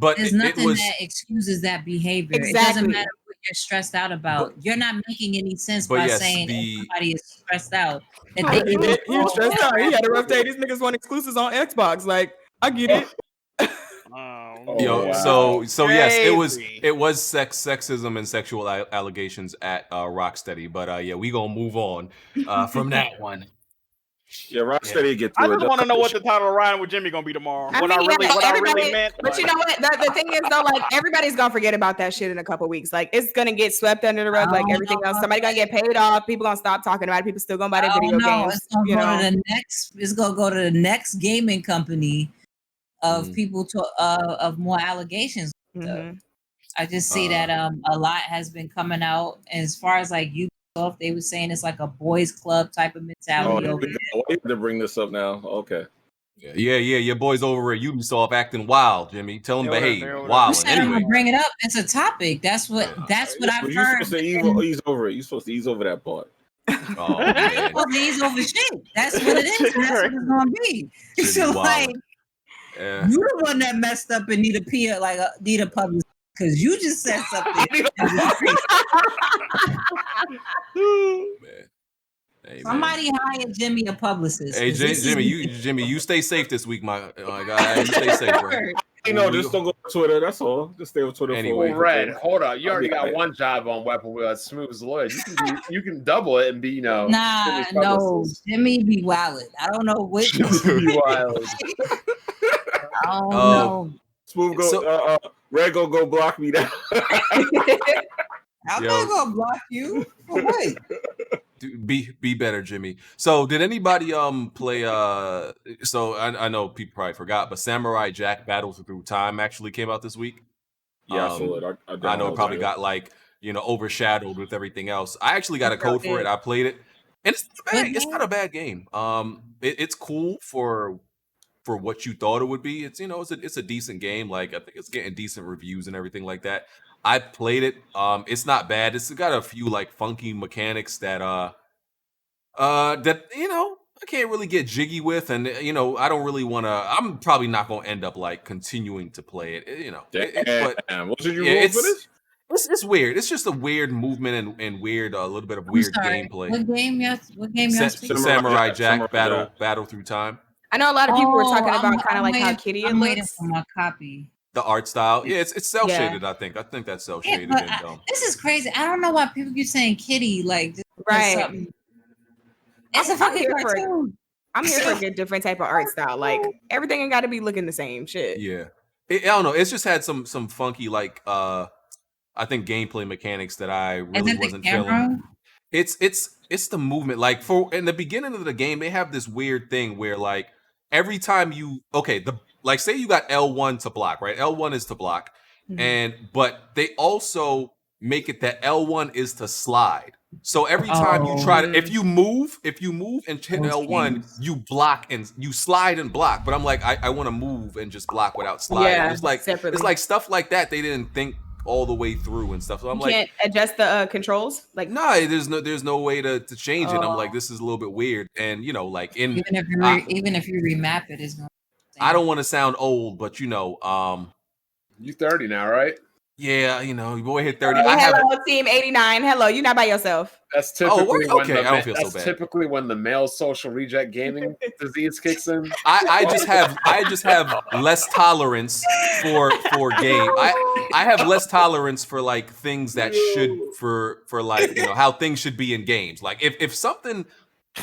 But There's nothing that excuses that behavior. It doesn't matter what you're stressed out about. You're not making any sense by saying if somebody is stressed out. He was stressed out. He had a rough day. These niggas want exclusives on Xbox. Like, I get it. So yes, it was sexism and sexual allegations at Rocksteady, but yeah, we gonna move on from that one. Yeah, Rocksteady get through I just it. want to know what the title of Riding with Jimmy gonna be tomorrow. I What mean, I really meant. But you know what? The thing is, though, like everybody's gonna forget about that shit in a couple weeks. Like it's gonna get swept under the rug, like everything else. Somebody gonna get paid off. People gonna stop talking about it. People still gonna buy their video games. It's gonna go to the next. It's gonna go to the next gaming company of people of more allegations. Mm-hmm. I just see that a lot has been coming out. And as far as like Ubisoft, they were saying it's like a boys club type of mentality over there. Why to bring this up now? Okay. Yeah. Your boys over at Ubisoft acting wild, Jimmy. Tell them behave. Wild. You said I'm gonna bring it up. It's a topic. That's what I've heard. You're supposed to ease over it. You're supposed to ease over that part. Oh, man. Well, ease over shit. That's what it is. And that's what it's gonna be. So like, you the one that messed up and need a public because you just said something. Hey, somebody hire Jimmy a publicist. Hey, Jimmy, you stay safe this week, my guy. You stay safe, bro. You know, just don't go to Twitter. That's all. Just stay on Twitter. Anyway, Red, hold up. You already got one job on Weapon Wheel at Smooth as Lloyd. You can double it and be, Nah, no, Jimmy be wildin'. I don't know what. Jimmy be wild. I don't know. Smooth go. Red go block me down. I'm not gonna block you. For what? Be better, Jimmy. So did anybody play so I know people probably forgot, but Samurai Jack Battles Through Time actually came out this week. Yeah, I saw it. I know it probably got overshadowed with everything else. I actually got a code for it. I played it. And it's not a bad game. It's cool for what you thought it would be. It's it's a decent game. Like I think it's getting decent reviews and everything like that. I played it. It's not bad. It's got a few like funky mechanics that I can't really get jiggy with, and I don't really want to. I'm probably not going to end up like continuing to play it. Damn. What did you roll for this? It's weird. It's just a weird movement and weird, a little bit of weird gameplay. What game y'all speaking? Samurai Jack Battle Through Time. I know a lot of people were talking about kind of like how Kitty I'm waiting for my copy. The art style, it's cell shaded. I think that's cell shaded. This is crazy. I don't know why people keep saying Kitty like right. It's a fucking cartoon. I'm here for a good different type of art style. Like everything ain't got to be looking the same. Shit. Yeah, I don't know. It's just had some funky I think gameplay mechanics that I really wasn't feeling. It's the movement. Like in the beginning of the game, they have this weird thing where like every time say you got L1 to block, right? L1 is to block. But they also make it that L1 is to slide. So every time you try to, if you move and hit L1, you block and you slide and block. But I'm like, I want to move and just block without sliding. Yeah, it's like stuff like that they didn't think all the way through and stuff. So I'm you can't adjust the controls. Like there's no way to change it. I'm like, this is a little bit weird. And even if you remap it, it's going. I don't want to sound old, but you 30 now, right? Yeah, your boy hit 30. Hello, Team 89. Hello, you're not by yourself. That's typically I don't feel so bad. Typically when the male social reject gaming disease kicks in. I just have less tolerance for game. I have less tolerance for like things that should for like how things should be in games. Like if something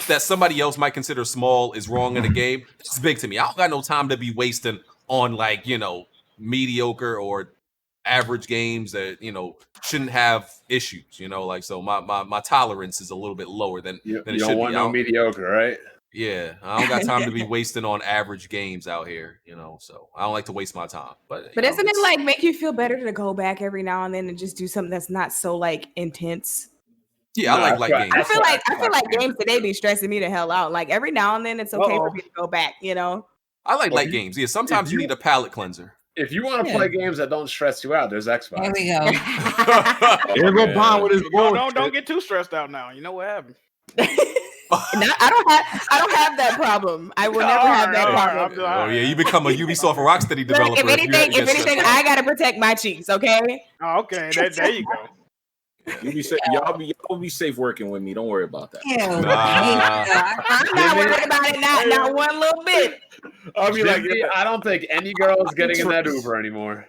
that somebody else might consider small is wrong in a game, it's big to me. I don't got no time to be wasting on like mediocre or average games that shouldn't have issues. So my tolerance is a little bit lower than it should be. You don't want no mediocre, right? Yeah, I don't got time to be wasting on average games out here. So I don't like to waste my time. But isn't it like make you feel better to go back every now and then and just do something that's not so like intense? Yeah, I like games. I feel like games today be stressing me the hell out. Like every now and then it's okay for me to go back. I like light games. Yeah, sometimes you need a palate cleanser. If you want to play games that don't stress you out, there's Xbox. There we go. Here go Bond with his don't get too stressed out now. You know what happened? I don't have that problem. I will never have that problem. Oh yeah, you become a Ubisoft or Rocksteady developer. If anything, I gotta protect my cheeks. Okay. Oh, okay. There you go. You be safe. Y'all be safe working with me. Don't worry about that. I'm not worried about it. Not one little bit. I'll be like, I don't think any girl is getting in that Uber anymore.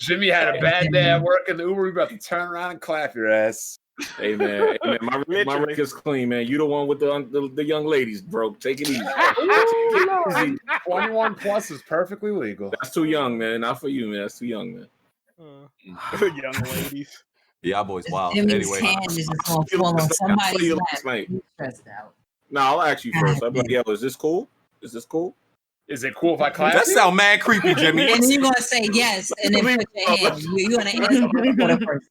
Jimmy had a bad day at work in the Uber. We about to turn around and clap your ass. Hey man, my record's clean, man. You the one with the young ladies, bro. Take it easy. Easy. 21 plus is perfectly legal. That's too young, man. Not for you, man. That's too young, man. Young ladies. Yeah, boys, wow. Jimmy's Anyway, hand is just gonna fall on somebody's lap. He's stressed out. No, I'll ask you first. I'll be like, yo, is this cool? Is this cool? Is it cool if I clap? That sound mad creepy, Jimmy. And then you're gonna say yes, and then put your hand. You're gonna answer for the person.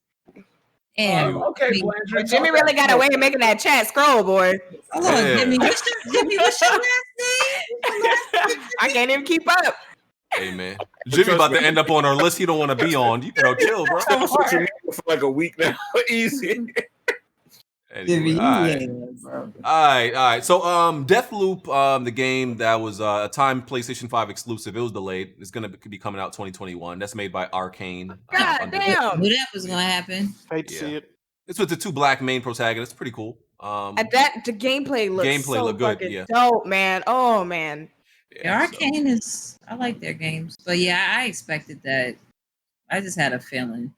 And Okay, Blanchard. Jimmy really got a way of making that chat scroll, boy. hold on, Jimmy. What's your last name? I can't even keep up. Hey, man. Jimmy about to end up on our list he don't want to be on. You know, chill, bro. Social media for like a week now. Easy. Anyway, all right. So, Deathloop, the game that was a time PlayStation 5 exclusive, it was delayed. It's gonna be coming out 2021. That's made by Arcane. God damn. Knew that was gonna happen. Hate to see it. It's with the two black main protagonists. Pretty cool. The gameplay looks so look good. fucking Yeah. dope, man. Oh man. Yeah, Arcane is. I like their games, but yeah, I expected that. I just had a feeling.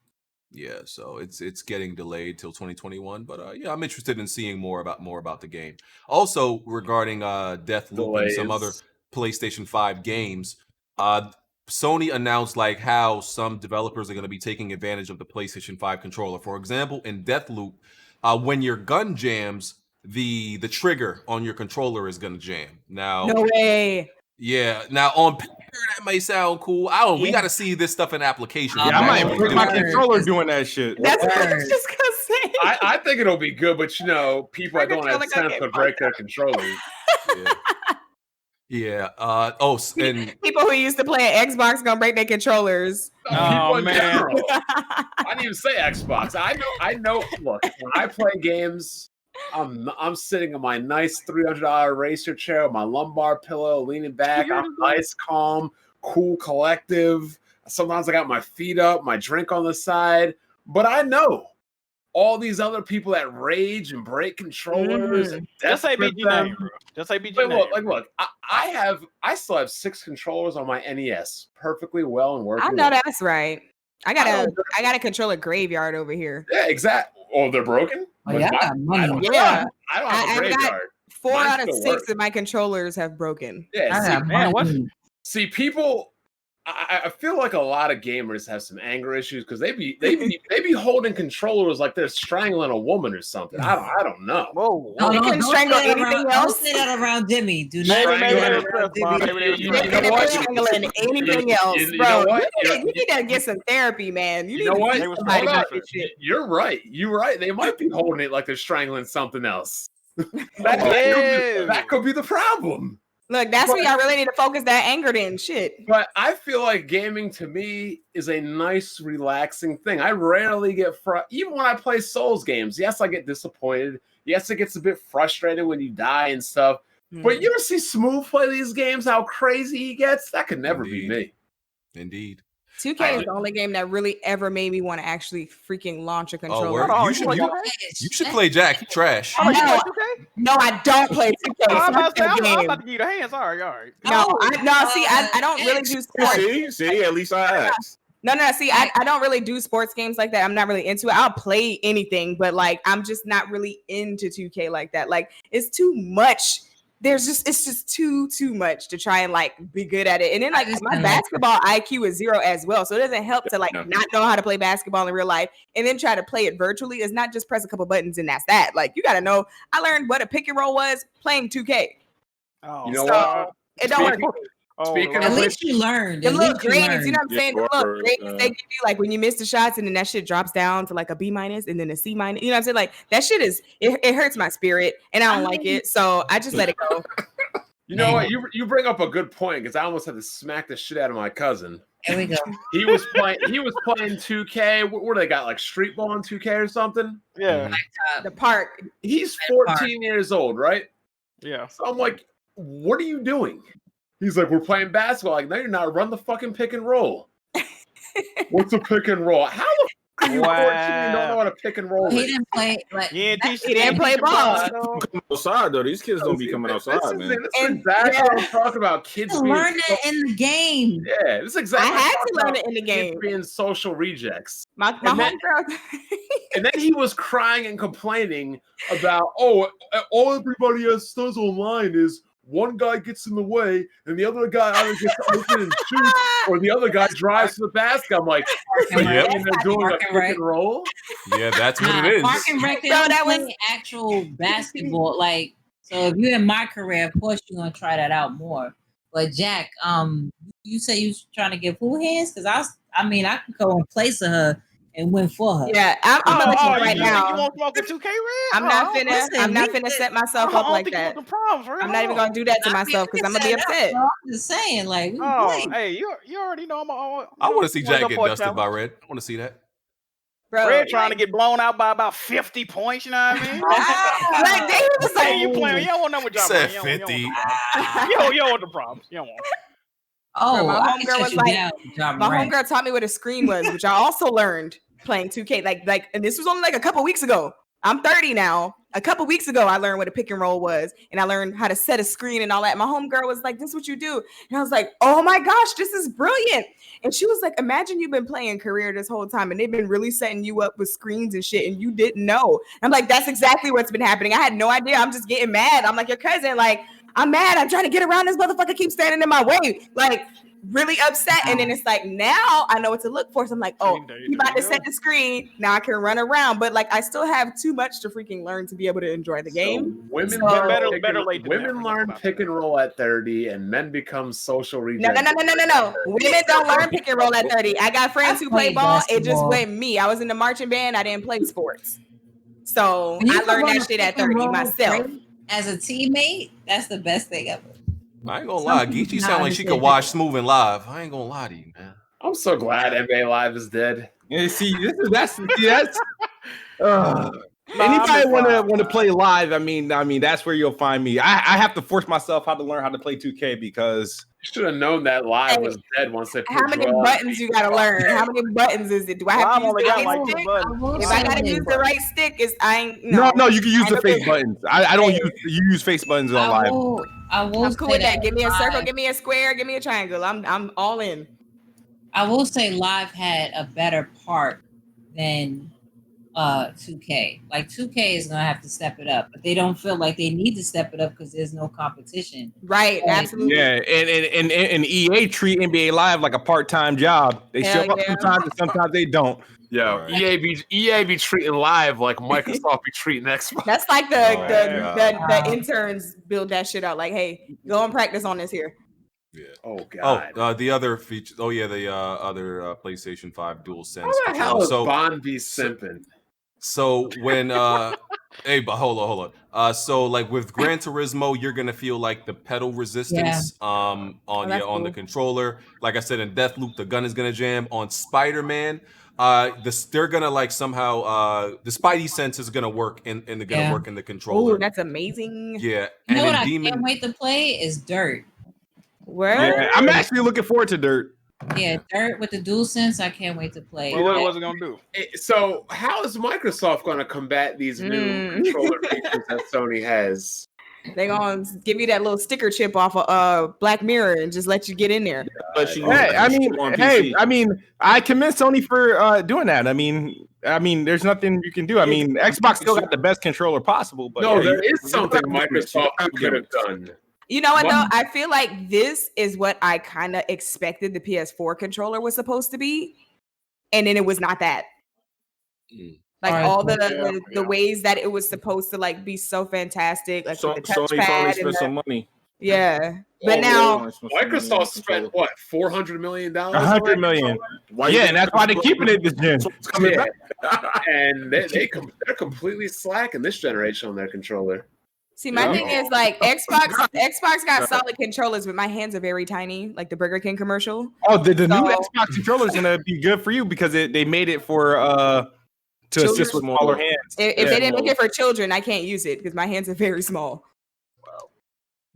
Yeah, so it's getting delayed till 2021, but yeah, I'm interested in seeing more about the game. Also, regarding Deathloop and some other PlayStation 5 games, Sony announced like how some developers are going to be taking advantage of the PlayStation 5 controller. For example, in Deathloop, when your gun jams, the trigger on your controller is going to jam. Now, No way. Yeah. Now on paper that may sound cool. We got to see this stuff in application. Yeah, I might break my controller doing that shit. That's what I was just gonna say. I think it'll be good, but people that don't have sense to break their controllers. Yeah. And People who used to play an Xbox gonna break their controllers. People in general. I didn't even say Xbox. I know. Look, when I play games, I'm sitting in my nice $300 racer chair with my lumbar pillow, leaning back. I'm nice, calm, cool, collective. Sometimes I got my feet up, my drink on the side. But I know all these other people that rage and break controllers. And Just say BG name, bro. Just say BG name. Look. I still have 6 controllers on my NES, perfectly well and working. I know that's right. I got a controller graveyard over here. Yeah, exactly. Oh, they're broken? Oh, yeah, I don't have a graveyard. 4 Mine out of still 6 works. of my controllers have broken. Yeah, see, people. I feel like a lot of gamers have some anger issues because they be holding controllers like they're strangling a woman or something. I don't know. Whoa, no, you can strangle anything else. Don't say that around Jimmy. Do not strangling anything else, bro. You need to get some therapy, man. You know what? You're right. You're right. They might be holding it like they're strangling something else. That could be the problem. Look, that's where y'all really need to focus that anger in. Shit. But I feel like gaming to me is a nice, relaxing thing. I rarely get even when I play Souls games. Yes, I get disappointed. Yes, it gets a bit frustrating when you die and stuff. But you ever see Smooth play these games, how crazy he gets? That could never be me. Indeed. 2K is the only game that really ever made me want to actually freaking launch a controller. You should play Jack. You trash. No, I don't play 2K. I'm about to give you the hands. All right. I don't really do sports. See, at least I asked. No. See, I don't really do sports games like that. I'm not really into it. I'll play anything, but like I'm just not really into 2K like that. Like it's too much. It's just too much to try and like be good at it. And then like my basketball IQ is 0 as well. So it doesn't help to like not know how to play basketball in real life and then try to play it virtually. It's not just press a couple buttons and that's that. Like you gotta know. I learned what a pick and roll was playing 2K. You know what? It don't work. At least you learned. The little grades, you know what I'm saying? The little grades they give you, like when you miss the shots and then that shit drops down to like a B- and then a C-. You know what I'm saying? Like that shit it hurts my spirit and I don't like it. So I just let it go. You know what? You bring up a good point because I almost had to smack the shit out of my cousin. There we go. He was playing 2K. What they got? Like street ball in 2K or something? Yeah. The park. He's 14 years old, right? Yeah. So I'm like, what are you doing? He's like, we're playing basketball. Like, no, you're not. Run the fucking pick and roll. What's a pick and roll? How the 14 and don't know what a pick and roll He is. didn't play. Like, He didn't play ball. Come outside though. These kids don't be coming outside, man. This is exactly what I'm talking about. Kids to being learn that in the game. yeah, this is exactly. I had to learn it in the kids game. being social rejects. My homegirl. And then he was crying and complaining about, all everybody does online is one guy gets in the way and the other guy either gets to open and shoot or the other guy drives to the basket. I'm like, Yep. and they're doing a pick and roll. Yeah, that's what it is. Park and Rec, they don't play actual basketball. Like, so if you're in my career, of course you're gonna try that out more. But Jack, you say you was trying to get pool hands? Because I can go in place of her and win for her. Yeah, I'm gonna let you right now. You won't smoke a 2K Red? I'm not finna set myself up like that. I'm not even gonna do that to myself because I'm gonna be upset. I'm just saying, like, hey, you already know I want to see Jack get dusted by Red. I want to see that. Bro, Red trying to get blown out by about 50 points, you know what I mean? like they was like, Hey, you playing? You don't want to know what y'all Said playing. 50. You don't want the problems. You don't want. my I can homegirl shut was you like, down, John my Moran. homegirl taught me what a screen was, which I also learned playing 2K. Like, and this was only like a couple weeks ago. I'm 30 now. A couple weeks ago, I learned what a pick and roll was, and I learned how to set a screen and all that. My homegirl was like, "This is what you do," and I was like, "Oh my gosh, this is brilliant!" And she was like, "Imagine you've been playing career this whole time, and they've been really setting you up with screens and shit, and you didn't know." And I'm like, "That's exactly what's been happening. I had no idea. I'm just getting mad. I'm like your cousin. Like, I'm mad. I'm trying to get around this motherfucker. Keeps standing in my way. Like." Really upset, and then it's like now I know what to look for. So I'm like, oh, you about to set the screen. Now I can run around, but like I still have too much to freaking learn to be able to enjoy the game. So women learn learn pick and roll at 30, and men become social rejects. No. Women don't learn pick and roll at 30. I got friends who play ball. It just went me. I was in the marching band. I didn't play sports, so I learned that shit at 30 myself. As a teammate, that's the best thing ever. I ain't gonna lie. Geechee sound like she could watch Smooth and Live. I ain't gonna lie to you, man. I'm so glad NBA Live is dead. Yeah, see, that's anybody want to play live? I mean, that's where you'll find me. I have to force myself how to learn how to play 2K because you should have known that live was dead once they. How many buttons you gotta learn? How many buttons is it? Do I have to use the right stick? If I gotta use the right stick, no. You can use the face buttons. I don't use face buttons on live. I'm cool with that. Give me a circle, give me a square, give me a triangle. I'm all in. I will say live had a better part than 2K. Like 2K is gonna have to step it up, but they don't feel like they need to step it up because there's no competition. Right, absolutely. Yeah, and EA treat NBA Live like a part-time job. They show up sometimes and sometimes they don't. Yo, EA be treating live like Microsoft be treating Xbox. That's like the interns build that shit out. Like, hey, go and practice on this here. Yeah. Oh god. Oh, the other feature. Oh yeah, the other PlayStation 5 Dualsense. How the hell is Bond be simping? So when hey, but hold on. So like with Gran Turismo, you're gonna feel like the pedal resistance on the controller. Like I said, in Deathloop, the gun is gonna jam. On Spider-Man, they're gonna like somehow the Spidey sense is gonna work and they're gonna work in the controller. Oh, that's amazing. Yeah. You know what I can't wait to play is Dirt. Where? Yeah, I'm actually looking forward to Dirt. Yeah, Dirt with the DualSense, I can't wait to play. Well, what was it gonna do? So how is Microsoft gonna combat these new controller features that Sony has? They gonna give you that little sticker chip off of Black Mirror and just let you get in there. I commend Sony for doing that. I mean, there's nothing you can do. I mean, Xbox still got the best controller possible, but there is something Microsoft could have done. You know what though? I feel like this is what I kind of expected the PS4 controller was supposed to be, and then it was not that. Like all the ways that it was supposed to like be so fantastic, like with the touchpad. Sony spent some money. Yeah, but now Microsoft spent what $400 million? $100 million. And that's why they're keeping it this gen. And they're completely slacking this generation on their controller. See, my thing is like Xbox got solid controllers, but my hands are very tiny, like the Burger King commercial. Oh, the new Xbox controller is gonna be good for you because they made it for to assist with smaller hands. If they didn't make it for children, I can't use it because my hands are very small.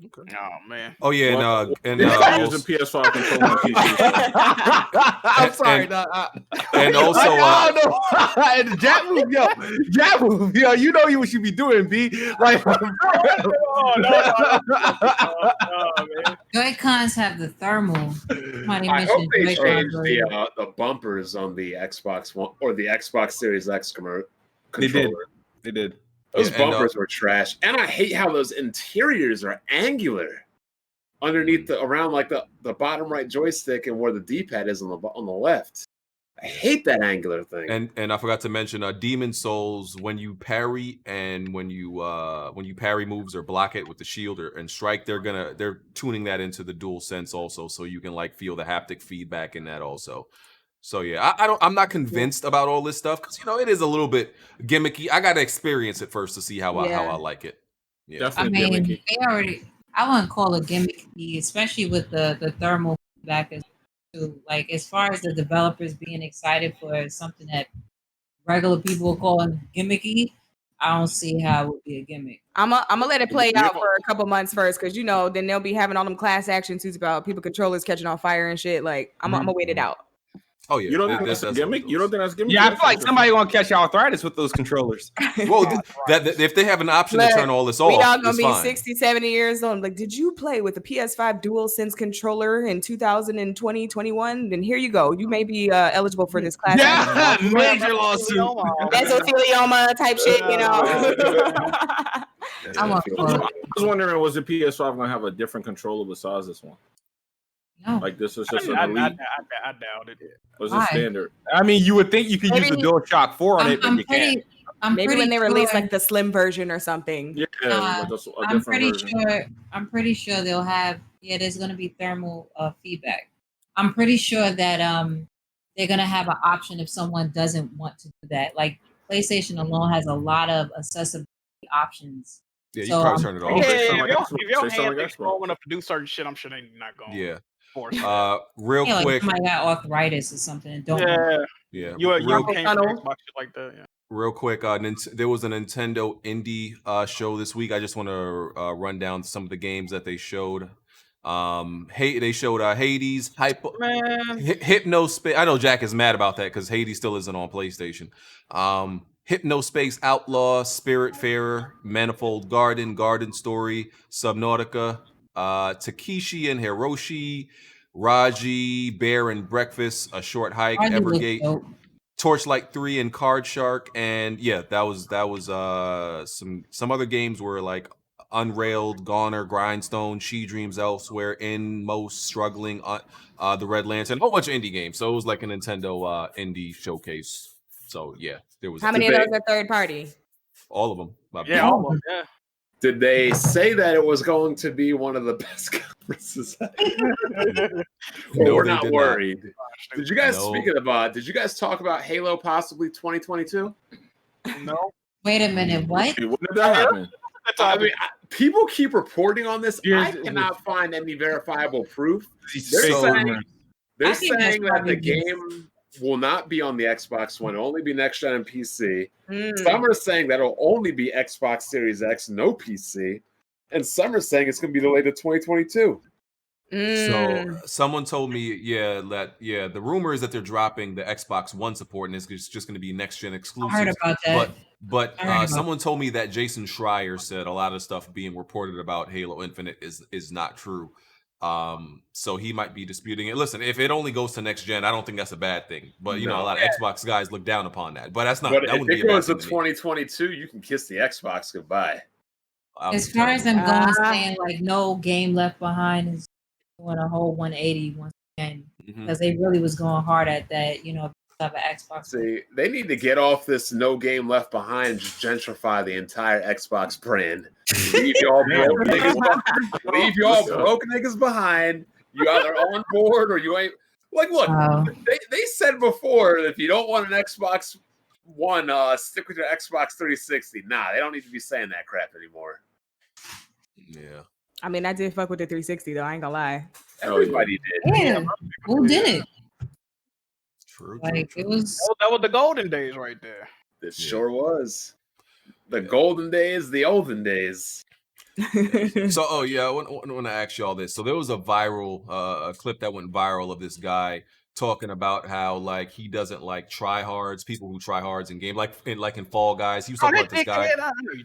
Okay. Oh man. Oh yeah, and I use also, the PS5 controller on PC. I'm sorry. and also, I don't know. And Jab move, yo, you know what you be doing, B. Like, No, man. Joy-Cons have the thermal. Somebody I hope mentioned they Joy-Cons changed earlier. the bumpers on the Xbox One or the Xbox Series X controller. They did. Those Yeah, and, bumpers were trash, and I hate how those interiors are angular underneath around like the bottom right joystick and where the D-pad is on the left. I hate that angular thing. And I forgot to mention Demon Souls, when you parry and when you parry moves or block it with the shield and strike, they're tuning that into the Dualsense also, so you can like feel the haptic feedback in that also. So yeah, I'm not convinced about all this stuff because it is a little bit gimmicky. I got to experience it first to see how I like it. Yeah. Definitely I mean, gimmicky. I wouldn't call it gimmicky, especially with the thermal feedback as too. Like as far as the developers being excited for something that regular people call gimmicky, I don't see how it would be a gimmick. I'm gonna let it play out for a couple months first, because then they'll be having all them class action suits about people controllers catching on fire and shit. Like I'm gonna wait it out. Oh yeah, You don't think that's a gimmick? You don't think that's gimmick? Yeah, I feel like somebody gonna catch arthritis with those controllers. Well, if they have an option to turn all this off, we all gonna it's be fine. 60, 70 years old. Like, did you play with the PS5 Dualsense controller in 2020, 21? Then here you go. You may be eligible for this class. Yeah, major lawsuit. Mesothelioma type shit, I was wondering, was the PS5 gonna have a different controller besides this one? No. Like this is just an I elite. doubt it. Was it standard? I mean, you would think you could use the DualShock 4 on it, but you can't. Maybe when they release like the slim version or something. Yeah, I'm pretty sure they'll have. Yeah, there's gonna be thermal feedback. I'm pretty sure that they're gonna have an option if someone doesn't want to do that. Like PlayStation alone has a lot of accessibility options. Yeah, you probably turn it off. If your hand is strong enough to do certain shit, I'm sure they're not going. Yeah. Real quick. Like somebody got arthritis or something. Yeah. You can't Xbox shit like that. Yeah. Real quick, there was a Nintendo indie show this week. I just want to run down some of the games that they showed. They showed Hades, Hypnospace. I know Jack is mad about that because Hades still isn't on PlayStation. Hypnospace Outlaw, Spiritfarer, Manifold Garden Story, Subnautica, Takeshi and Hiroshi, Raji, Bear and Breakfast, A Short Hike, Evergate, Torchlight 3 and Card Shark, and yeah, that was some other games were like Unrailed, Goner, Grindstone, She Dreams Elsewhere, Most Struggling, the Red Lantern, a whole bunch of indie games. So it was like a Nintendo indie showcase. So yeah, there was. How many of those are third party? All of them. Yeah, all of them. Yeah. Did they say that it was going to be one of the best conferences? We're not worried. Did you guys speaking about? Did you guys talk about Halo possibly 2022? No. Wait a minute. What? When did that happen? I mean, people keep reporting on this. I cannot find any verifiable proof. They're saying that the game will not be on the Xbox One, only be next gen and PC. Some are saying that it'll only be Xbox Series X, no PC, and some are saying it's going to be delayed to 2022. So someone told me, the rumor is that they're dropping the Xbox One support and it's just going to be next gen exclusive. I heard about that. But someone told me that Jason Schreier said a lot of stuff being reported about Halo Infinite is not true. So he might be disputing it. Listen, if it only goes to next gen, I don't think that's a bad thing. But a lot of Xbox guys look down upon that. But that's not. But that if it goes to 2022, you can kiss the Xbox goodbye. As far as I'm going, saying like no game left behind is doing a whole 180 once again because they really was going hard at that. Have an Xbox. See, they need to get off this no game left behind and just gentrify the entire Xbox brand. Leave y'all broke niggas behind. You either on board or you ain't. Like, look, they said before that if you don't want an Xbox One, stick with your Xbox 360. Nah, they don't need to be saying that crap anymore. Yeah. I mean, I did fuck with the 360 though. I ain't gonna lie. Everybody did. Yeah. Who didn't? It was that was the golden days right there. It sure was. The golden days, the olden days. So, I want to ask y'all this. So there was a viral a clip that went viral of this guy talking about how like he doesn't like tryhards, people who try hards in game, like in Fall Guys. He was talking about this guy.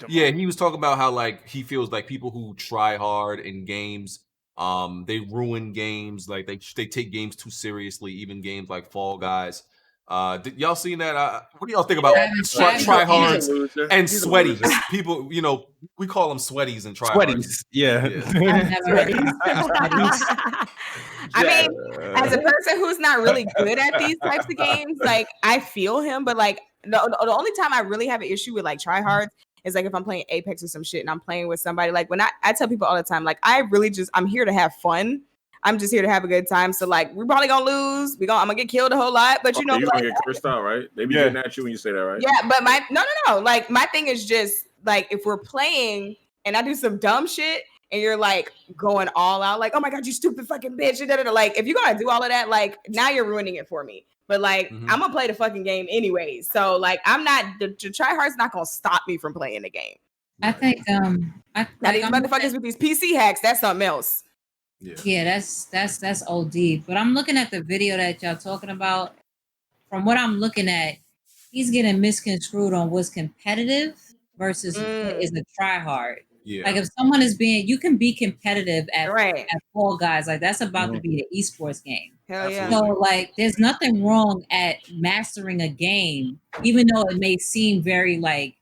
Yeah, he was talking about how like he feels like people who try hard in games, they ruin games, like they take games too seriously, even games like Fall Guys. Did y'all seen that? What do y'all think about tryhards and sweaties? People, we call them sweaties and tryhards. Sweaties, yeah. I mean, as a person who's not really good at these types of games, like I feel him, but like the only time I really have an issue with like tryhards is like if I'm playing Apex or some shit and I'm playing with somebody. Like when I tell people all the time, like I'm here to have fun. I'm just here to have a good time. So like we're probably gonna lose. I'm gonna get killed a whole lot. But you're gonna get cursed out, right? They be getting at you when you say that, right? Yeah, but no. Like my thing is just like if we're playing and I do some dumb shit and you're like going all out, like, oh my god, you stupid fucking bitch. Like if you're gonna do all of that, like now you're ruining it for me. But like I'm gonna play the fucking game anyways. So like I'm not the tryhard's not gonna stop me from playing the game. I think now these motherfuckers with these PC hacks, that's something else. Yeah, that's OD. But I'm looking at the video that y'all talking about. From what I'm looking at, he's getting misconstrued on what's competitive versus what is a try hard. Yeah. Like if someone is you can be competitive at Fall Guys. Like that's about to be an esports game. Hell yeah. So like there's nothing wrong at mastering a game, even though it may seem very like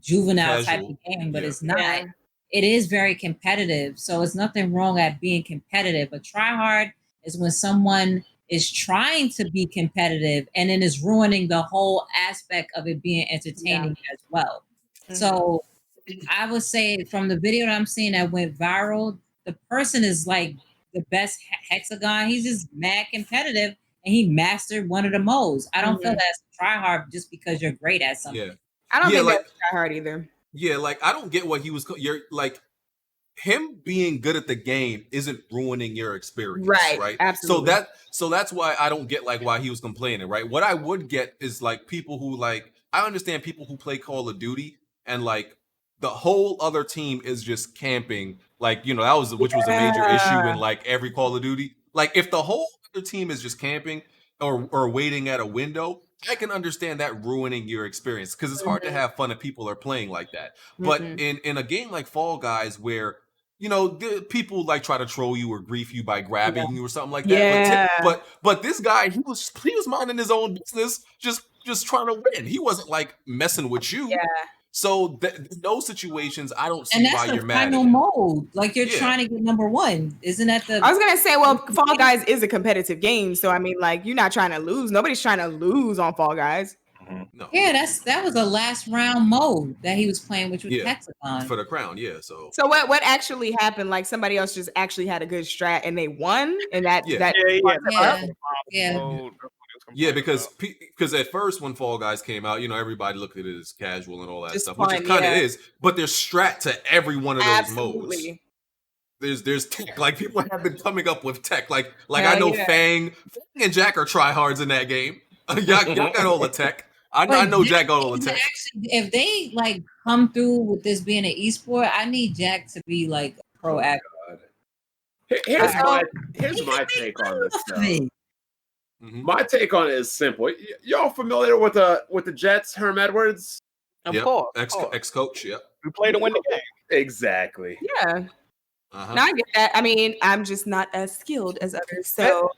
juvenile type of game, but it's not. Yeah. It is very competitive, so it's nothing wrong at being competitive. A tryhard is when someone is trying to be competitive and then is ruining the whole aspect of it being entertaining as well. So I would say from the video that I'm seeing that went viral, the person is like the best hexagon. He's just mad competitive and he mastered one of the modes. I don't feel that's tryhard just because you're great at something. Yeah. I don't think that's tryhard either. Yeah, like I don't get what he was. You're like him being good at the game isn't ruining your experience, right? Absolutely. So that's why I don't get like why he was complaining, right? What I would get is like people who like I understand people who play Call of Duty and like the whole other team is just camping, like which was a major issue in like every Call of Duty. Like if the whole other team is just camping or waiting at a window, I can understand that ruining your experience because it's hard to have fun if people are playing like that. But in a game like Fall Guys where people like try to troll you or grief you by grabbing you or something like that. Yeah. But this guy, he was minding his own business, just trying to win. He wasn't like messing with you. Yeah. So in those situations, I don't see why you're mad. And that's the final mode. Like you're trying to get number one. Isn't that the? I was gonna say, well, Fall Guys is a competitive game, so I mean, like you're not trying to lose. Nobody's trying to lose on Fall Guys. No. Yeah, that was a last round mode that he was playing, which was hexagon for the crown. Yeah. So what actually happened? Like somebody else just actually had a good strat and they won, and Yeah, because at first when Fall Guys came out, everybody looked at it as casual and all that stuff, which it kind of is. But there's strat to every one of those modes. There's tech. Like people have been coming up with tech. Like I know Fang and Jack are tryhards in that game. Y'all got all the tech. I know Jack got all the tech. Actually, if they like come through with this being an esport, I need Jack to be like proactive. Here's my take on this stuff. My take on it is simple. Y'all familiar with the Jets, Herm Edwards? Of course. Ex-coach, yep. We play to win the game. Exactly. Yeah. Now I get that. I mean, I'm just not as skilled as others. So,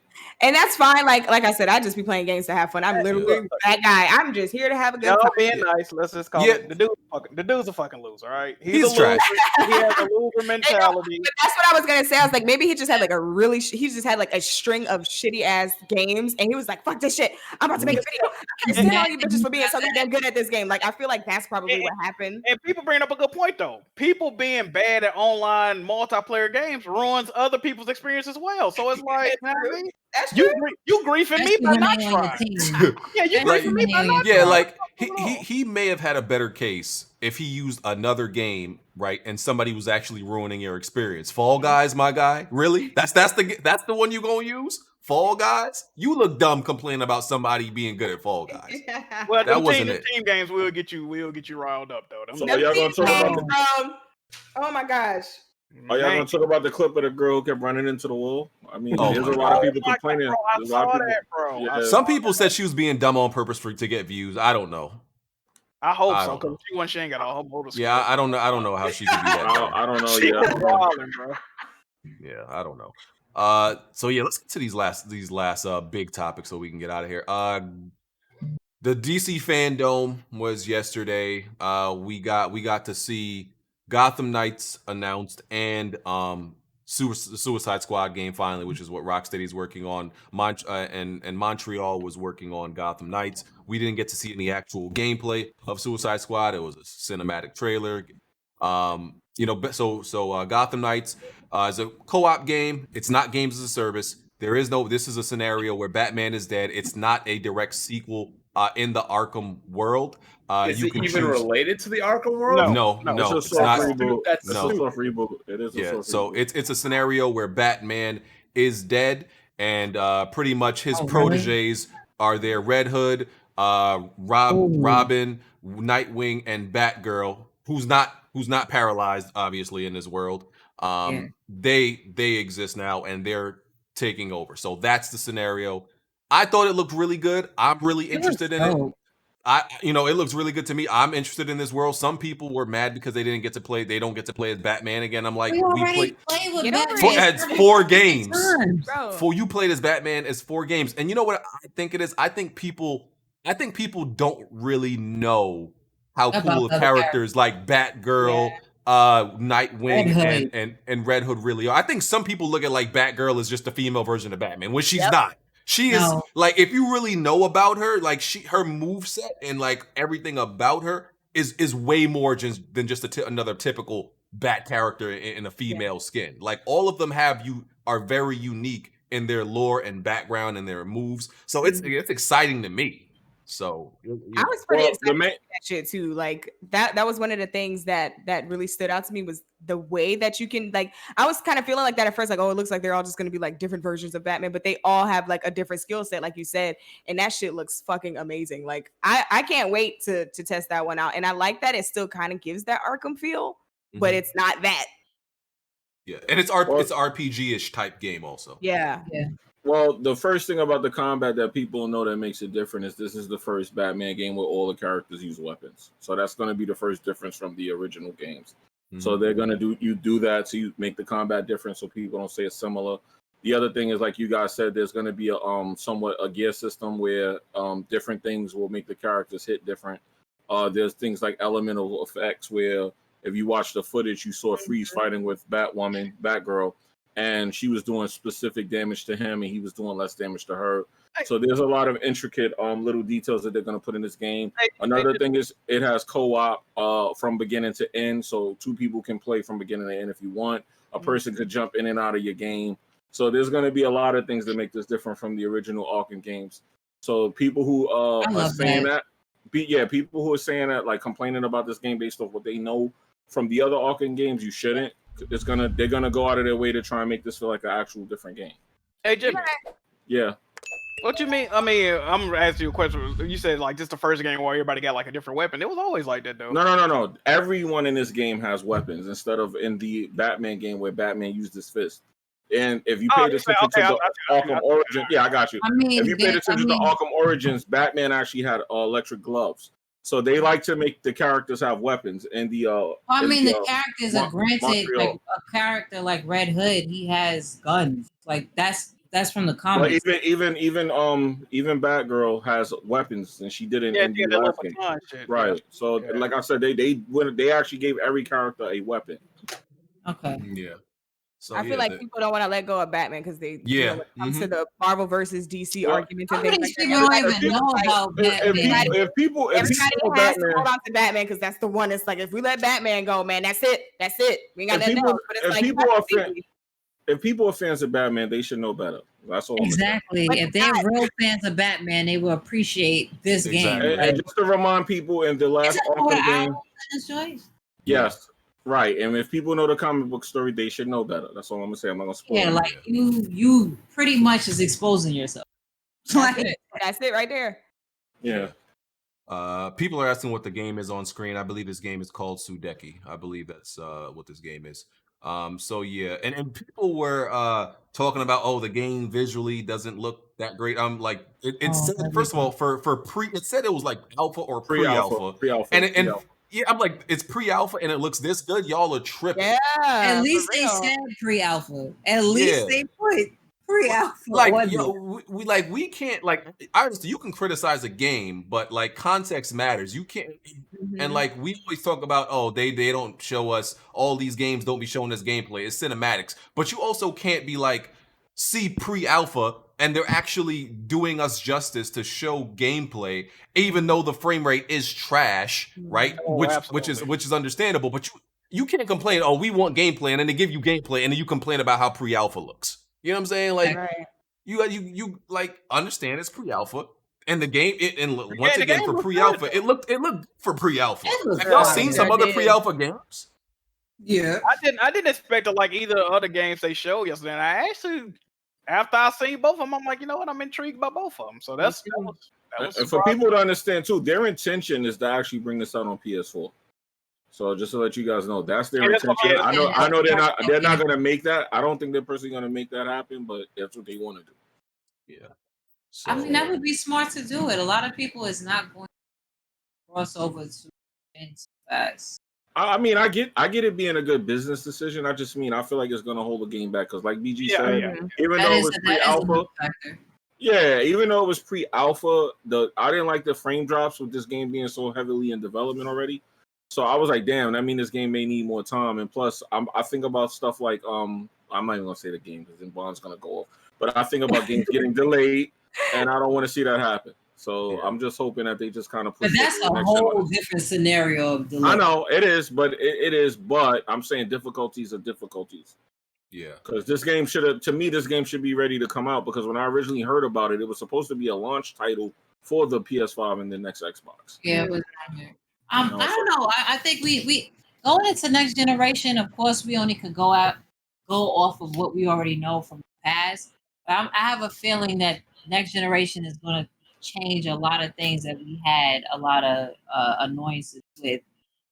and that's fine. Like I said, I just be playing games to have fun. I'm literally that guy. I'm just here to have a good time. Being nice. Let's just call it. The dude's a fucking loser, all right? He's trash. He has a loser mentality. But that's what I was gonna say. I was like, maybe he just had like he just had like a string of shitty ass games, and he was like, "Fuck this shit. I'm about to make a video. I can't stand all you bitches for being so goddamn good at this game." Like, I feel like that's probably what happened. And people bring up a good point though. People being bad at online multiplayer games ruins other people's experience as well. So it's like, that's true. You griefing me by not trying. Yeah, you griefing me by not trying. Yeah, like he may have had a better case if he used another game, right? And somebody was actually ruining your experience. Fall Guys, my guy, really? That's the one you gonna use? Fall Guys? You look dumb complaining about somebody being good at Fall Guys. Well, that wasn't it. Team games will get you riled up though. So y'all gonna talk about Oh my gosh. Are y'all gonna talk about the clip of the girl who kept running into the wall? I mean, Oh there's my a lot of God. people complaining. I There's a lot saw of people. that, bro. Yeah. Some people said she was being dumb on purpose to get views. I don't know. I hope I so, don't know. because she ain't got a whole motorcycle. Yeah, I don't know. I don't know how she could be that dumb. I don't know. She Yeah, was wilding, bro. Yeah, I don't know. So yeah, let's get to these last big topics so we can get out of here. The DC Fandom was yesterday. We got to see Gotham Knights announced and Suicide Squad game finally, which is what Rocksteady's working on. And Montreal was working on Gotham Knights. We didn't get to see any actual gameplay of Suicide Squad. It was a cinematic trailer. Gotham Knights is a co-op game. It's not games as a service. This is a scenario where Batman is dead. It's not a direct sequel in the Arkham world. Is it even related to the Arkham world? No, it's not. That's a soft reboot. It is a soft so reboot. it's a scenario where Batman is dead, and pretty much his proteges are there: Red Hood, Robin, Nightwing, and Batgirl, who's not paralyzed, obviously, in this world. They exist now, and they're taking over. So that's the scenario. I thought it looked really good. I'm really interested in it. It looks really good to me. I'm interested in this world. Some people were mad because they don't get to play as Batman again. I'm like, we already played with Batman. It's 4 games. You played as Batman as 4 games. And you know what I think it is? I think people don't really know how cool of characters like Batgirl, Nightwing, and Red Hood really are. I think some people look at like Batgirl as just a female version of Batman, when she's not. She is like, if you really know about her, like her moveset and like everything about her is way more than just another typical Bat character in a female skin. Like all of them are very unique in their lore and background and their moves. So it's exciting to me. So I was pretty excited about that shit too. Like that was one of the things that really stood out to me, was the way that you can, like, I was kind of feeling like that at first, like, oh, it looks like they're all just gonna be like different versions of Batman, but they all have like a different skill set, like you said, and that shit looks fucking amazing. Like I can't wait to test that one out. And I like that it still kind of gives that Arkham feel, but it's not that. Yeah, and it's RPG-ish type game also. Yeah. Well, the first thing about the combat that people know that makes it different is this is the first Batman game where all the characters use weapons. So that's going to be the first difference from the original games. Mm-hmm. So they're going to do that, so you make the combat different so people don't say it's similar. The other thing is, like you guys said, there's going to be somewhat a gear system where different things will make the characters hit different. There's things like elemental effects where if you watch the footage, you saw Freeze fighting with Batgirl, and she was doing specific damage to him and he was doing less damage to her. So there's a lot of intricate little details that they're going to put in this game. Another thing is it has co-op from beginning to end. So 2 people can play from beginning to end if you want. A person could jump in and out of your game. So there's going to be a lot of things that make this different from the original Arkham games. So people who are saying that, people who are saying that, like complaining about this game based off what they know from the other Arkham games, you shouldn't. They're gonna go out of their way to try and make this feel like an actual different game. Hey Jimmy. Yeah. What you mean? I mean, I'm gonna ask you a question. You said like just the first game where everybody got like a different weapon. It was always like that though. No. Everyone in this game has weapons instead of in the Batman game where Batman used his fist. And if you paid attention to the Arkham Origins, I got you. If you paid attention to Arkham Origins, Batman actually had electric gloves. So they like to make the characters have weapons. And the the characters are granted. Like a character like Red Hood, he has guns. Like that's from the comics. But even Batgirl has weapons, and she didn't in the last game. Right. Yeah. So like I said, they actually gave every character a weapon. Okay. Yeah. So I feel like people don't want to let go of Batman because they when it comes to the Marvel versus DC arguments and things like that. People don't even know about Batman. If people has to hold on to Batman because that's the one. It's like if we let Batman go, man, that's it. We ain't got nothing else. But it's if people are fans of Batman, they should know better. That's all. Exactly. If they're real fans of Batman, they will appreciate this game. And just to remind people, in the last Arkham game, yes. Right, and if people know the comic book story, they should know better. That's all I'm gonna say. I'm not gonna spoil. Yeah, like you pretty much is exposing yourself. That's it right there. Yeah. People are asking what the game is on screen. I believe this game is called Sudeki. I believe that's what this game is. So yeah, and people were talking about, oh, the game visually doesn't look that great. I'm like, it said, first of all, for pre, it said it was like alpha or pre-alpha, and yeah, I'm like, it's pre-alpha and it looks this good. Y'all are tripping. Yeah. At least for they real. said pre-alpha. At least they put pre-alpha. Like, we can't, like, honestly, you can criticize a game, but like context matters. You can't, and like we always talk about, oh, they don't show us, all these games don't be showing us gameplay. It's cinematics, but you also can't be like, see pre-alpha and they're actually doing us justice to show gameplay, even though the frame rate is trash, right? Oh, which is understandable, but you can't complain, oh, we want gameplay, and then they give you gameplay, and then you complain about how pre-alpha looks. You know what I'm saying? Like, you like understand it's pre-alpha, and the game, once again for pre-alpha, it looked for pre-alpha. Have y'all seen some other pre-alpha games? Yeah, I didn't expect to like either other games they showed yesterday. And I actually, after I seen both of them, I'm like, you know what? I'm intrigued by both of them. So that was and for people to understand too, their intention is to actually bring this out on PS4. So just to let you guys know, that's their intention. I know they're not gonna make that. I don't think they're personally gonna make that happen, but that's what they want to do. Yeah. I mean, that would be smart to do it. A lot of people is not going to cross over to games fast. I mean, I get it being a good business decision. I just mean I feel like it's gonna hold the game back because, like BG said, even though it was pre-alpha, even though it was pre-alpha, I didn't like the frame drops with this game being so heavily in development already. So I was like, damn, that means this game may need more time. And plus, I think about stuff like I'm not even gonna say the game because then Bond's gonna go off. But I think about games getting delayed, and I don't want to see that happen. So I'm just hoping that they just kind of push. But that's a whole different scenario of delay. I know it is, but it is. But I'm saying difficulties are difficulties. Yeah. Because this game this game should be ready to come out. Because when I originally heard about it, it was supposed to be a launch title for the PS5 and the next Xbox. Yeah, it was on there. I don't know. I think we going into next generation. Of course, we only could go off of what we already know from the past. But I have a feeling that next generation is going to change a lot of things that we had a lot of annoyances with.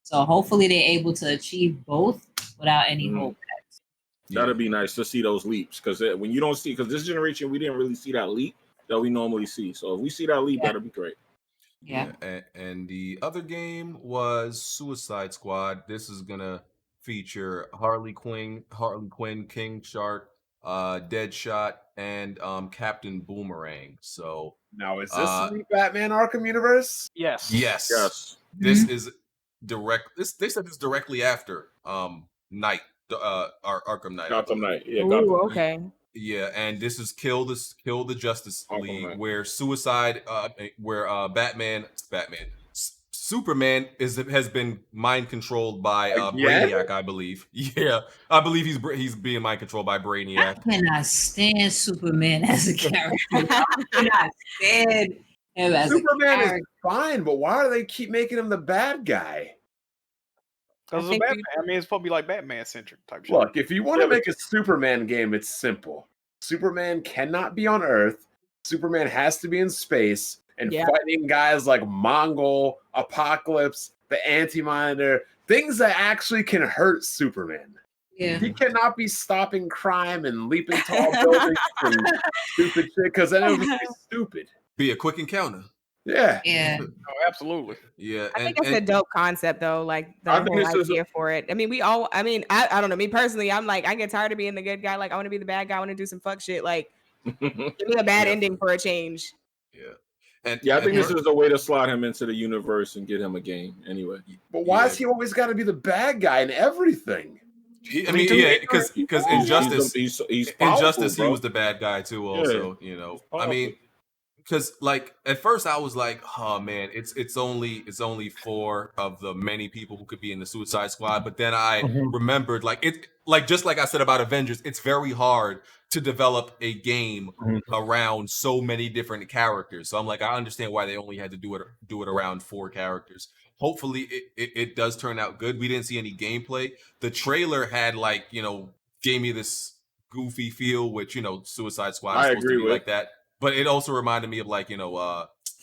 So hopefully they're able to achieve both without any holdbacks. That'd be nice to see those leaps because when you don't see, because this generation we didn't really see that leap that we normally see. So if we see that leap, that'd be great. Yeah. And the other game was Suicide Squad. This is gonna feature Harley Quinn, King Shark, Deadshot, and Captain Boomerang. So now is this the Batman Arkham universe? Yes. This is direct. They said this directly after Knight, Arkham Knight. Gotham Knight. Yeah. Ooh, okay. Yeah, and this is Kill the Justice League, where Superman has been mind controlled by Brainiac, I believe. Yeah, I believe he's being mind controlled by Brainiac. I cannot stand Superman as a character. I cannot stand him as Superman is fine, but why do they keep making him the bad guy? Because it's Batman. I mean, it's supposed to be like Batman centric type shit. Look, if you want to make a Superman game, it's simple. Superman cannot be on Earth. Superman has to be in space and fighting guys like Mongol, Apocalypse, the Anti-Monitor, things that actually can hurt Superman. Yeah. He cannot be stopping crime and leaping tall buildings and stupid shit because then it would be stupid. Be a quick encounter. Yeah. Yeah. Oh, absolutely. Yeah. I think that's a dope concept though. Like the whole idea for it. I mean, I don't know. Me personally, I'm like, I get tired of being the good guy. Like, I want to be the bad guy. I want to do some fuck shit. Like, give me a bad ending for a change. Yeah. I think this is a way to slot him into the universe and get him a game anyway. But why is he always got to be the bad guy in everything? Because Injustice, he's Injustice, he was the bad guy too. Also, you know, I mean, because like at first I was like, oh man, it's only 4 of the many people who could be in the Suicide Squad. But then I remembered, just like I said about Avengers, it's very hard to develop a game around so many different characters. So I'm like, I understand why they only had to do it around 4 characters. Hopefully it does turn out good. We didn't see any gameplay. The trailer had gave me this goofy feel, which Suicide Squad is supposed to be like that. But it also reminded me of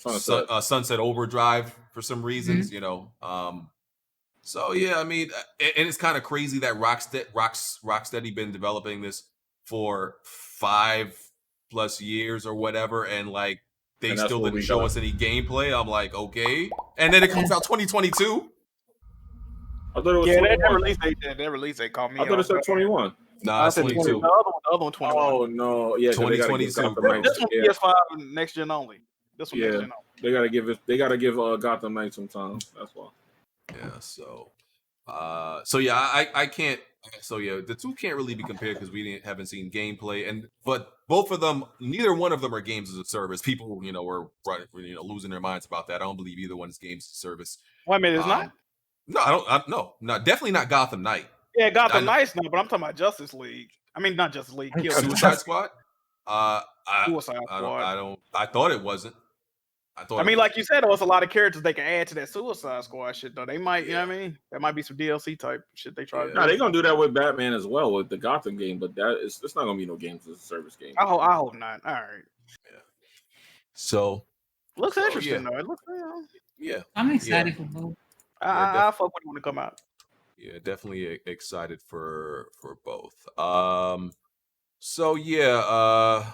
Sunset Overdrive for some reasons, you know. So yeah, I mean, and it's kind of crazy that Rocksteady been developing this for 5+ years or whatever, and like they And that's still what didn't we show got. us any gameplay. I'm like, okay, and then it comes out 2022. I thought it was Yeah, 21. that release they called me. I thought it said 21. Nah, it's I said 22. The other one 21. Oh no, yeah, 'cause they gotta give 2022, Gotham bro. Knights. This one Yeah, PS5 next gen only. This one next yeah. gen only. They gotta give Gotham Knights some time. That's why. Yeah, so yeah, I can't. So yeah, the two can't really be compared because we haven't seen gameplay, but both of them, neither one of them are games as a service. People, you know, were losing their minds about that. I don't believe either one is games as a service. Wait a minute, it's not. No, no, definitely not Gotham Knight. Yeah, Gotham Knights, no, but I'm talking about Justice League. I mean, not Justice League. Suicide Squad. Suicide Squad. I thought it wasn't. I mean, like you said, there was a lot of characters they can add to that Suicide Squad shit, though. They might, you know what I mean? That might be some DLC type shit they try to do. No, they're gonna do that with Batman as well with the Gotham game, but it's not gonna be no games as a service game. I hope not. All right. Yeah. So looks interesting yeah. though. It looks. Yeah. I'm excited for both. I fuck with it when it come out. Yeah, definitely excited for both. So yeah,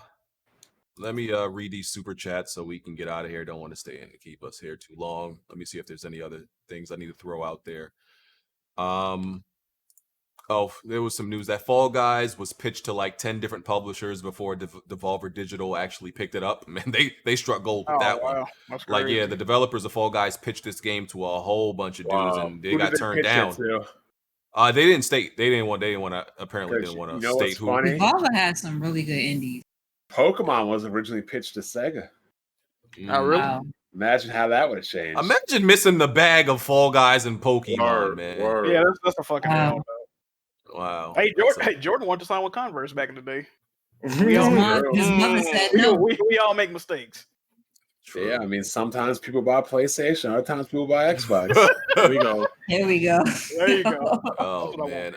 let me read these super chats so we can get out of here. Don't want to stay in and keep us here too long. Let me see if there's any other things I need to throw out there. Oh, there was some news that Fall Guys was pitched to like 10 different publishers before Devolver Digital actually picked it up. Man, they struck gold with that one. That's like, crazy. yeah, the developers of Fall Guys pitched this game to a whole bunch of dudes, and they got turned down. They didn't state. They didn't want to. Apparently, didn't want to state who. Devolver has some really good indies. Pokemon was originally pitched to Sega. Oh, really? Wow. Imagine how that would have changed. Imagine missing the bag of Fall Guys and Pokemon, man. Yeah, that's a fucking hell. Wow. Hey, Jordan wanted to sign with Converse back in the day. His mother said no. We all make mistakes. True. Yeah, I mean, sometimes people buy PlayStation, other times people buy Xbox. There we go. Here we go. There you go. Oh man.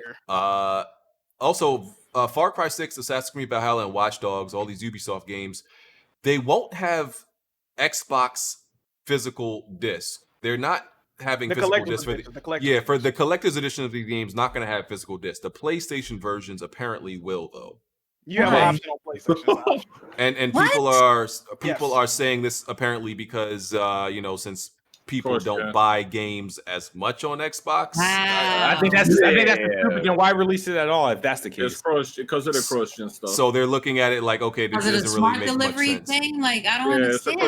Also, Far Cry 6, Assassin's Creed Valhalla, and Watch Dogs, all these Ubisoft games, they won't have Xbox physical discs. They're not having physical discs for for the collector's edition of these games. Not going to have physical discs. The PlayStation versions apparently will, though. You have an option on PlayStation. and people are saying this apparently because since people don't buy games as much on Xbox. I think that's stupid. Then why release it at all if that's the case? It's because of the cross-gen stuff. So they're looking at it like, okay, this doesn't really make much sense. Thing? Like, I don't understand.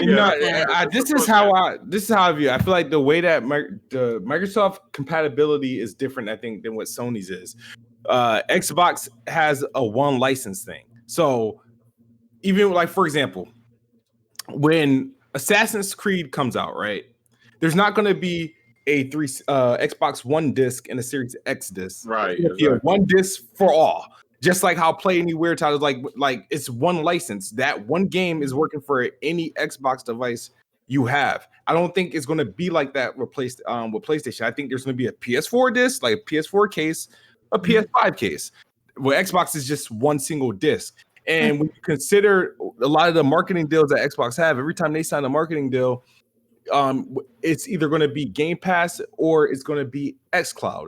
This is how I view it. I feel like the way that the Microsoft compatibility is different, I think, than what Sony's is. Xbox has a one license thing. So even like, for example, when Assassin's Creed comes out, right? There's not going to be a Xbox One disc and a Series X disc. Right. Exactly. One disc for all. Just like how Play Anywhere titles, like it's one license. That one game is working for any Xbox device you have. I don't think it's going to be like that with PlayStation. I think there's going to be a PS4 disc, like a PS4 case, a PS5 case. Where Xbox is just one single disc. And when you consider a lot of the marketing deals that Xbox have, every time they sign a marketing deal, it's either going to be Game Pass or it's going to be xCloud.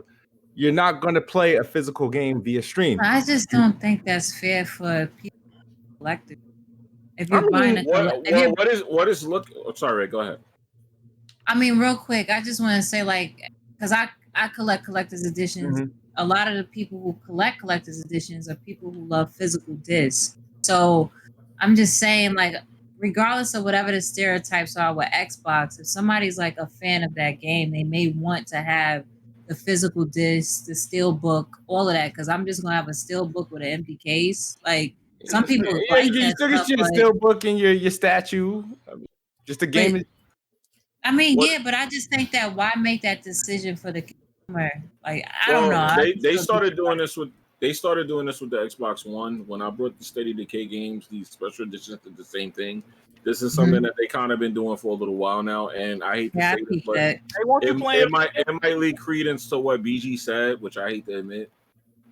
You're not going to play a physical game via stream. I just don't think that's fair for people collectively. If you're buying what is look? Oh, sorry, Ray, go ahead. I mean, real quick, I just want to say, like, because I collect collector's editions. Mm-hmm. A lot of the people who collect collector's editions are people who love physical discs. So I'm just saying, like, regardless of whatever the stereotypes are with Xbox, if somebody's like a fan of that game, they may want to have the physical disc, the steel book, all of that. Because I'm just gonna have a steel book with an empty case. Like, some people like you that still get your steel book and your statue. Just a game. But I just think that why make that decision for the consumer? Like, I don't know. They started doing this with the Xbox One. When I brought the Steady Decay games, these special editions did the same thing. This is something that they kind of been doing for a little while now, and I hate to say this, but it might lead credence to what BG said, which I hate to admit,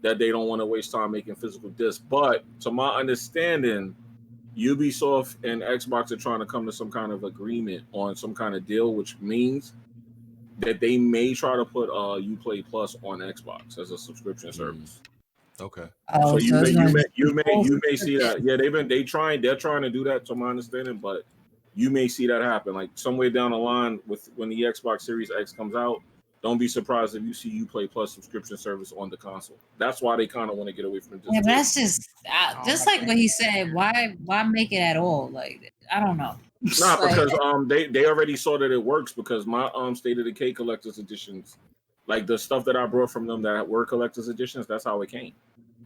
that they don't want to waste time making physical discs. But to my understanding, Ubisoft and Xbox are trying to come to some kind of agreement on some kind of deal, which means that they may try to put Uplay Plus on Xbox as a subscription service. Okay. So you it's gonna just be may see that. Yeah, they're trying to do that, to my understanding, but you may see that happen. Like somewhere down the line with when the Xbox Series X comes out, don't be surprised if you see Uplay Plus subscription service on the console. That's why they kind of want to get away from this. Yeah, but that's just like what he said. Why make it at all? Like, I don't know. Nah, Like, because they already saw that it works because my State of Decay collector's editions, like the stuff that I brought from them that were collector's editions, that's how it came.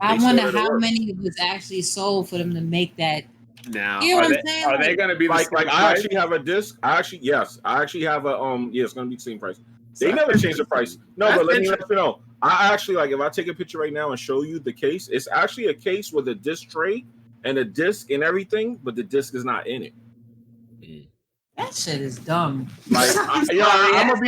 I They saw wonder that it how works. many was actually sold for them to make that. Now, You know are what I'm saying? are they Like- going to be the Like same I price? actually have a disc. I actually have a it's gonna be the same price. They never changed the price. No, That's but let me interesting. let you know. I actually like if I take a picture right now and show you the case, it's actually a case with a disc tray and a disc and everything, but the disc is not in it. That shit is dumb. Like, I'm gonna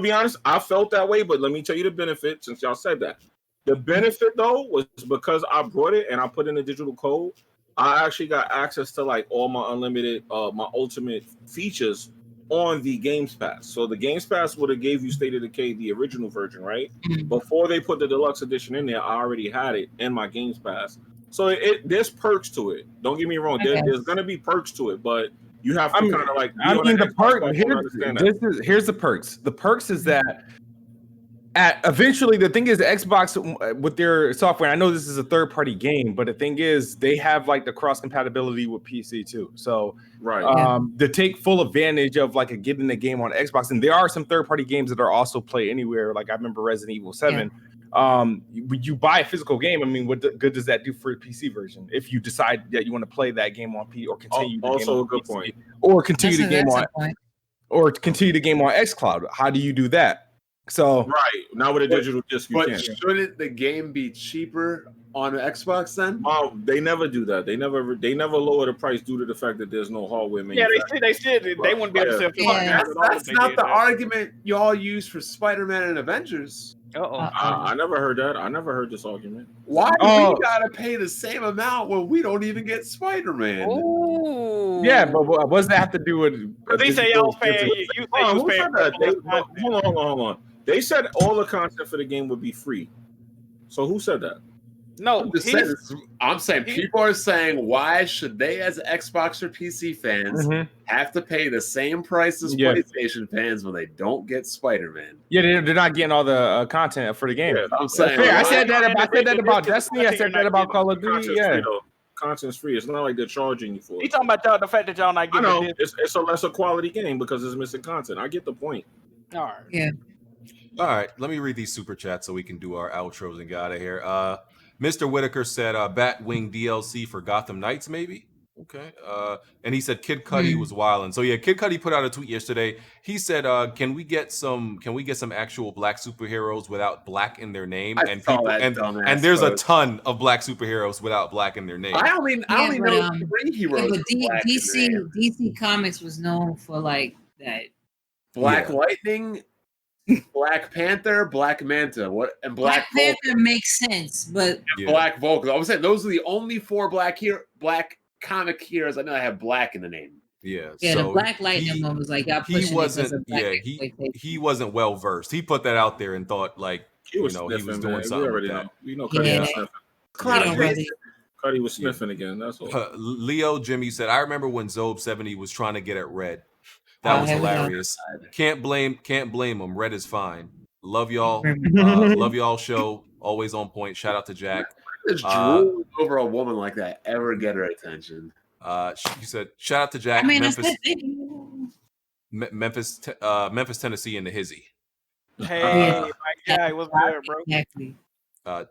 be honest. I felt that way, but let me tell you the benefit. Since y'all said that, the benefit though was because I brought it and I put in a digital code. I actually got access to like all my unlimited, my ultimate features on the Games Pass. So the Games Pass would have gave you State of Decay, the original version, right? Before they put the deluxe edition in there, I already had it in my Games Pass. So there's perks to it. Don't get me wrong. Okay. There's gonna be perks to it, but you have to kind of like. I mean, the perk. Understand that. Here's the perks. The perks is that eventually the thing is the Xbox with their software. I know this is a third-party game, but the thing is they have like the cross compatibility with PC too. So right, to take full advantage of like getting the game on Xbox, and there are some third-party games that are also play anywhere. Like I remember Resident Evil 7. When you buy a physical game, I mean, what good does that do for a PC version? If you decide that you want to play that game on P or continue the game also on a good PC, point, or continue the game on point. or continue the game on xCloud. How do you do that? So right now with a digital disc, you But can. shouldn't the game be cheaper on Xbox then? They never do that. They never lower the price due to the fact that there's no hardware Yeah, manufacturer. they said they wouldn't be able to sell That's not the argument y'all use for Spider-Man and Avengers. I never heard that. I never heard this argument. Why do we gotta pay the same amount when we don't even get Spider-Man? yeah, but what does that have to do with? They say y'all paying. You say you Who paying. said that? Hold on. They said all the content for the game would be free. So who said that? No, I'm saying people are saying, why should they, as Xbox or PC fans, have to pay the same price as PlayStation fans when they don't get Spider-Man? Yeah, they're not getting all the content for the game. Yeah, I'm saying, I said that about Destiny. I said that about Call of Duty. Yeah, content's free. It's not like they're charging you for it. He talking about the fact that y'all not getting. I know it's a lesser quality game because it's missing content. I get the point. All right. Yeah. All right, let me read these super chats so we can do our outros and get out of here. Mr. Whitaker said Batwing DLC for Gotham Knights, maybe. Okay. And he said Kid Cudi was wilding. So yeah, Kid Cudi put out a tweet yesterday. He said, "Can we get some actual black superheroes without black in their name?" And there's a ton of black superheroes without black in their name. I only know 3 heroes. But DC Comics was known for like that. Black Lightning, Black Panther, Black Manta, Black Panther makes sense, but Black Vulcan. I was saying those are the only 4 black comic heroes I know that have black in the name. Yeah, so the Black Lightning one was like he wasn't well versed. He put that out there and thought like he was doing something. We know Cudi was sniffing. Cudi was sniffing again. That's all. Leo Jimmy said, "I remember when Zob 70 was trying to get at Red. That was hilarious. Can't blame him. Red is fine. Love y'all. Love y'all show. Always on point. Shout out to Jack. Does drool over a woman like that ever get her attention?" She said, "Shout out to Jack. I mean, Memphis, Tennessee, and the Hizzy." Hey, my guy, what's good, bro? Exactly.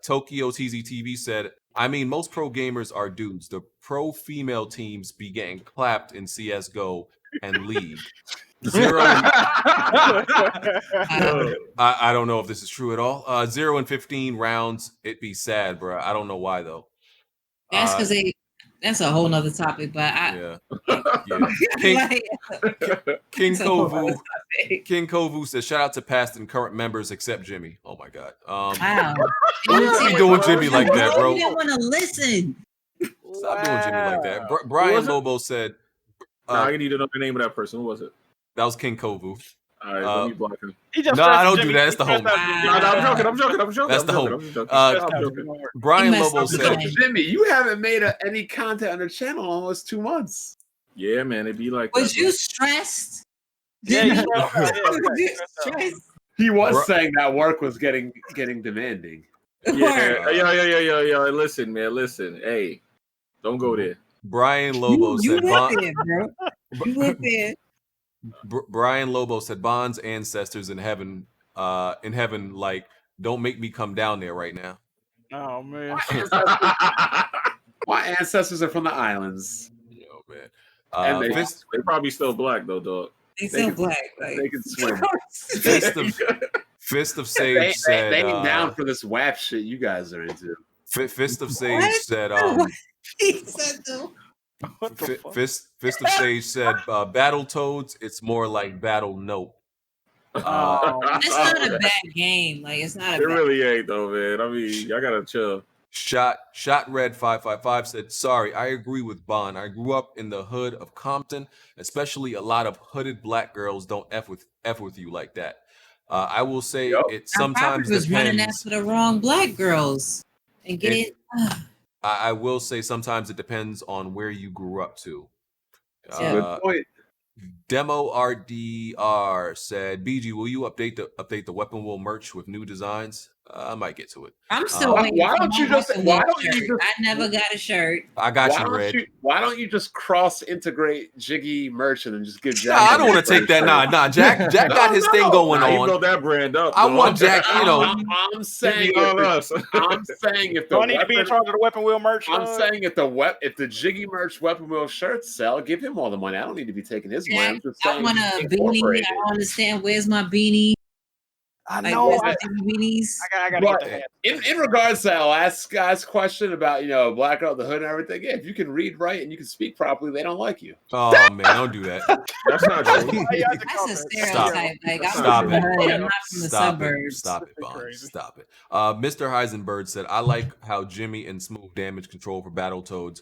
Tokyo TZTV said, "I mean, most pro gamers are dudes. The pro female teams be getting clapped in CS:GO and League. Zero. I don't know if this is true at all. 0 and 15 rounds. It'd be sad, bro. I don't know why though. That's because that's a whole nother topic. But King Kovu says, "Shout out to past and current members except Jimmy." Oh my God. Wow. What you doing, Jimmy, like that, bro? You don't want to listen. Stop doing Jimmy like that. Who Brian was it? Lobo said, Nah, I need to know the name of that person. Who was it? that was King Kovu. All right, let me block him. He just No, I stressed don't Jimmy. do that. It's He the stressed homie. out Jimmy. No, I'm joking. That's the I'm homie. joking. I'm joking. Brian He messed Lobo up said, again. Jimmy, you haven't made any content on the channel in almost 2 months. Yeah, man, it be like Was that. you stressed? Yeah, he Was stressed out. Yeah, you he stressed out. stressed? He was Bru- saying that work was getting demanding. Yeah, yo. Listen, man, listen. Hey, don't go there. Brian Lobo You said, went there, bro. You went there. Brian Lobo said, Bond's ancestors in heaven, like, don't make me come down there right now. Oh man. My ancestors are from the islands. Yo, man. And they- They probably still black though, dog. They They so can- black. Like, They can swim. Fist of Sage said, they ain't down for this WAP shit you guys are into. Fist of Sage What? said, he said though. What the fuck? Fist of Sage said, Battletoads, it's more like Battle Nope. Oh, It's not a bad game. Like it's not It a bad. really ain't though, man. I mean, y'all gotta chill. Shot Red 555 said, sorry, I agree with Bond. I grew up in the hood of Compton, especially a lot of hooded black girls don't F with you like that. I will say Yup. it I sometimes probably was running depends. after the wrong black girls and getting. I will say sometimes it depends on where you grew up to. Yeah. Good point. Demo RDR said, BG, will you update the Weapon Wheel merch with new designs? I might get to it. I'm still waiting. Why for don't you my just- Weapon why Wheel don't you shirt. just- I never got a shirt. I got you, Red. Why don't you just cross integrate Jiggy merchant and just give Jack? Nah, I don't want to take that. Nah, Jack got his thing going He on. built that brand up. I dog. want Jack, you know. I'm saying on us. I'm saying if the do I need to be in weapon, charge of the weapon wheel merch? I'm saying if the Jiggy merch weapon wheel shirts sell, give him all the money. I don't need to be taking his money. I'm just I saying want a beanie. incorporate I it. don't understand. Where's my beanie? I Like, know. where's I, the beanies? I gotta But get the hat. in regards to that last guy's question about black girl, the hood and everything, yeah, if you can read right and you can speak properly, they don't like you. Oh man, don't do that. That's not true. That's a stereotype. Like I'm Stop from it. the hood. I'm not from the Stop suburbs. it. Stop it, That's Bond. crazy. Stop it. Mr. Heisenberg said, I like how Jimmy and Smooth damage control for Battletoads.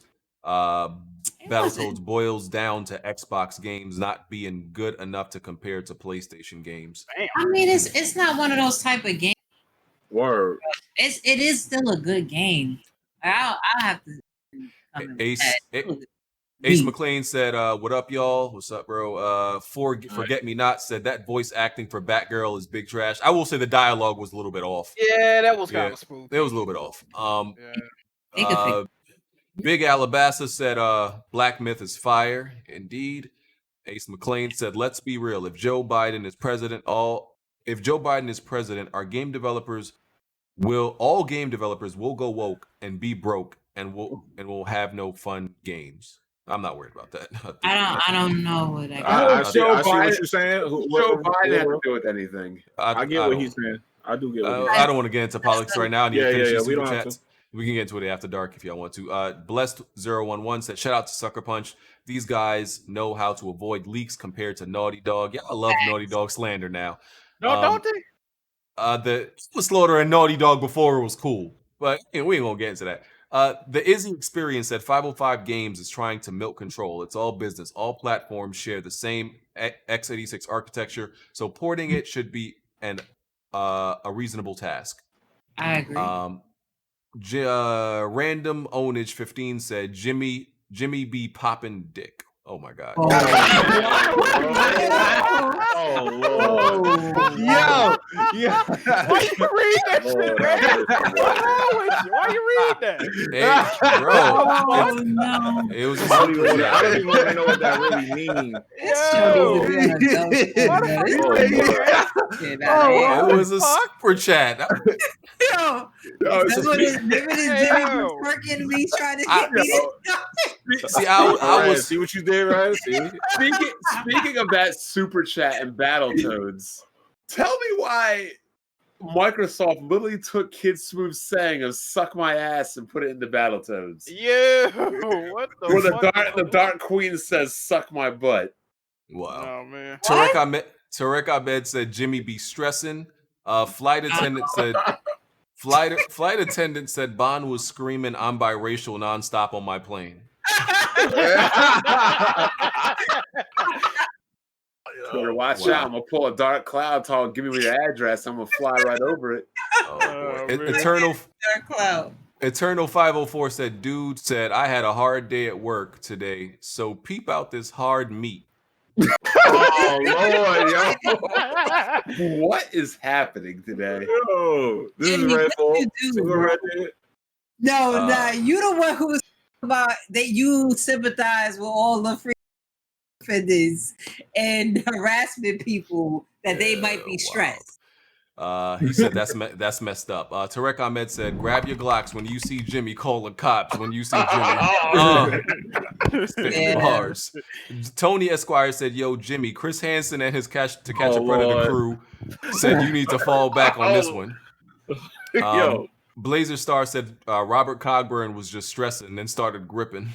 Battletoads boils down to Xbox games not being good enough to compare to PlayStation games. I mean, it's not one of those type of games. Word. It is still a good game. I have to. come in with that. Ace McLean said, what up, y'all? What's up, bro? Forget Me Not said that voice acting for Batgirl is big trash. I will say the dialogue was a little bit off. Yeah, that was kind Yeah, of smooth. it was a little bit off. They could fix Big Alabasta said, Black Myth is fire. Indeed. Ace McLean said, let's be real. If Joe Biden is president, our game developers all game developers will go woke and be broke and will have no fun games. I'm not worried about that. I don't know what that. I see Joe what Biden- you're saying. Joe Biden had to do with anything. I get what he's saying. I do get what he's saying. I don't want to get into politics right now. I need to finish these we super don't have chats. We can get into it after dark if y'all want to. Blessed 011 said, shout out to Sucker Punch. These guys know how to avoid leaks compared to Naughty Dog. Yeah, I love Naughty Dog slander now. Don't they? The Slaughter and Naughty Dog before it was cool, but we ain't gonna get into that. The Izzy Experience said 505 Games is trying to milk control. It's all business. All platforms share the same x86 architecture, so porting it should be a reasonable task. I agree. Random Ownage 15 said Jimmy be popping dick. Oh my god. Oh, Lord. Yo. Why you read that shit, man? What's wrong with you? Why you read that? Hey, bro. Oh no! It was a I don't super even chat. want to know what that really means. It was a super chat. Yo, that's what his Jimmy was twerking me, trying to hit me. See, I was. See what you did, right? See? Speaking of that super chat and Battletoads, tell me why Microsoft literally took Kid Smooth's saying of "suck my ass" and put it into Battletoads. Yeah, what the Where fuck? the Dark Queen says "suck my butt." Wow. Oh man. Tarek Ahmed said Jimmy be stressing. Flight attendant said Flight attendant said Bond was screaming, "I'm biracial" nonstop on my plane. Better watch out. I'm gonna pull a dark cloud talk. Give me your address. I'm gonna fly right over it. Oh boy. Eternal Cloud. Eternal 504 said, "Dude said I had a hard day at work today, so peep out this hard meat." Oh Lord, yo! What is happening today? Yo, this Jimmy, is Red Bull. what you do, bro? No, nah, you the one who was about that you sympathize with all the free offenders and harassment people that they might be stressed. He said that's messed up. Tarek Ahmed said, "Grab your Glocks when you see Jimmy. Call the cops when you see Jimmy." Spitting bars. Tony Esquire said, "Yo, Jimmy, Chris Hansen and his To Catch a Predator crew said you need to fall back on this one." Yo. Blazer Star said Robert Cogburn was just stressing and then started gripping.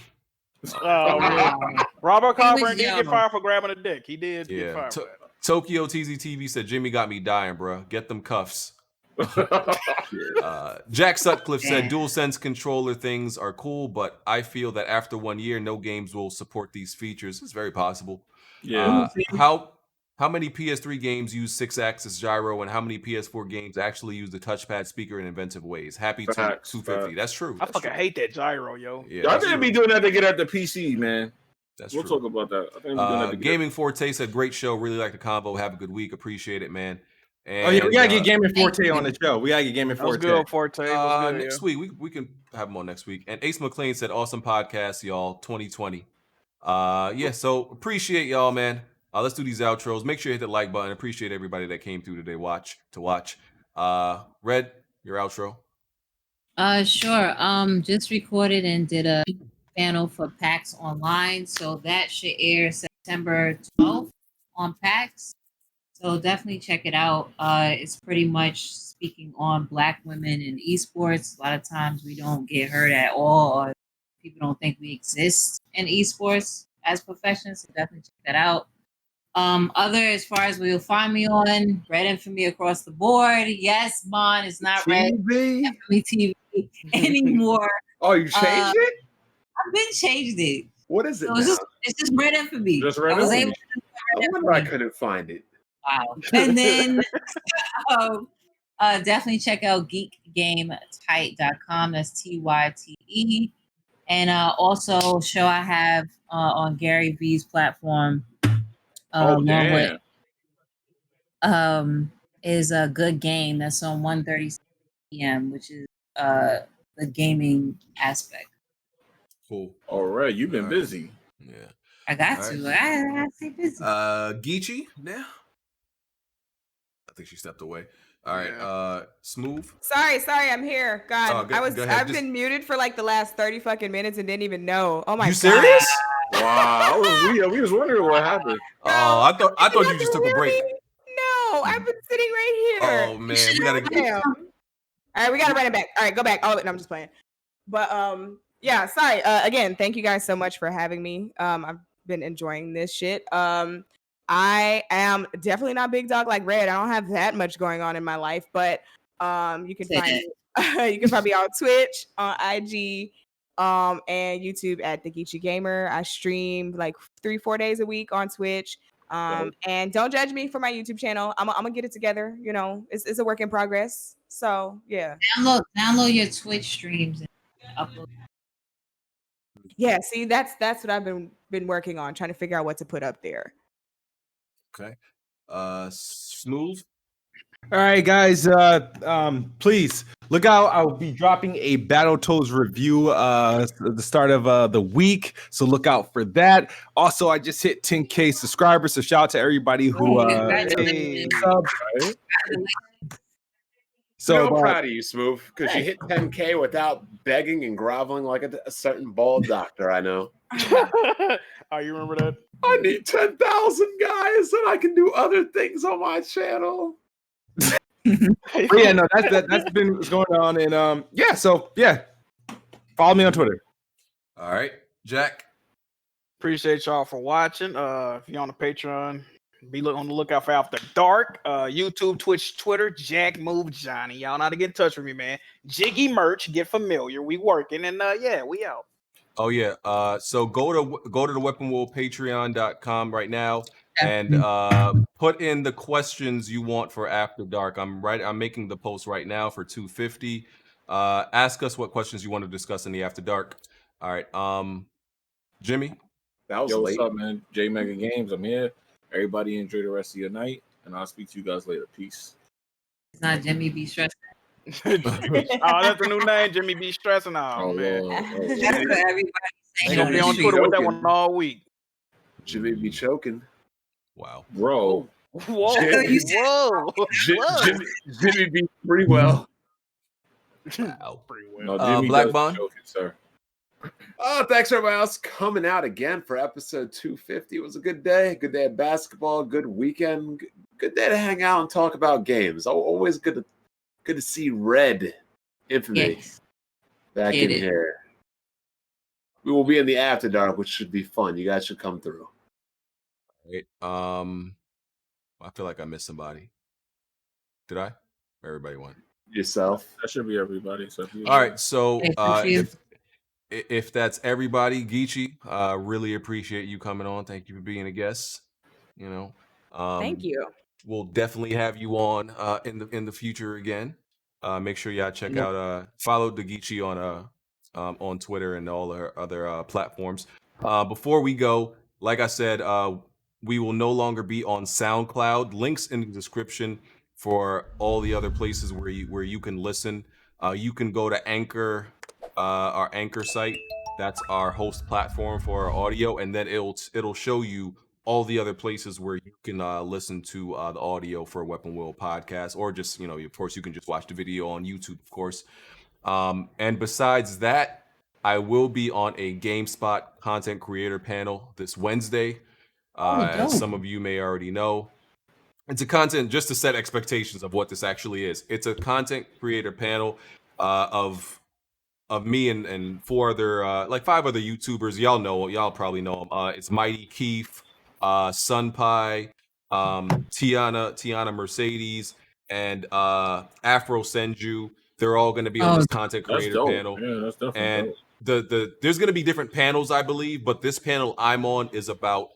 Robert Cogburn did get fired for grabbing a dick. He did get fired for that. Tokyo TZTV said, "Jimmy got me dying, bro. Get them cuffs." Jack Sutcliffe said, "DualSense controller things are cool, but I feel that after 1 year, no games will support these features." It's very possible. Yeah. How many PS3 games use 6-axis gyro, and how many PS4 games actually use the touchpad speaker in inventive ways? Happy to 250. That's true. I fucking hate that gyro, yo. Yeah, Y'all didn't be doing that to get at the PC, man. We'll talk about that. I think we're doing that to Gaming Forte said, "Great show. Really like the combo. Have a good week. Appreciate it, man." And, we gotta get Gaming Forte on the show. We gotta get Gaming Forte. Good, Forte. Next week we can have him on next week. And Ace McLean said, "Awesome podcast, y'all. 2020." So appreciate y'all, man. Let's do these outros. Make sure you hit the like button. Appreciate everybody that came through today to watch. Red, your outro. Sure. Just recorded and did a panel for PAX Online, so that should air September 12th on PAX. So definitely check it out. It's pretty much speaking on Black women in esports. A lot of times we don't get heard at all, or people don't think we exist in esports as professions. So definitely check that out. Other as far as where you'll find me on, Red Infamy across the board. Yes, Mon is not Red Infamy TV anymore. Oh, you changed it? I've been changed it. What is it? So it's just Red Infamy. Just Red I was Infamy. able to do I Red wonder I Infamy. couldn't find it. Wow. And then definitely check out geekgametight.com. That's TYTE. And also show I have on Gary V's platform. Is a good game that's on 1:30 p.m., which is the gaming aspect. Cool. All right, you've been busy. Yeah, I got to. I stay busy. Geechee now. I think she stepped away. All right, Smooth. Sorry, I'm here. God, go ahead. I've been muted for like the last 30 fucking minutes and didn't even know. Oh my God. You serious? Wow, we was wondering what happened. I thought you just took a break. No, I've been sitting right here. Oh man, we gotta Damn. All right, we gotta run it back. All right, go back. All of it. No, I'm just playing. But yeah, sorry. Again, thank you guys so much for having me. I've been enjoying this shit. I am definitely not big dog like Red. I don't have that much going on in my life, but you can find you can find me on Twitch, on IG, and YouTube at the Geechee Gamer. I stream like 3-4 days a week on Twitch. And don't judge me for my YouTube channel. I'm gonna get it together. You know, it's a work in progress. So yeah. Download your Twitch streams and upload. Yeah, see, that's what I've been working on, trying to figure out what to put up there. Okay. Smooth. All right, guys. Please look out. I'll be dropping a Battletoads review at the start of the week, so look out for that. Also, I just hit 10K subscribers, so shout out to everybody who subbed. So I'm proud of you, Smooth, because you hit 10K without begging and groveling like a certain bald doctor I know. Oh, you remember that? I need 10,000 guys so I can do other things on my channel. Yeah, no, that's been what's going on, and follow me on Twitter. All right, Jack. Appreciate y'all for watching. If you're on the Patreon, Be on the lookout for After Dark. YouTube, Twitch, Twitter, Jack Move Johnny. Y'all know how to get in touch with me, man. Jiggy merch, get familiar. We working, and yeah, we out. Oh yeah. So go to the weaponwheel.patreon.com right now and put in the questions you want for After Dark. I'm making the post right now for 250. Ask us what questions you want to discuss in the After Dark. All right. Jimmy. That was Yo, late. what's up, man? J Mega Games. I'm here. Everybody enjoy the rest of your night, and I'll speak to you guys later. Peace. It's not Jimmy B. Stressed. Oh, that's the new name, Jimmy B. Stressing. Oh, man. That's what everybody They saying. gonna be on Twitter with that one all week. Jimmy be choking. Wow. Bro. Whoa. Jimmy, Whoa. Jimmy be pretty well. Wow. Pretty well. No, Jimmy Black does Bond? joking, sir. Oh, thanks everybody else coming out again for episode 250. It was a good day. Good day of basketball. Good weekend. Good day to hang out and talk about games. Always good to see Red Infamy Yes. back in here. We will be in the After Dark, which should be fun. You guys should come through. Right. I feel like I missed somebody. Did I? Everybody won. Yourself. That should be everybody. So All right. So Hey, if that's everybody, Geechee, really appreciate you coming on. Thank you for being a guest. You know, Thank you. We'll definitely have you on in the future again. Make sure y'all check out follow the Geechee on Twitter and all our other platforms. Before we go, like I said, we will no longer be on SoundCloud. Links in the description for all the other places where you can listen. You can go to Anchor, our Anchor site. That's our host platform for our audio, and then it'll show you all the other places where you can listen to the audio for Weapon Wheel podcast, or just, of course, you can just watch the video on YouTube, of course. And besides that, I will be on a GameSpot content creator panel this Wednesday. As some of you may already know, it's a content, just to set expectations of what this actually is. It's a content creator panel of me and five other YouTubers. Y'all probably know them. It's Mighty Keith, Sunpie, Tiana Mercedes, and Afro Senju. They're all going to be on this content That's creator dope. panel. Yeah, that's definitely And dope. there's going to be different panels, I believe, but this panel I'm on is about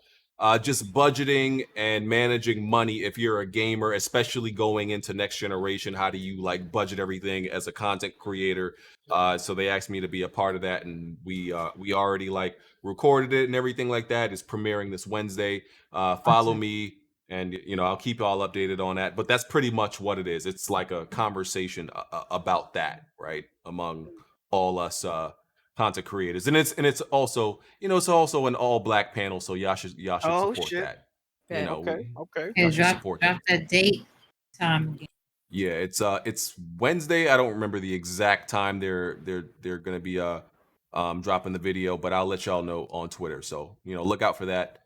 just budgeting and managing money if you're a gamer, especially going into next generation. How do you budget everything as a content creator? So they asked me to be a part of that, and we already recorded it and everything like that. It's premiering this Wednesday. Follow me, and I'll keep you all updated on that. But that's pretty much what it is. It's like a conversation about that, right, among all us content creators, and it's also it's also an all black panel, so y'all should support that. Okay. And drop that date, time again. Yeah, it's Wednesday. I don't remember the exact time they're gonna be dropping the video, but I'll let y'all know on Twitter. So look out for that,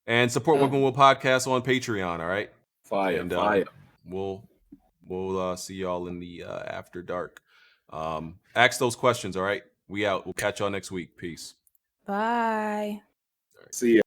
and support Weapon Wheel Podcast on Patreon. All right, fire. We'll see y'all in the After Dark. Ask those questions. All right, we out. We'll catch y'all next week. Peace. Bye. See ya.